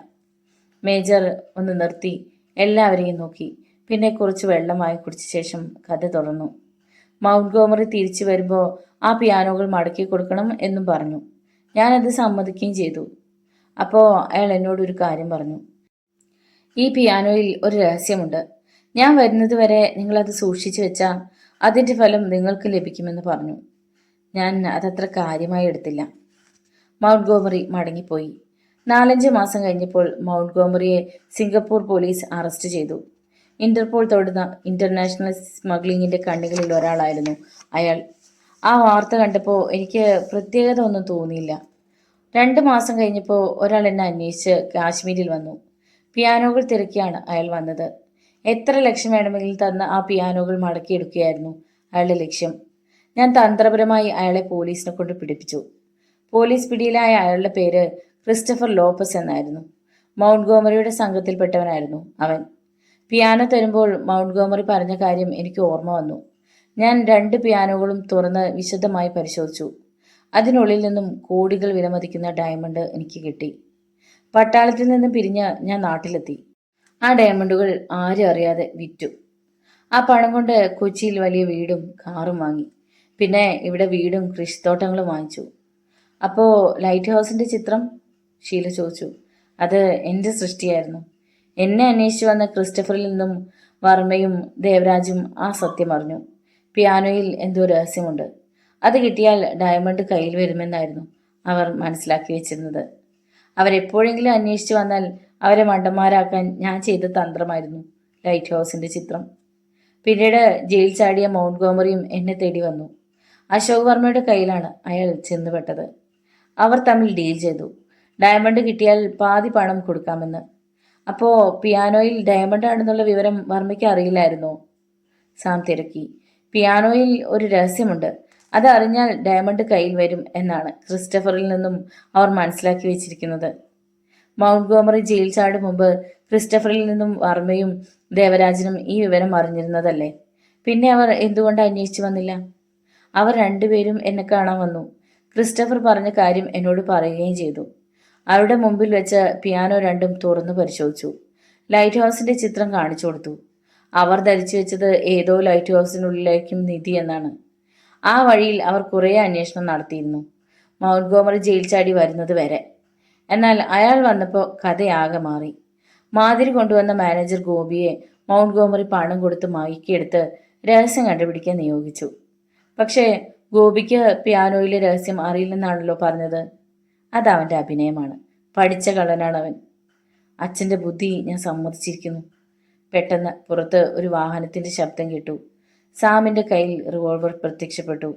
മേജർ ഒന്ന് നിർത്തി എല്ലാവരെയും നോക്കി. പിന്നെ കുറച്ച് വെള്ളം വാങ്ങി കുടിച്ച ശേഷം കഥ തുടർന്നു. മൗണ്ട് ഗോമറി തിരിച്ചു വരുമ്പോൾ ആ പിയാനോകൾ മടക്കി കൊടുക്കണം എന്നും പറഞ്ഞു. ഞാനത് സമ്മതിക്കുകയും ചെയ്തു. അപ്പോൾ അയാൾ എന്നോടൊരു കാര്യം പറഞ്ഞു. ഈ പിയാനോയിൽ ഒരു രഹസ്യമുണ്ട്. ഞാൻ വരുന്നത് വരെ നിങ്ങളത് സൂക്ഷിച്ചു വെച്ചാൽ അതിൻ്റെ ഫലം നിങ്ങൾക്ക് ലഭിക്കുമെന്ന് പറഞ്ഞു. ഞാൻ അതത്ര കാര്യമായി എടുത്തില്ല. മൗണ്ട് ഗോമറി മടങ്ങിപ്പോയി. 4-5 മാസം കഴിഞ്ഞപ്പോൾ മൗണ്ട് ഗോമറിയെ സിംഗപ്പൂർ പോലീസ് അറസ്റ്റ് ചെയ്തു. ഇന്റർപോൾ തൊടുന്ന ഇന്റർനാഷണൽ സ്മഗ്ലിങ്ങിന്റെ കണ്ണികളിൽ ഒരാളായിരുന്നു അയാൾ. ആ വാർത്ത കണ്ടപ്പോൾ എനിക്ക് പ്രത്യേകത ഒന്നും തോന്നിയില്ല. 2 മാസം കഴിഞ്ഞപ്പോൾ ഒരാൾ എന്നെ അന്വേഷിച്ച് കാശ്മീരിൽ വന്നു. പിയാനോകൾ തിരക്കിയാണ് അയാൾ വന്നത്. എത്ര ലക്ഷം വേണമെങ്കിലും തന്ന ആ പിയാനോകൾ മടക്കിയെടുക്കുകയായിരുന്നു അയാളുടെ ലക്ഷ്യം. ഞാൻ തന്ത്രപരമായി അയാളെ പോലീസിനെ കൊണ്ട് പിടിപ്പിച്ചു. പോലീസ് പിടിയിലായ അയാളുടെ പേര് ക്രിസ്റ്റഫർ ലോപ്പസ് എന്നായിരുന്നു. മൗണ്ട് ഗോമറിയുടെ സംഘത്തിൽപ്പെട്ടവനായിരുന്നു അവൻ. പിയാനോ തരുമ്പോൾ മൗണ്ട് ഗോമറി പറഞ്ഞ കാര്യം എനിക്ക് ഓർമ്മ വന്നു. ഞാൻ 2 പിയാനോകളും തുറന്ന് വിശദമായി പരിശോധിച്ചു. അതിനുള്ളിൽ നിന്നും കോടികൾ വിലമതിക്കുന്ന ഡയമണ്ട് എനിക്ക് കിട്ടി. പട്ടാളത്തിൽ നിന്നും പിരിഞ്ഞ് ഞാൻ നാട്ടിലെത്തി. ആ ഡയമണ്ടുകൾ ആരും അറിയാതെ വിറ്റു. ആ പണം കൊണ്ട് കൊച്ചിയിൽ വലിയ വീടും കാറും വാങ്ങി. പിന്നെ ഇവിടെ വീടും കൃഷിത്തോട്ടങ്ങളും വാങ്ങിച്ചു. അപ്പോൾ ലൈറ്റ് ഹൗസിൻ്റെ ചിത്രം? ഷീല ചോദിച്ചു. അത് എൻ്റെ സൃഷ്ടിയായിരുന്നു. എന്നെ അന്വേഷിച്ചു വന്ന ക്രിസ്റ്റഫറിൽ നിന്നും വർമ്മയും ദേവരാജും ആ സത്യം അറിഞ്ഞു. പിയാനോയിൽ എന്തോ രഹസ്യമുണ്ട്. അത് കിട്ടിയാൽ ഡയമണ്ട് കയ്യിൽ വരുമെന്നായിരുന്നു അവർ മനസ്സിലാക്കി വെച്ചിരുന്നത്. അവരെപ്പോഴെങ്കിലും അന്വേഷിച്ചു വന്നാൽ അവരെ മണ്ടന്മാരാക്കാൻ ഞാൻ ചെയ്ത തന്ത്രമായിരുന്നു ലൈറ്റ് ഹൗസിൻ്റെ ചിത്രം. പിന്നീട് ജയിൽ ചാടിയ മൗണ്ട്ഗോമറിയും എന്നെ തേടി വന്നു. അശോക് വർമ്മയുടെ കയ്യിലാണ് അയാൾ ചെന്നുപെട്ടത്. അവർ തമ്മിൽ ഡീൽ ചെയ്തു. ഡയമണ്ട് കിട്ടിയാൽ പാതി പണം കൊടുക്കാമെന്ന്. അപ്പോൾ പിയാനോയിൽ ഡയമണ്ട് ആണെന്നുള്ള വിവരം വർമ്മയ്ക്ക് അറിയില്ലായിരുന്നോ? സാം തിരക്കി. പിയാനോയിൽ ഒരു രഹസ്യമുണ്ട്. അത് അറിഞ്ഞാൽ ഡയമണ്ട് കയ്യിൽ വരും എന്നാണ് ക്രിസ്റ്റഫറിൽ നിന്നും അവർ മനസ്സിലാക്കി വെച്ചിരിക്കുന്നത്. മൗണ്ട്ഗോമറി ജയിൽ ചാടും മുമ്പ് ക്രിസ്റ്റഫറിൽ നിന്നും വർമ്മയും ദേവരാജനും ഈ വിവരം അറിഞ്ഞിരുന്നതല്ലേ? പിന്നെ അവർ എന്തുകൊണ്ട് അന്വേഷിച്ചു വന്നില്ല? അവർ രണ്ടുപേരും എന്നെ കാണാൻ വന്നു. ക്രിസ്റ്റഫർ പറഞ്ഞ കാര്യം എന്നോട് പറയുകയും ചെയ്തു. അവരുടെ മുമ്പിൽ വെച്ച് പിയാനോ രണ്ടും തുറന്നു പരിശോധിച്ചു. ലൈറ്റ് ഹൗസിന്റെ ചിത്രം കാണിച്ചു കൊടുത്തു. അവർ ധരിച്ചു വെച്ചത് ഏതോ ലൈറ്റ് ഹൗസിനുള്ളിലേക്കും നിധി എന്നാണ്. ആ വഴിയിൽ അവർ കുറേ അന്വേഷണം നടത്തിയിരുന്നു, മൗണ്ട്ഗോമറി ജയിൽ ചാടി വരുന്നത് വരെ. എന്നാൽ അയാൾ വന്നപ്പോൾ കഥയാകെ മാറി. മാതിരി കൊണ്ടുവന്ന മാനേജർ ഗോപിയെ മൗണ്ട്ഗോമറി പണം കൊടുത്ത് മയക്കിയെടുത്ത് രഹസ്യം കണ്ടുപിടിക്കാൻ നിയോഗിച്ചു. പക്ഷേ ഗോപിക്ക് പിയാനോയിലെ രഹസ്യം അറിയില്ലെന്നാണല്ലോ പറഞ്ഞത്. അതവൻ്റെ അഭിനയമാണ്. പഠിച്ച കള്ളനാണ് അവൻ. അച്ഛൻ്റെ ബുദ്ധി ഞാൻ സമ്മതിച്ചിരിക്കുന്നു. പെട്ടെന്ന് പുറത്ത് ഒരു വാഹനത്തിൻ്റെ ശബ്ദം കേട്ടു. സാമിൻ്റെ കയ്യിൽ റിവോൾവർ പ്രത്യക്ഷപ്പെട്ടു.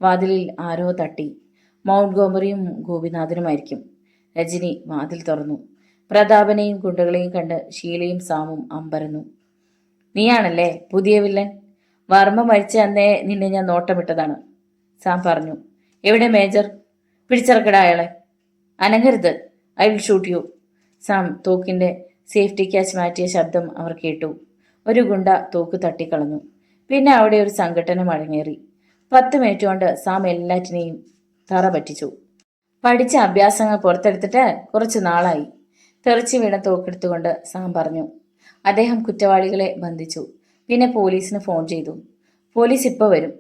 വാതിലിൽ ആരോ തട്ടി. മൗണ്ട്ഗോമറിയും ഗോപിനാഥനുമായിരിക്കും. രജനി വാതിൽ തുറന്നു. പ്രതാപനെയും ഗുണ്ടകളെയും കണ്ട് ഷീലയും സാമും അമ്പരന്നു. നീയാണല്ലേ പുതിയ വില്ലൻ? വർമ്മ മരിച്ച അന്നേ നിന്നെ ഞാൻ നോട്ടമിട്ടതാണ്, സാം പറഞ്ഞു. എവിടെ മേജർ? പിടിച്ചിറക്കട അയാളെ. അനങ്ങരുത്, I will shoot you. Sam തോക്കിൻ്റെ സേഫ്റ്റി ക്യാച്ച് മാറ്റിയ ശബ്ദം അവർ കേട്ടു. ഒരു ഗുണ്ട തോക്ക് തട്ടിക്കളഞ്ഞു. പിന്നെ അവിടെ ഒരു സംഘടന അരങ്ങേറി. 10 മിനിറ്റ് കൊണ്ട് സാം എല്ലാറ്റിനെയും തറ പറ്റിച്ചു. പഠിച്ച അഭ്യാസങ്ങൾ പുറത്തെടുത്തിട്ട് കുറച്ച് നാളായി. തെറിച്ചു വീണ തോക്കെടുത്തുകൊണ്ട് സാം പറഞ്ഞു. അദ്ദേഹം കുറ്റവാളികളെ ബന്ധിച്ചു. പിന്നെ പോലീസിന് ഫോൺ ചെയ്തു. പോലീസ് ഇപ്പോൾ വരും,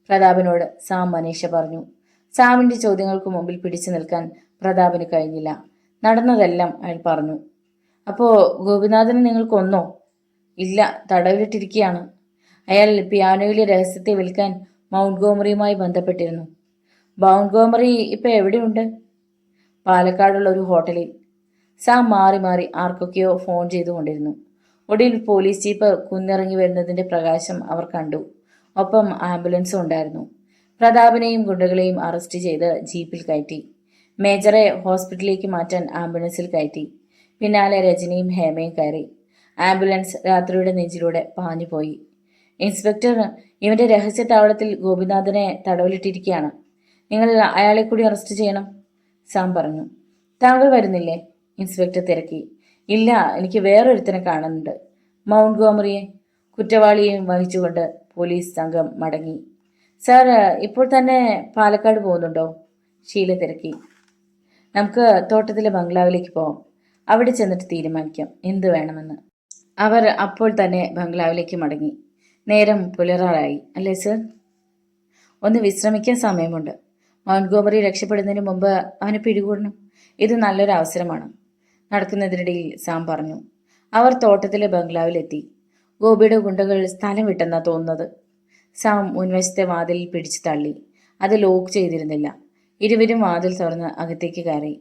പ്രതാപനോട് സാം മനീഷ പറഞ്ഞു. സാമിൻ്റെ ചോദ്യങ്ങൾക്ക് മുമ്പിൽ പിടിച്ചു നിൽക്കാൻ പ്രതാപന് കഴിഞ്ഞില്ല. നടന്നതെല്ലാം അയാൾ പറഞ്ഞു. അപ്പോൾ ഗോപിനാഥനെ നിങ്ങൾ കൊന്നോ? ഇല്ല, തടവിലിട്ടിരിക്കുകയാണ്. അയാൾ പിയാനോയിലെ രഹസ്യത്തെ വിൽക്കാൻ മൗണ്ട്ഗോമറിയുമായി ബന്ധപ്പെട്ടിരുന്നു. മൗണ്ട്ഗോമറി ഇപ്പം എവിടെയുണ്ട്? പാലക്കാടുള്ള ഒരു ഹോട്ടലിൽ. സാം മാറി മാറി ആർക്കൊക്കെയോ ഫോൺ ചെയ്തുകൊണ്ടിരുന്നു. ഒടുവിൽ പോലീസ് ജീപ്പ് കുന്നിറങ്ങി വരുന്നതിൻ്റെ പ്രകാശം അവർ കണ്ടു. ഒപ്പം ആംബുലൻസും ഉണ്ടായിരുന്നു. പ്രതാപനെയും ഗുണ്ടകളെയും അറസ്റ്റ് ചെയ്ത് ജീപ്പിൽ കയറ്റി. മേജറെ ഹോസ്പിറ്റലിലേക്ക് മാറ്റാൻ ആംബുലൻസിൽ കയറ്റി. പിന്നാലെ രജനിയും ഹേമയും കയറി. ആംബുലൻസ് രാത്രിയുടെ നെഞ്ചിലൂടെ പാഞ്ഞുപോയി. ഇൻസ്പെക്ടർ, ഇവന്റെ രഹസ്യ താവളത്തിൽ ഗോപിനാഥനെ തടവിലിട്ടിരിക്കുകയാണ്. നിങ്ങൾ അയാളെ കൂടി അറസ്റ്റ് ചെയ്യണം, സാം പറഞ്ഞു. താങ്കൾ വരുന്നില്ലേ? ഇൻസ്പെക്ടർ തിരക്കി. ഇല്ല, എനിക്ക് വേറൊരുത്തനെ കാണുന്നുണ്ട്. മൗണ്ട്ഗോമറിയെ കുറ്റവാളിയെയും വഹിച്ചുകൊണ്ട് പോലീസ് സംഘം മടങ്ങി. സാർ ഇപ്പോൾ തന്നെ പാലക്കാട് പോകുന്നുണ്ടോ? ഷീല തിരക്കി. നമുക്ക് തോട്ടത്തിലെ ബംഗ്ലാവിലേക്ക് പോവാം. അവിടെ ചെന്നിട്ട് തീരുമാനിക്കാം എന്ത് വേണമെന്ന്. അവർ അപ്പോൾ തന്നെ ബംഗ്ലാവിലേക്ക് മടങ്ങി. നേരം പുലരാറായി അല്ലേ സർ? ഒന്ന് വിശ്രമിക്കാൻ സമയമുണ്ട്. മൗണ്ട്ഗോമറി രക്ഷപ്പെടുന്നതിന് മുമ്പ് അവനെ പിടികൂടണം. ഇത് നല്ലൊരു അവസരമാണ്. നടക്കുന്നതിനിടയിൽ സാം പറഞ്ഞു. അവർ തോട്ടത്തിലെ ബംഗ്ലാവിലെത്തി. ഗോപിയുടെ ഗുണ്ടകൾ സ്ഥലം വിട്ടെന്നാ തോന്നുന്നത്. സാം മുൻവശത്തെ വാതിലിൽ പിടിച്ചു തള്ളി. അത് ലോക്ക് ചെയ്തിരുന്നില്ല. ഇരുവരും വാതിൽ തുറന്ന് അകത്തേക്ക് കയറി.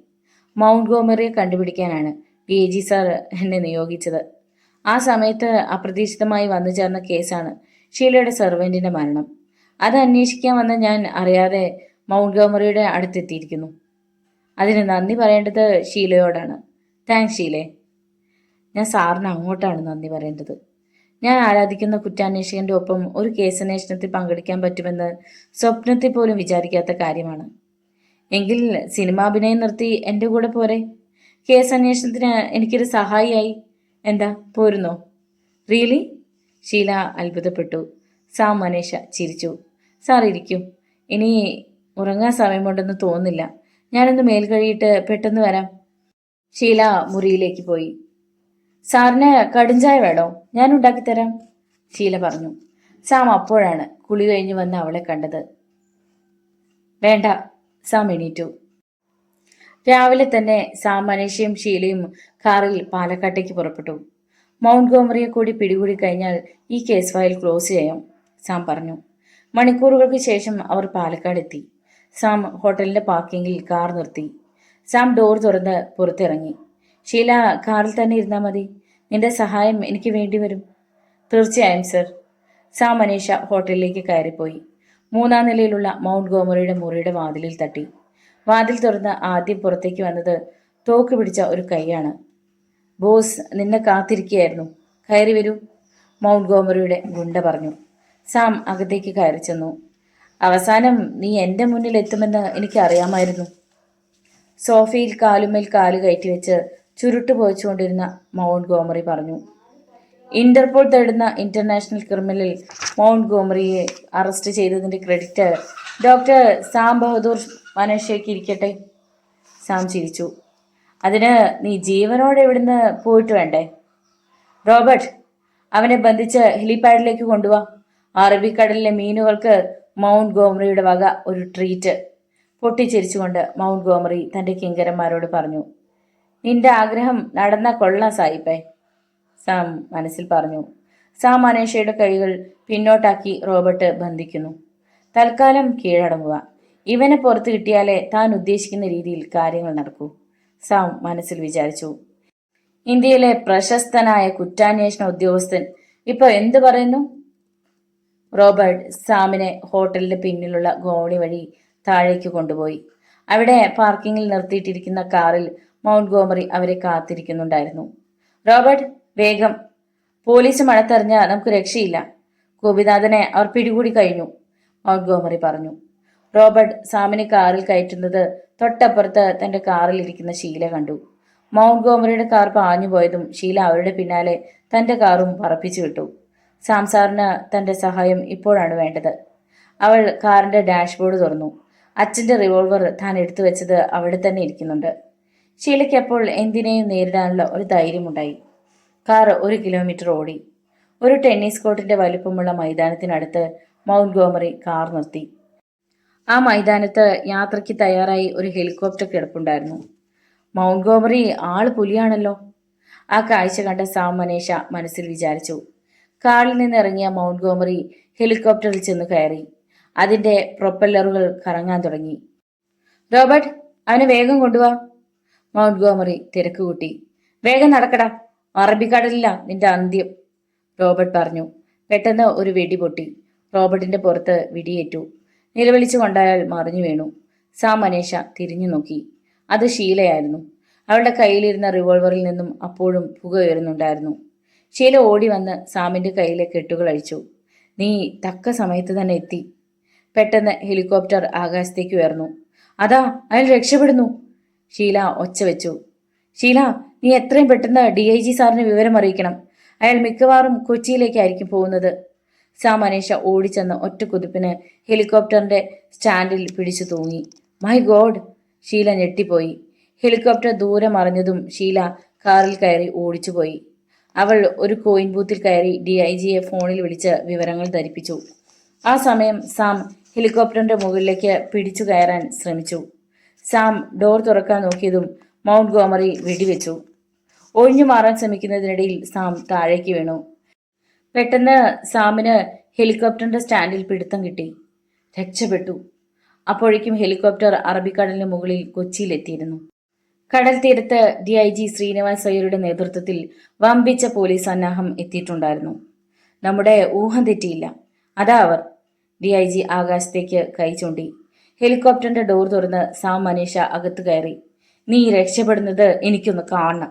മൗണ്ട്ഗോമറിയെ കണ്ടുപിടിക്കാനാണ് DIG സാർ എന്നെ നിയോഗിച്ചത്. ആ സമയത്ത് അപ്രതീക്ഷിതമായി വന്നു ചേർന്ന കേസാണ് ഷീലയുടെ സെർവൻറ്റിൻ്റെ മരണം. അത് അന്വേഷിക്കാൻ വന്ന ഞാൻ അറിയാതെ മൗണ്ട്ഗോമറിയുടെ അടുത്തെത്തിയിരിക്കുന്നു. അതിന് നന്ദി പറയേണ്ടത് ഷീലയോടാണ്. താങ്ക്സ് ഷീലേ. ഞാൻ സാറിന് അങ്ങോട്ടാണ് നന്ദി പറയേണ്ടത്. ഞാൻ ആരാധിക്കുന്ന കുറ്റാന്വേഷകൻ്റെ ഒപ്പം ഒരു കേസന്വേഷണത്തിൽ പങ്കെടുക്കാൻ പറ്റുമെന്ന് സ്വപ്നത്തിൽ പോലും വിചാരിക്കാത്ത കാര്യമാണ്. എങ്കിൽ സിനിമാഭിനയം നിർത്തി എൻ്റെ കൂടെ പോരെ? കേസന്വേഷണത്തിന് എനിക്കൊരു സഹായിയായി. എന്താ, പോരുന്നോ? റിയലി? ഷീല അത്ഭുതപ്പെട്ടു. സാം മനീഷ ചിരിച്ചു. സാർ ഇരിക്കൂ. ഇനി ഉറങ്ങാൻ സമയമുണ്ടെന്ന് തോന്നുന്നില്ല. ഞാനൊന്ന് മേൽ കഴിയിട്ട് പെട്ടെന്ന് വരാം. ഷീല മുറിയിലേക്ക് പോയി. സാറിന് കടുംചായ വേണോ? ഞാൻ ഉണ്ടാക്കിത്തരാം, ഷീല പറഞ്ഞു. സാം അപ്പോഴാണ് കുളി കഴിഞ്ഞ് വന്ന് അവളെ കണ്ടത്. വേണ്ട, സാം എണീറ്റു. രാവിലെ തന്നെ സാം മനീഷയും ഷീലയും കാറിൽ പാലക്കാട്ടേക്ക് പുറപ്പെട്ടു. മൗണ്ട് ഗോമറിയെ കൂടി പിടികൂടി കഴിഞ്ഞാൽ ഈ കേസ് ഫയൽ ക്ലോസ് ചെയ്യാം, സാം പറഞ്ഞു. മണിക്കൂറുകൾക്ക് ശേഷം അവർ പാലക്കാട് എത്തി. സാം ഹോട്ടലിന്റെ പാർക്കിങ്ങിൽ കാർ നിർത്തി. സാം ഡോർ തുറന്ന് പുറത്തിറങ്ങി. ഷീല, കാറിൽ തന്നെ ഇരുന്നാൽ മതി. നിന്റെ സഹായം എനിക്ക് വേണ്ടി വരും. തീർച്ചയായും സർ. സാം മനീഷ ഹോട്ടലിലേക്ക് കയറിപ്പോയി. 3-ാം നിലയിലുള്ള മൗണ്ട് ഗോമറിയുടെ മുറിയുടെ വാതിലിൽ തട്ടി. വാതിൽ തുറന്ന് ആദ്യം പുറത്തേക്ക് വന്നത് തോക്ക് പിടിച്ച ഒരു കൈയാണ്. ബോസ് നിന്നെ കാത്തിരിക്കുകയായിരുന്നു, കയറി വരൂ, മൗണ്ട് ഗോമറിയുടെ ഗുണ്ട പറഞ്ഞു. സാം അകത്തേക്ക് കയറി ചെന്നു. അവസാനം നീ എൻ്റെ മുന്നിൽ എത്തുമെന്ന് എനിക്ക് അറിയാമായിരുന്നു, സോഫയിൽ കാലുമേൽ കാല് കയറ്റിവെച്ച് ചുരുട്ടു പോയിച്ചുകൊണ്ടിരുന്ന മൗണ്ട് ഗോമറി പറഞ്ഞു. ഇന്റർപോൾ തേടുന്ന ഇന്റർനാഷണൽ ക്രിമിനൽ മൗണ്ട് ഗോമറിയെ അറസ്റ്റ് ചെയ്തതിന്റെ ക്രെഡിറ്റ് ഡോക്ടർ സാം ബഹദൂർ മനേഷയ്ക്ക് ഇരിക്കട്ടെ, സാം ചിരിച്ചു. അതിന് നീ ജീവനോടെ ഇവിടുന്ന് പോയിട്ട് വേണ്ടേ? റോബർട്ട്, അവനെ ബന്ധിച്ച് ഹെലിപാഡിലേക്ക് കൊണ്ടുപോവാ. അറബിക്കടലിലെ മീനുകൾക്ക് മൗണ്ട് ഗോമറിയുടെ വക ഒരു ട്രീറ്റ്, പൊട്ടിച്ചിരിച്ചുകൊണ്ട് മൗണ്ട് ഗോമറി തന്റെ കിങ്കരന്മാരോട് പറഞ്ഞു. നിന്റെ ആഗ്രഹം നടന്ന കൊള്ളാം സായിപ്പേ, സാം മനസ്സിൽ പറഞ്ഞു. സാം മനേഷയുടെ കൈകൾ പിന്നോട്ടാക്കി റോബർട്ട് ബന്ധിക്കുന്നു. തൽക്കാലം കീഴടങ്ങുക. ഇവനെ പുറത്തു കിട്ടിയാലേ താൻ ഉദ്ദേശിക്കുന്ന രീതിയിൽ കാര്യങ്ങൾ നടക്കൂ, സാം മനസ്സിൽ വിചാരിച്ചു. ഇന്ത്യയിലെ പ്രശസ്തനായ കുറ്റാന്വേഷണ ഉദ്യോഗസ്ഥൻ ഇപ്പൊ എന്തു പറയുന്നു? റോബർട്ട് സാമിനെ ഹോട്ടലിന്റെ പിന്നിലുള്ള ഗോവണി വഴി താഴേക്ക് കൊണ്ടുപോയി. അവിടെ പാർക്കിങ്ങിൽ നിർത്തിയിട്ടിരിക്കുന്ന കാറിൽ മൗണ്ട് ഗോമറി അവരെ കാത്തിരിക്കുന്നുണ്ടായിരുന്നു. റോബർട്ട്, വേഗം, പോലീസ് മണത്തറിഞ്ഞ നമുക്ക് രക്ഷയില്ല. ഗോപിനാഥനെ അവർ പിടികൂടി കഴിഞ്ഞു, മൗണ്ട് ഗോമറി പറഞ്ഞു. റോബർട്ട് സാമിനെ കാറിൽ കയറ്റുന്നത് തൊട്ടപ്പുറത്ത് തന്റെ കാറിൽ ഇരിക്കുന്ന ഷീല കണ്ടു. മൗണ്ട് ഗോമറിയുടെ കാർ പാഞ്ഞു പോയതും ഷീല അവരുടെ പിന്നാലെ തന്റെ കാറും പറപ്പിച്ചു വിട്ടു. സാം സാറിന് തന്റെ സഹായം ഇപ്പോഴാണ് വേണ്ടത്. അവൾ കാറിന്റെ ഡാഷ്ബോർഡ് തുറന്നു. അച്ഛന്റെ റിവോൾവർ താൻ എടുത്തു വെച്ചത് അവിടെ തന്നെ ഇരിക്കുന്നുണ്ട്. ഷീലയ്ക്ക് അപ്പോൾ എന്തിനേയും നേരിടാനുള്ള ഒരു ധൈര്യമുണ്ടായി. കാർ 1 കിലോമീറ്റർ ഓടി. ഒരു ടെന്നീസ് കോർട്ടിന്റെ വലിപ്പമുള്ള മൈതാനത്തിനടുത്ത് മൗണ്ട് ഗോമറി കാർ നിർത്തി. ആ മൈതാനത്ത് യാത്രയ്ക്ക് തയ്യാറായി ഒരു ഹെലികോപ്റ്റർ കിടപ്പുണ്ടായിരുന്നു. മൗണ്ട് ഗോമറി ആള് പുലിയാണല്ലോ. ആ കാഴ്ച കണ്ട സാം മനേഷ മനസ്സിൽ വിചാരിച്ചു. കാറിൽ നിന്നിറങ്ങിയ മൗണ്ട് ഗോമറി ഹെലികോപ്റ്ററിൽ ചെന്ന് കയറി. അതിന്റെ പ്രൊപ്പല്ലറുകൾ കറങ്ങാൻ തുടങ്ങി. റോബർട്ട്, അവനെ വേഗം കൊണ്ടുപോവാ, മൗണ്ട് ഗോമറി തിരക്ക് കൂട്ടി. വേഗം നടക്കടാ, അറബിക്കടലില്ല നിന്റെ അന്ത്യം, റോബർട്ട് പറഞ്ഞു. പെട്ടെന്ന് ഒരു വെടി പൊട്ടി. റോബർട്ടിന്റെ പുറത്ത് വെടിയേറ്റു. നിലവിളിച്ചു കൊണ്ടയാൾ മറിഞ്ഞു വീണു. സാം മനേഷ തിരിഞ്ഞു നോക്കി. അത് ഷീലയായിരുന്നു. അവളുടെ കയ്യിലിരുന്ന റിവോൾവറിൽ നിന്നും അപ്പോഴും പുക ഉയരുന്നുണ്ടായിരുന്നു. ഷീല ഓടി വന്ന് സാമിന്റെ കയ്യിലെ കെട്ടുകൾ അഴിച്ചു. നീ തക്ക സമയത്ത് തന്നെ എത്തി. പെട്ടെന്ന് ഹെലികോപ്റ്റർ ആകാശത്തേക്ക് ഉയർന്നു. അതാ അയാൾ രക്ഷപ്പെടുന്നു, ഷീല ഒച്ച വെച്ചു. ഷീല, നീ എത്രയും പെട്ടെന്ന് DIG സാറിന് വിവരം അറിയിക്കണം. അയാൾ മിക്കവാറും കൊച്ചിയിലേക്കായിരിക്കും പോകുന്നത്. സാം മനേഷ ഓടിച്ചെന്ന് ഒറ്റ കുതിപ്പിന് ഹെലികോപ്റ്ററിന്റെ സ്റ്റാൻഡിൽ പിടിച്ചു തൂങ്ങി. മൈ ഗോഡ്, ഷീല ഞെട്ടിപ്പോയി. ഹെലികോപ്റ്റർ ദൂരെ മറിഞ്ഞതും ഷീല കാറിൽ കയറി ഓടിച്ചുപോയി. അവൾ ഒരു കോയിൻ ബൂത്തിൽ കയറി DIGയെ ഫോണിൽ വിളിച്ച് വിവരങ്ങൾ ധരിപ്പിച്ചു. ആ സമയം സാം ഹെലികോപ്റ്ററിന്റെ മുകളിലേക്ക് പിടിച്ചു കയറാൻ ശ്രമിച്ചു. സാം ഡോർ തുറക്കാൻ നോക്കിയതും മൗണ്ട് ഗോമറി വെടിവെച്ചു. ഒഴിഞ്ഞു മാറാൻ ശ്രമിക്കുന്നതിനിടയിൽ സാം താഴേക്ക് വീണു. പെട്ടെന്ന് സാമിന് ഹെലികോപ്റ്ററിന്റെ സ്റ്റാൻഡിൽ പിടുത്തം കിട്ടി. രക്ഷപ്പെട്ടു. അപ്പോഴേക്കും ഹെലികോപ്റ്റർ അറബിക്കടലിന് മുകളിൽ കൊച്ചിയിലെത്തിയിരുന്നു. കടൽ തീരത്ത് DIG ശ്രീനിവാസ് അയ്യരുടെ നേതൃത്വത്തിൽ വമ്പിച്ച പോലീസ് സന്നാഹം എത്തിയിട്ടുണ്ടായിരുന്നു. നമ്മുടെ ഊഹം തെറ്റിയില്ല. അതാ അവർ, DIG ആകാശത്തേക്ക് കൈ ചൂണ്ടി. ഹെലികോപ്റ്ററിന്റെ ഡോർ തുറന്ന് സാം മനീഷ അകത്ത് കയറി. നീ രക്ഷപ്പെടുന്നത് എനിക്കൊന്ന് കാണണം,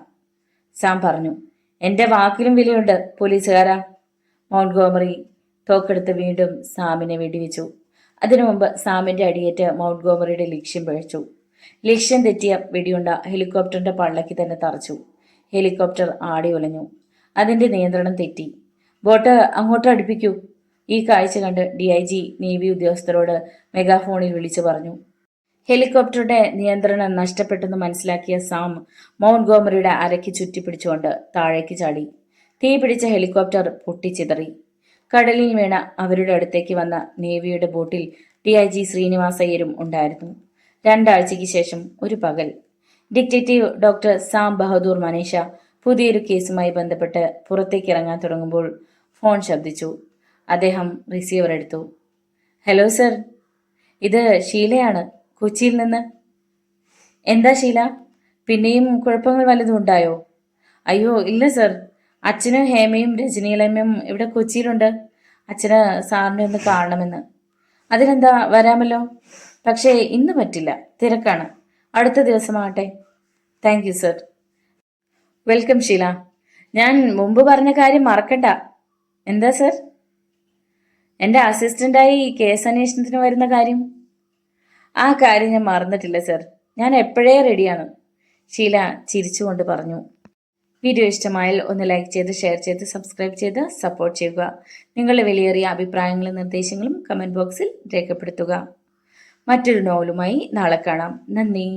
സാം പറഞ്ഞു. എന്റെ വാക്കിലും വിലയുണ്ട് പോലീസുകാരാ, മൗണ്ട് ഗോമറി തോക്കെടുത്ത് വീണ്ടും സാമിനെ വെടിവെച്ചു. അതിനു മുമ്പ് സാമിന്റെ അടിയേറ്റ് മൗണ്ട് ഗോമറിയുടെ ലക്ഷ്യം പിഴച്ചു. ലക്ഷ്യം തെറ്റിയ വെടിയുണ്ട ഹെലികോപ്റ്ററിന്റെ പള്ളക്ക് തന്നെ തറച്ചു. ഹെലികോപ്റ്റർ ആടി ഉലഞ്ഞു. അതിന്റെ നിയന്ത്രണം തെറ്റി. ബോട്ട് അങ്ങോട്ട് അടുപ്പിക്കൂ, ഈ കാഴ്ച കണ്ട് DIG നേവി ഉദ്യോഗസ്ഥരോട് മെഗാഫോണിൽ വിളിച്ചു പറഞ്ഞു. ഹെലികോപ്റ്ററുടെ നിയന്ത്രണം നഷ്ടപ്പെട്ടെന്ന് മനസ്സിലാക്കിയ സാം മൗണ്ട്ഗോമറിയുടെ അരയ്ക്ക് ചുറ്റിപ്പിടിച്ചുകൊണ്ട് താഴേക്ക് ചാടി. തീ പിടിച്ച ഹെലികോപ്റ്റർ പൊട്ടിച്ചിതറി. കടലിൽ വീണ അവരുടെ അടുത്തേക്ക് വന്ന നേവിയുടെ ബോട്ടിൽ DIG ശ്രീനിവാസ് അയ്യരും ഉണ്ടായിരുന്നു. 2 ആഴ്ചയ്ക്ക് ശേഷം ഒരു പകൽ detective doctor Sam Bahadur Manesh പുതിയൊരു കേസുമായി ബന്ധപ്പെട്ട് പുറത്തേക്ക് ഇറങ്ങാൻ തുടങ്ങുമ്പോൾ ഫോൺ ശബ്ദിച്ചു. അദ്ദേഹം റിസീവർ എടുത്തു. ഹലോ സർ, ഇത് ഷീലയാണ്, കൊച്ചിയിൽ നിന്ന്. എന്താ ഷീല, പിന്നെയും കുഴപ്പങ്ങൾ വല്ലതും ഉണ്ടായോ? അയ്യോ ഇല്ല സർ, അച്ഛനും ഹേമയും രജനീലമ്മയും ഇവിടെ കൊച്ചിയിലുണ്ട്. അച്ഛന് സാറിനെ ഒന്ന് കാണണമെന്ന്. അതിനെന്താ, വരാമല്ലോ. പക്ഷേ ഇന്ന് പറ്റില്ല, തിരക്കാണ്. അടുത്ത ദിവസമാകട്ടെ. Thank you sir. Welcome Sheela. ഞാൻ മുമ്പ് പറഞ്ഞ കാര്യം മറക്കണ്ട. എന്താ സർ? എൻ്റെ അസിസ്റ്റൻ്റായി കേസ് അന്വേഷണത്തിന് വരുന്ന കാര്യം? ആ കാര്യം ഞാൻ മറന്നിട്ടില്ല സർ, ഞാൻ എപ്പോഴേ റെഡിയാണ്, ഷീല ചിരിച്ചുകൊണ്ട് പറഞ്ഞു. വീഡിയോ ഇഷ്ടമായാൽ ഒന്ന് ലൈക്ക് ചെയ്ത്, ഷെയർ ചെയ്ത്, സബ്സ്ക്രൈബ് ചെയ്ത് സപ്പോർട്ട് ചെയ്യുക. നിങ്ങളുടെ വിലയേറിയ അഭിപ്രായങ്ങളും നിർദ്ദേശങ്ങളും കമൻറ്റ് ബോക്സിൽ രേഖപ്പെടുത്തുക. മറ്റൊരു നോവലുമായി നാളെ കാണാം. നന്ദി.